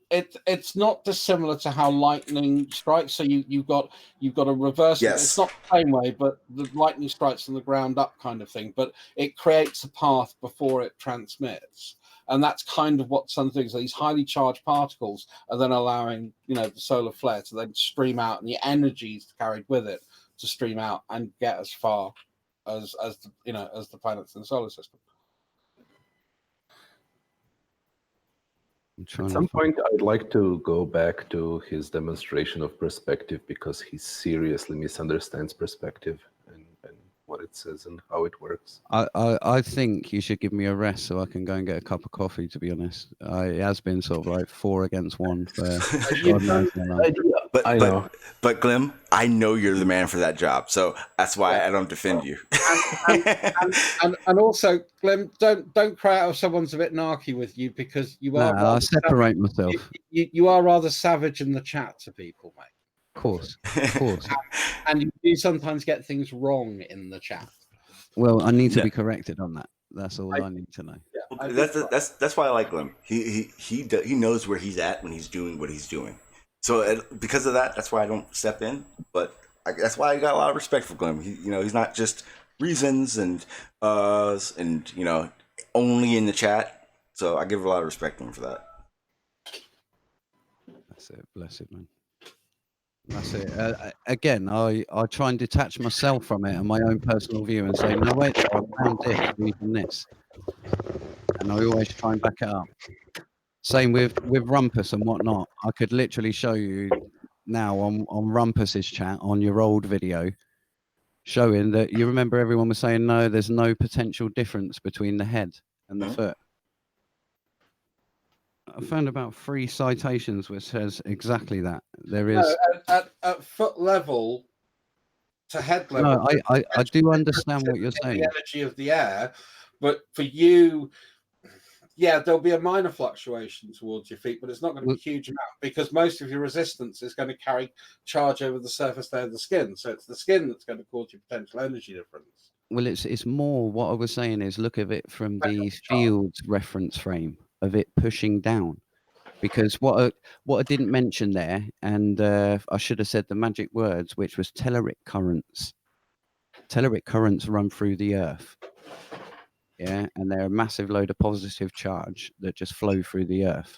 It's not dissimilar to how lightning strikes. So you've got a reverse. Yes. It's not the same way, but the lightning strikes from the ground up kind of thing. But it creates a path before it transmits, and that's kind of what some things. These highly charged particles are then allowing the solar flare to then stream out, and the energies carried with it to stream out and get as far as the planets in the solar system. At some point, I'd like to go back to his demonstration of perspective because he seriously misunderstands perspective and what it says and how it works. I think you should give me a rest so I can go and get a cup of coffee, to be honest. It has been sort of like 4 against 1 for God knows how long. But Glemm, I know you're the man for that job, so that's why I don't defend you. and also, Glemm, don't cry out if someone's a bit narky with you because you are. I separate myself. You are rather savage in the chat to people, mate. Of course. And you do sometimes get things wrong in the chat. Well, I need to be corrected on that. That's all I need to know. Yeah, that's why I like Glemm. He knows where he's at when he's doing what he's doing. So because of that, that's why I don't step in. But that's why I got a lot of respect for Glemm. He's not just reasons and only in the chat. So I give a lot of respect to him for that. That's it. Bless it, man. That's it. Again, I try and detach myself from it and my own personal view and say, no, wait, I found this, reading this. And I always try and back it up. Same with Rumpus and whatnot. I could literally show you now on Rumpus's chat on your old video, showing that you remember everyone was saying, no, there's no potential difference between the head and the foot. I found about 3 citations which says exactly that. There is at foot level, to head level. No, I do understand what you're saying. The energy of the air, but for you, yeah, there'll be a minor fluctuation towards your feet, but it's not going to be a huge amount because most of your resistance is going to carry charge over the surface layer of the skin. So it's the skin that's going to cause your potential energy difference. Well, it's more what I was saying is look at it from the field reference frame of it pushing down. Because what I didn't mention there, and I should have said the magic words, which was telluric currents. Telluric currents run through the Earth. Yeah, and they're a massive load of positive charge that just flow through the Earth.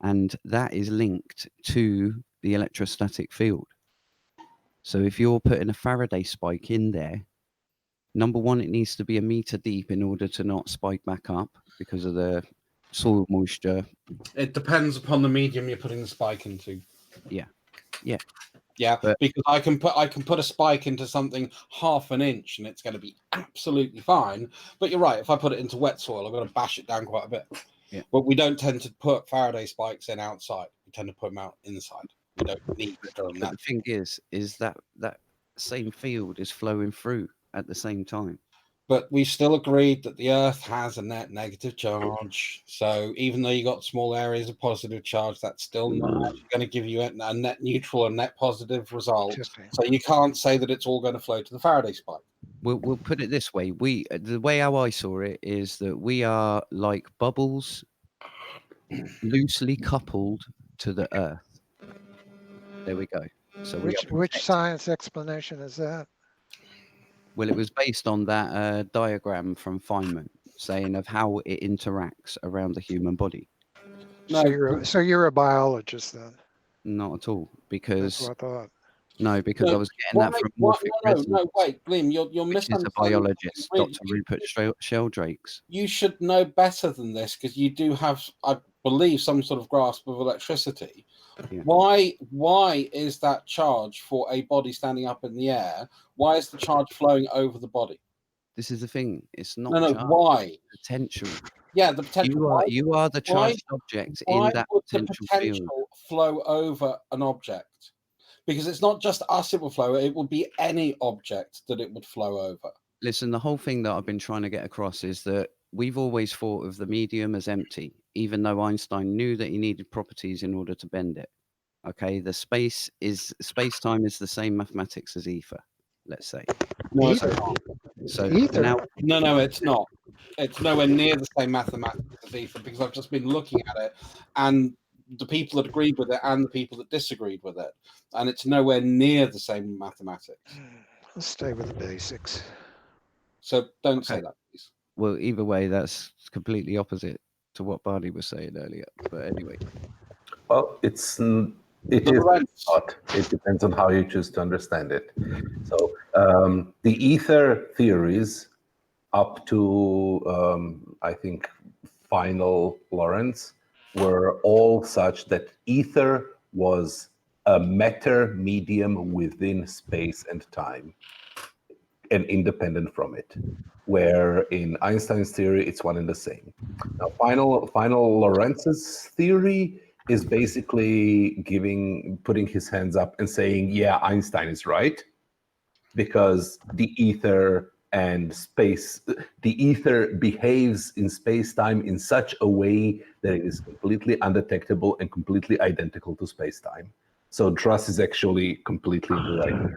And that is linked to the electrostatic field. So if you're putting a Faraday spike in there, number one, it needs to be 1 meter deep in order to not spike back up because of the soil moisture. It depends upon the medium you're putting the spike into. Yeah. Because I can put a spike into something 1/2 inch and it's going to be absolutely fine. But you're right. If I put it into wet soil, I'm going to bash it down quite a bit. Yeah. But we don't tend to put Faraday spikes in outside. We tend to put them out inside. We don't need to do that. The thing is that same field is flowing through at the same time. But we've still agreed that the Earth has a net negative charge. So even though you got small areas of positive charge, that's still not going to give you a net neutral or net positive result. So you can't say that it's all going to flow to the Faraday spike. We'll put it this way. The way how I saw it is that we are like bubbles loosely coupled to the Earth. There we go. So which science explanation is that? Well, it was based on that diagram from Feynman saying of how it interacts around the human body. So you're a biologist then? Not at all, because that's what I thought. No, because I was getting that from morphic resonance. No, wait, Glemm, you're misunderstanding. A biologist, Dr. Rupert Sheldrake's. You should know better than this because you do have, I believe, some sort of grasp of electricity. Yeah. Why is that charge for a body standing up in the air? Why is the charge flowing over the body? This is the thing. It's not. No. Charge, why? Potential. Yeah, the potential. You are the charged object in that potential field. Flow over an object, because it's not just us. It will flow. It will be any object that it would flow over. Listen, the whole thing that I've been trying to get across is that we've always thought of the medium as empty, even though Einstein knew that he needed properties in order to bend it. Okay, the space-time is the same mathematics as ether, let's say. No, ether. No, it's not. It's nowhere near the same mathematics as ether because I've just been looking at it, and the people that agreed with it and the people that disagreed with it, and it's nowhere near the same mathematics. Let's stay with the basics. So don't say that, please. Well, either way, that's completely opposite to what Barney was saying earlier. But anyway. Well, it is not. It depends on how you choose to understand it. So the ether theories up to, I think, final Lorentz were all such that ether was a matter medium within space and time and independent from it, where in Einstein's theory, it's one and the same. Now, final Lorentz's theory is basically putting his hands up and saying, yeah, Einstein is right, because the ether and space, the ether behaves in space-time in such a way that it is completely undetectable and completely identical to space-time. So Druss is actually completely right.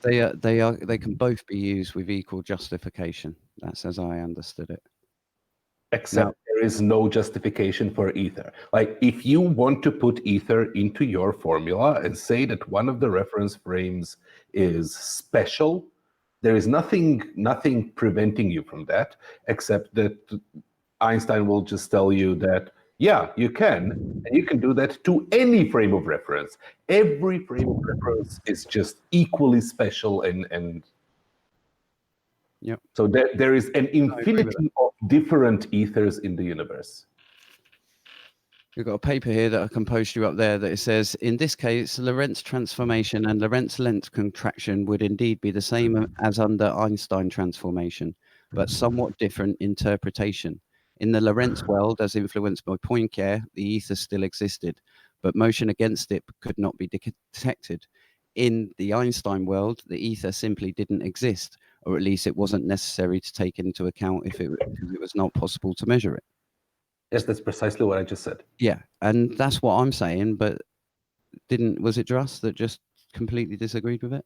They can both be used with equal justification. That's as I understood it. Except there is no justification for ether. Like if you want to put ether into your formula and say that one of the reference frames is special, there is nothing preventing you from that, except that Einstein will just tell you that, yeah, you can, and you can do that to any frame of reference. Every frame of reference is just equally special and yeah. So there is an infinity of different ethers in the universe. We've got a paper here that I can post you up there that it says, in this case, Lorentz transformation and Lorentz length contraction would indeed be the same as under Einstein transformation, but somewhat different interpretation. In the Lorentz world, as influenced by Poincare, the ether still existed, but motion against it could not be detected. in the Einstein world, the ether simply didn't exist, or at least it wasn't necessary to take into account because it was not possible to measure it. Yes, that's precisely what I just said. Yeah, and that's what I'm saying. But was it Druss that just completely disagreed with it?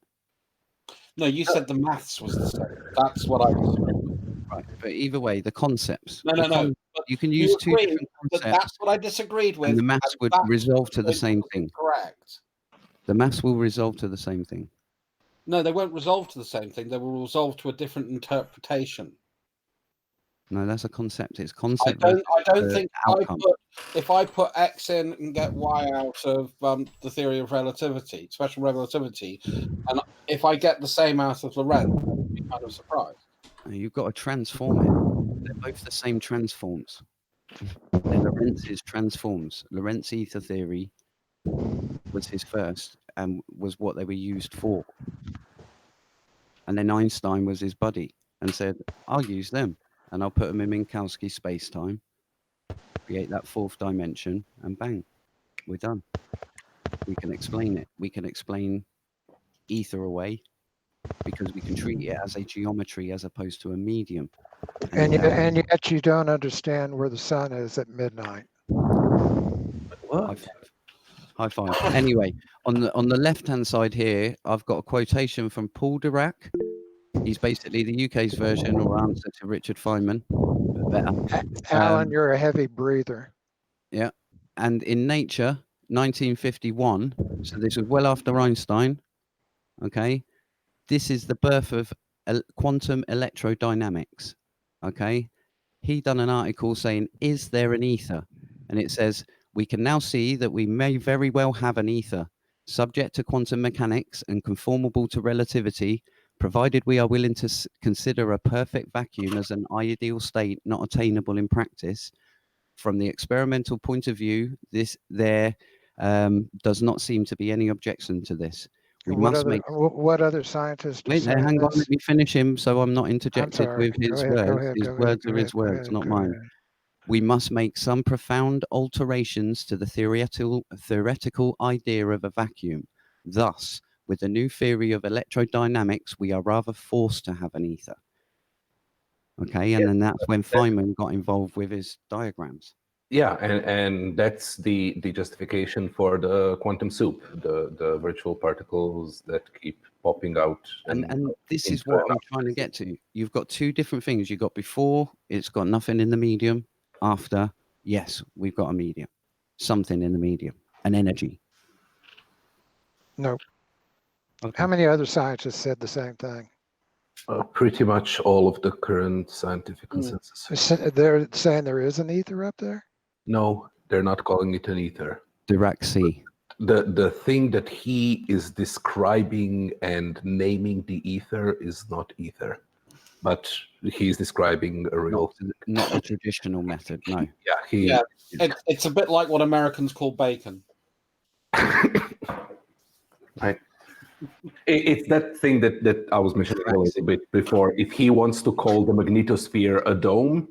No, you said the maths was the same. That's what I disagreed with. Right, but either way, the concepts. No. You can use two agreed different that concepts, that's what I disagreed with. and the maths would that's resolve to the same thing. Correct. The maths will resolve to the same thing. No, they won't resolve to the same thing. They will resolve to a different interpretation. No, that's a concept. It's concept. I don't think outcome. if I put X in and get Y out of the theory of relativity, special relativity, and if I get the same out of Lorentz, I'd be kind of surprised. You've got to transform it. They're both the same transforms. They're Lorentz's transforms. Lorentz ether theory was his first and was what they were used for. And then Einstein was his buddy and said, I'll use them and I'll put them in Minkowski space-time, create that fourth dimension, and bang, we're done. We can explain it. We can explain ether away because we can treat it as a geometry as opposed to a medium. And yet you don't understand where the sun is at midnight. What? High five. Anyway, on the left-hand side here, I've got a quotation from Paul Dirac. He's basically the UK's version or answer to Richard Feynman. Better. Alan, you're a heavy breather. Yeah. And in Nature, 1951, so this was well after Einstein, okay? This is the birth of quantum electrodynamics, okay? He done an article saying, is there an ether? And it says, we can now see that we may very well have an ether, subject to quantum mechanics and conformable to relativity, provided we are willing to consider a perfect vacuum as an ideal state not attainable in practice. From the experimental point of view, there does not seem to be any objection to this. What other scientists? Wait, hang on, let me finish him so I'm not interjected with his words. His words are his words, not mine. We must make some profound alterations to the theoretical idea of a vacuum. Thus, with the new theory of electrodynamics, we are rather forced to have an ether. Okay, and then that's when Feynman got involved with his diagrams. Yeah, and that's the justification for the quantum soup, the virtual particles that keep popping out. And this is what I'm trying to get to. You've got two different things. You've got before, it's got nothing in the medium. After, yes, we've got a medium. Something in the medium. An energy. No. Okay. How many other scientists said the same thing? Pretty much all of the current scientific consensus. They're saying there is an ether up there? No, they're not calling it an ether. Dirac C. The thing that he is describing and naming the ether is not ether, but he's describing a real not the traditional method. No. Yeah, it's a bit like what Americans call bacon. Right. It's that thing that I was mentioning a little bit before. If he wants to call the magnetosphere a dome,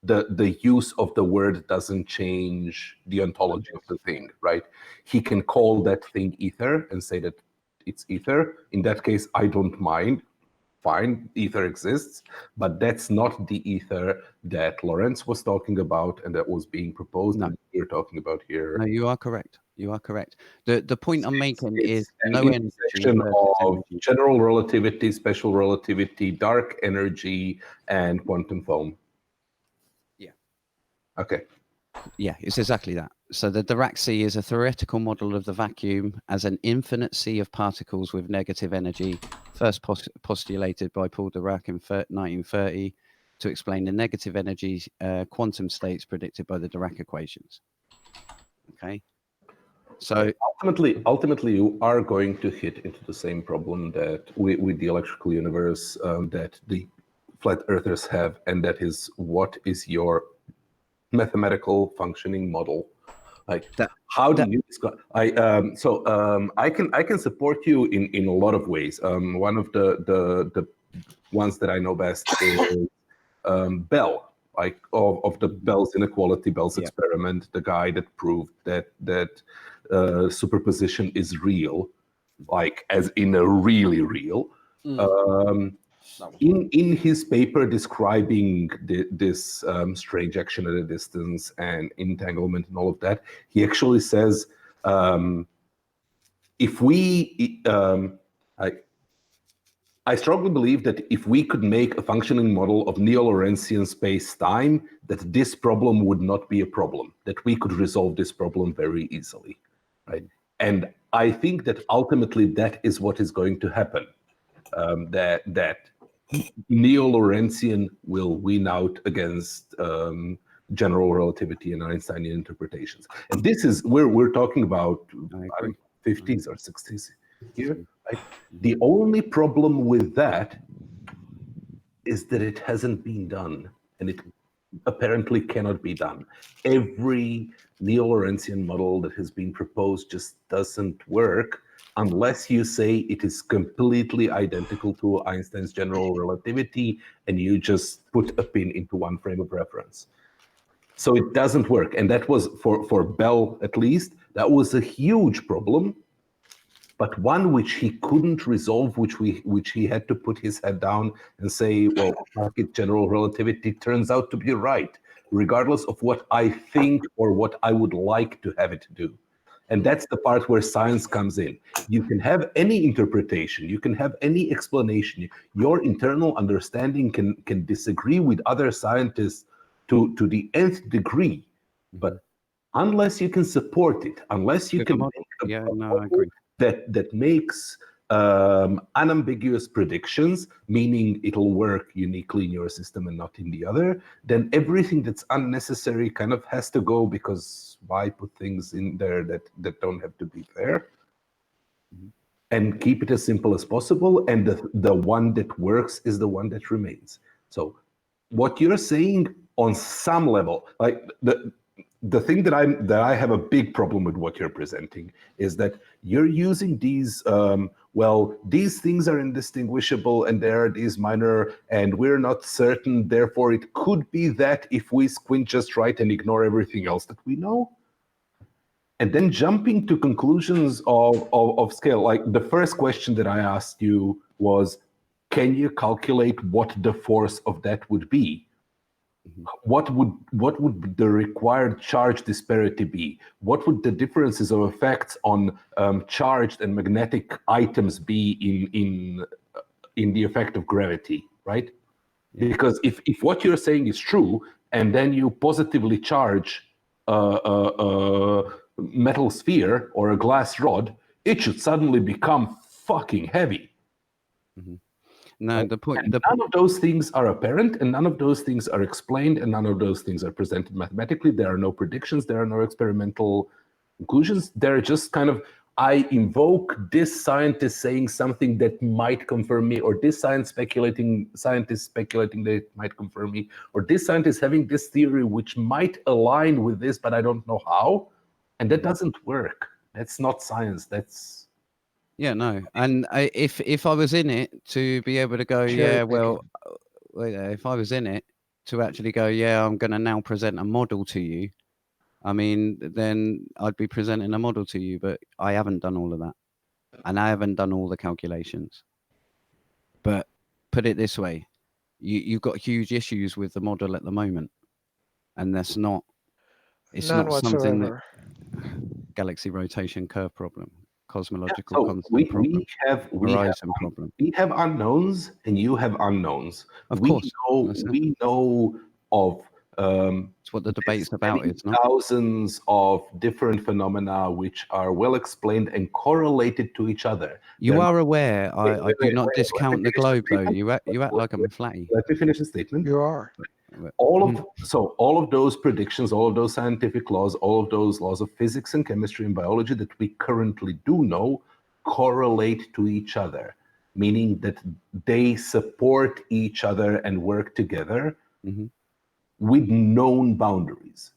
the use of the word doesn't change the ontology of the thing, right? He can call that thing ether and say that it's ether. In that case, I don't mind. Fine, ether exists, but that's not the ether that Lorentz was talking about and that was being proposed and we're talking about here. No, you are correct. You are correct. The point I'm making is no energy of general relativity, special relativity, dark energy, and quantum foam. Yeah. Okay. Yeah, it's exactly that. So the Dirac sea is a theoretical model of the vacuum as an infinite sea of particles with negative energy, first postulated by Paul Dirac in 1930 to explain the negative energy quantum states predicted by the Dirac equations. Okay. So ultimately, you are going to hit into the same problem that with the electrical universe that the flat earthers have, and that is what is your mathematical functioning model? Like that, how do you describe? I can support you in a lot of ways. One of the ones that I know best is Bell. Like of the Bell's inequality, Bell's experiment, the guy that proved that superposition is real. like as in a really real. In his paper describing this strange action at a distance and entanglement and all of that, he actually says, if we, I strongly believe that if we could make a functioning model of neo-Lorentzian space-time, that this problem would not be a problem, that we could resolve this problem very easily, right? And I think that ultimately that is what is going to happen, that neo-Lorentzian will win out against general relativity and Einsteinian interpretations. And this is, we're talking about 50s or 60s here, right? The only problem with that is that it hasn't been done, and it apparently cannot be done. Every neo-Lorentzian model that has been proposed just doesn't work unless you say it is completely identical to Einstein's general relativity and you just put a pin into one frame of reference. So it doesn't work. And that was, for Bell at least, that was a huge problem, but one which he couldn't resolve, which he had to put his head down and say, well, general relativity turns out to be right, regardless of what I think or what I would like to have it do. And that's the part where science comes in. You can have any interpretation, you can have any explanation. Your internal understanding can disagree with other scientists to the nth degree, but unless you can support it, unless you can make a model that makes unambiguous predictions, meaning it'll work uniquely in your system and not in the other, then everything that's unnecessary kind of has to go, because why put things in there that don't have to be there? And keep it as simple as possible, and the one that works is the one that remains. So what you're saying on some level, like the thing that I have a big problem with what you're presenting is that you're using these, well, these things are indistinguishable and there are these minor, and we're not certain, therefore it could be that if we squint just right and ignore everything else that we know. And then jumping to conclusions of scale. Like the first question that I asked you was, can you calculate what the force of that would be? What would the required charge disparity be? What would the differences of effects on charged and magnetic items be in the effect of gravity, right? Because if what you're saying is true, and then you positively charge a metal sphere or a glass rod, it should suddenly become fucking heavy. No, right? the point. None of those things are apparent, and none of those things are explained, and none of those things are presented mathematically. There are no predictions. There are no experimental conclusions. They're just kind of, I invoke this scientist saying something that might confirm me, or this scientist speculating that it might confirm me, or this scientist having this theory which might align with this, but I don't know how. And that doesn't work. That's not science. That's... Yeah, no. And if I was in it to be able to go, yeah, well, if I was in it to actually go, yeah, I'm going to now present a model to you, I mean, then I'd be presenting a model to you, but I haven't done all of that. And I haven't done all the calculations. But put it this way, you've got huge issues with the model at the moment. And that's not, it's None not something that, whatsoever. galaxy rotation curve problem, cosmological So constant problem, horizon problem. We have unknowns, and you have unknowns. Of course. We know of it's what the debate's about, is not thousands of different phenomena which are well explained and correlated to each other. You are aware. I do not discount the globe, though. You act like I'm a flatty. Let me finish the statement. You are. All of those predictions, all of those scientific laws, all of those laws of physics and chemistry and biology that we currently do know correlate to each other, meaning that they support each other and work together with known boundaries.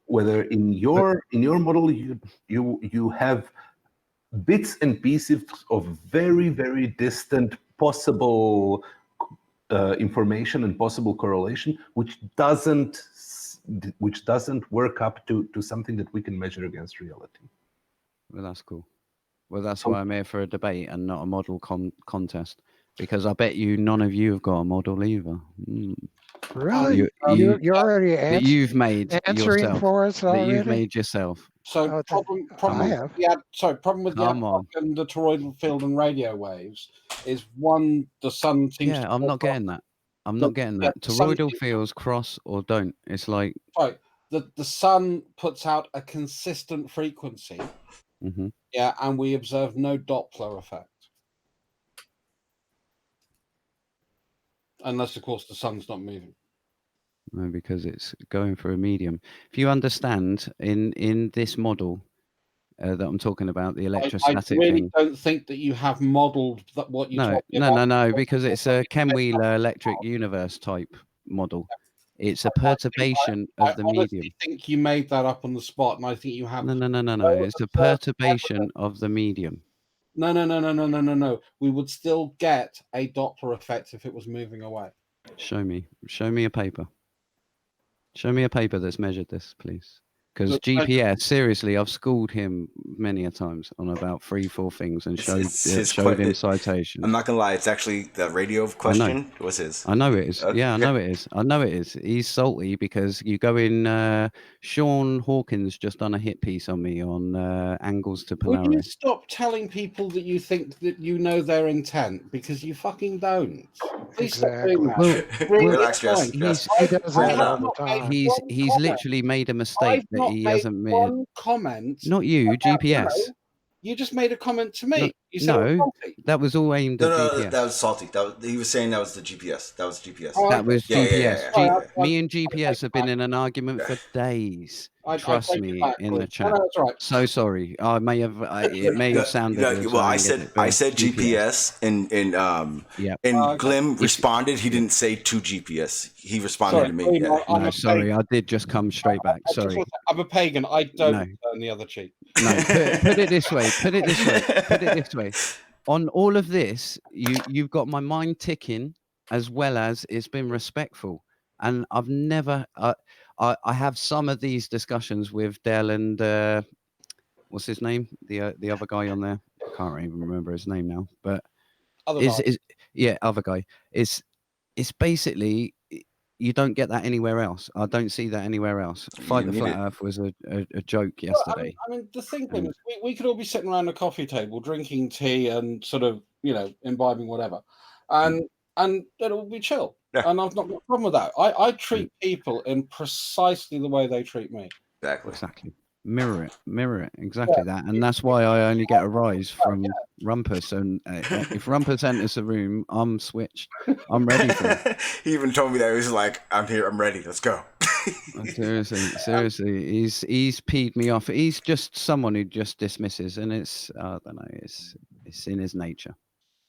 Whether in your model you have bits and pieces of very, very distant possible information and possible correlation, which doesn't work up to something that we can measure against reality. Well, that's cool. Well, that's why I'm here for a debate and not a model contest, because I bet you none of you have got a model either. Really? You're already that you've made answering yourself. for us That already? you've made yourself. So problem I with have. problem with the ad hoc and the toroidal field and radio waves is one, the sun seems to I'm go not across- getting that. I'm not getting yeah, that. the sun Toroidal seems- fields cross or don't. It's like Right. The sun puts out a consistent frequency. Mhm. Yeah, and we observe no Doppler effect. Unless of course the sun's not moving. no, because it's going for a medium. If you understand in this model that I'm talking about, the I electrostatic really thing. don't think that you have modelled that what you're talking No, about. no, because it's a Ken Wheeler electric universe type model. It's a perturbation of the honestly medium. think you made that up on the spot, and I think you have. No. It's a perturbation of the medium. No. We would still get a Doppler effect if it was moving away. Show me a paper. Show me a paper that's measured this, please. Because Look, GPS, seriously, I've schooled him many a times on about 3-4 things and showed him citations. I'm not gonna lie, it's actually the radio question was his. I know it is. Okay. Yeah, I know it is. I know it is. He's salty because you go in. Shawn Hawkins just done a hit piece on me on angles to Would you Polaris. stop telling people that you think that you know their intent, because you fucking don't. Please stop doing that. Relax, Jess. He does that all the time. He's literally made a mistake that he hasn't made. One comment. Not you, GPS. You just made a comment to me. No, You said it was no, salty. that was all aimed at No, GPS. that was salty. He was saying that was the GPS. That was GPS. That was GPS. Yeah. Me and GPS have been in an argument for days. Trust me, in the chat. No, that's right. So sorry. I may have. It may have sounded. as Well, I I didn't get said it, but GPS, and Glemm responded. He didn't say to GPS. He responded to me. Yeah. No, sorry, I did just come straight back. Sorry. I'm a pagan. I don't turn the other cheek. No, put it this way. Put it this way. On all of this, you've got my mind ticking, as well as it's been respectful, and I've never. I have some of these discussions with Dell and what's his name? The other guy on there. I can't even remember his name now. But other guy. It's basically you don't get that anywhere else. I don't see that anywhere else. Fight the Flat Earth was a joke yesterday. I mean, the thing is, we could all be sitting around a coffee table drinking tea and sort of, imbibing whatever, and it'll be chill. Yeah. And I've not got a problem with that. I treat people in precisely the way they treat me. Exactly. Mirror it. Exactly that. And that's why I only get a rise from Rumpus. And if Rumpus enters the room, I'm switched. I'm ready for it. He even told me that. He was like, I'm here. I'm ready. Let's go. Seriously. He's peed me off. He's just someone who just dismisses. And it's, I don't know, it's in his nature.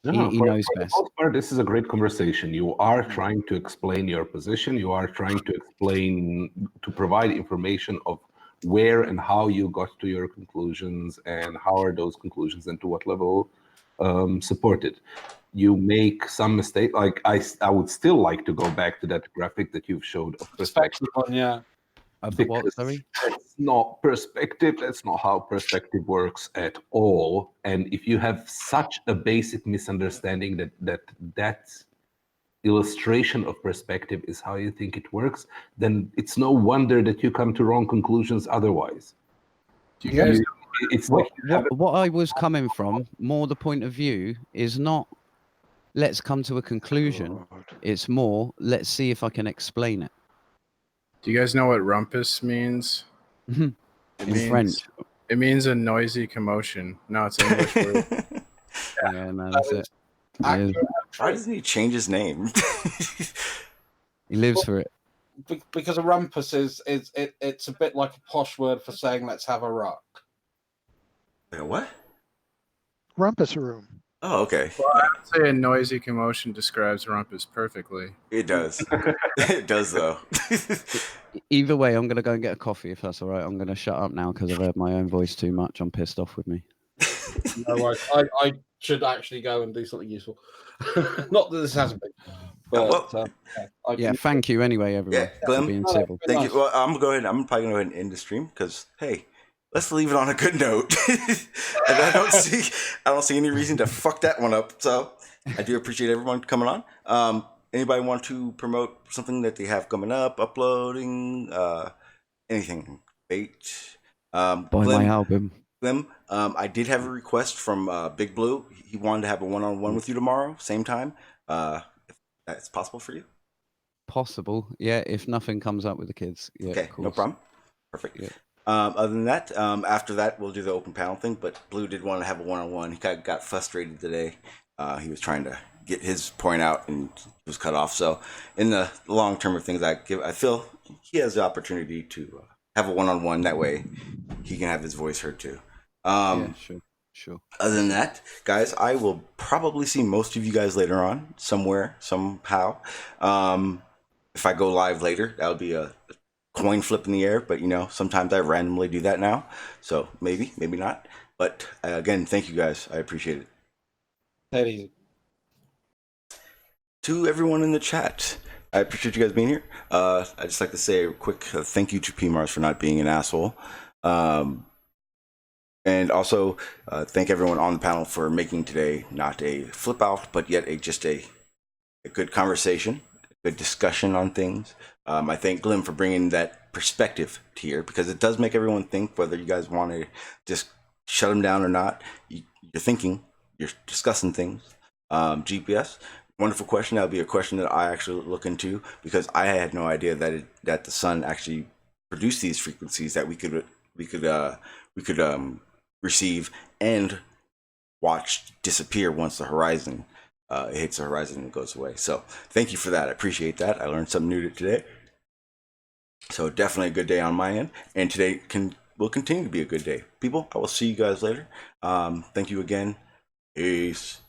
No, he knows best. For the most part, this is a great conversation. You are trying to explain your position. You are trying to provide information of where and how you got to your conclusions and how are those conclusions and to what level supported. You make some mistake. Like I would still like to go back to that graphic that you've showed of perspective. What, sorry? That's not perspective. That's not how perspective works at all. And if you have such a basic misunderstanding that illustration of perspective is how you think it works, then it's no wonder that you come to wrong conclusions otherwise. It's like what I was coming from, more the point of view is not let's come to a conclusion. It's more let's see if I can explain it. Do you guys know what rumpus means? In French. It means a noisy commotion. No, it's an English word. Yeah, no, that's it. Why doesn't he change his name? He lives for it. Because a rumpus it's a bit like a posh word for saying let's have a rock. What? Rumpus room. Oh, okay. Well, I would say a noisy commotion describes rumpus perfectly. It does. It does, though. Either way, I'm going to go and get a coffee, if that's all right. I'm going to shut up now because I've heard my own voice too much. I'm pissed off with me. No, I should actually go and do something useful. Not that this hasn't been. But, thank you anyway, everyone. Yeah, Glemm, for being civil. Thank you. Well, I'm probably going to go ahead and end the stream because, hey, let's leave it on a good note. And I don't see any reason to fuck that one up. So I do appreciate everyone coming on. Anybody want to promote something that they have coming up, uploading, anything? Bait. Buy my album. Glemm, I did have a request from Big Blue. He wanted to have a one-on-one with you tomorrow, same time. If that's possible for you. Possible, yeah. If nothing comes up with the kids, yeah. Okay, no problem. Perfect. Yeah. Other than that, after that, we'll do the open panel thing. But Blue did want to have a one-on-one. He got frustrated today. He was trying to get his point out and he was cut off. So, in the long term of things, I feel he has the opportunity to have a one-on-one. That way, he can have his voice heard too. Yeah, sure. Other than that, guys, I will probably see most of you guys later on, somewhere, somehow. If I go live later, that'll be a coin flip in the air. But sometimes I randomly do that now, so maybe not. But again, thank you guys. I appreciate it. Take it easy. To everyone in the chat, I appreciate you guys being here. I'd just like to say a quick thank you to PMars for not being an asshole. And also thank everyone on the panel for making today not a flip out, but yet just a good conversation, a good discussion on things. I thank Glemm for bringing that perspective to here, because it does make everyone think, whether you guys want to just shut them down or not. You're thinking, you're discussing things. GPS, wonderful question. That'll be a question that I actually look into, because I had no idea that the sun actually produced these frequencies that we could receive and watch disappear once the horizon it hits the horizon and goes away. So thank you for that. I appreciate that. I learned something new today. So definitely a good day on my end, and today will continue to be a good day. People, I will see you guys later. Thank you again. Peace.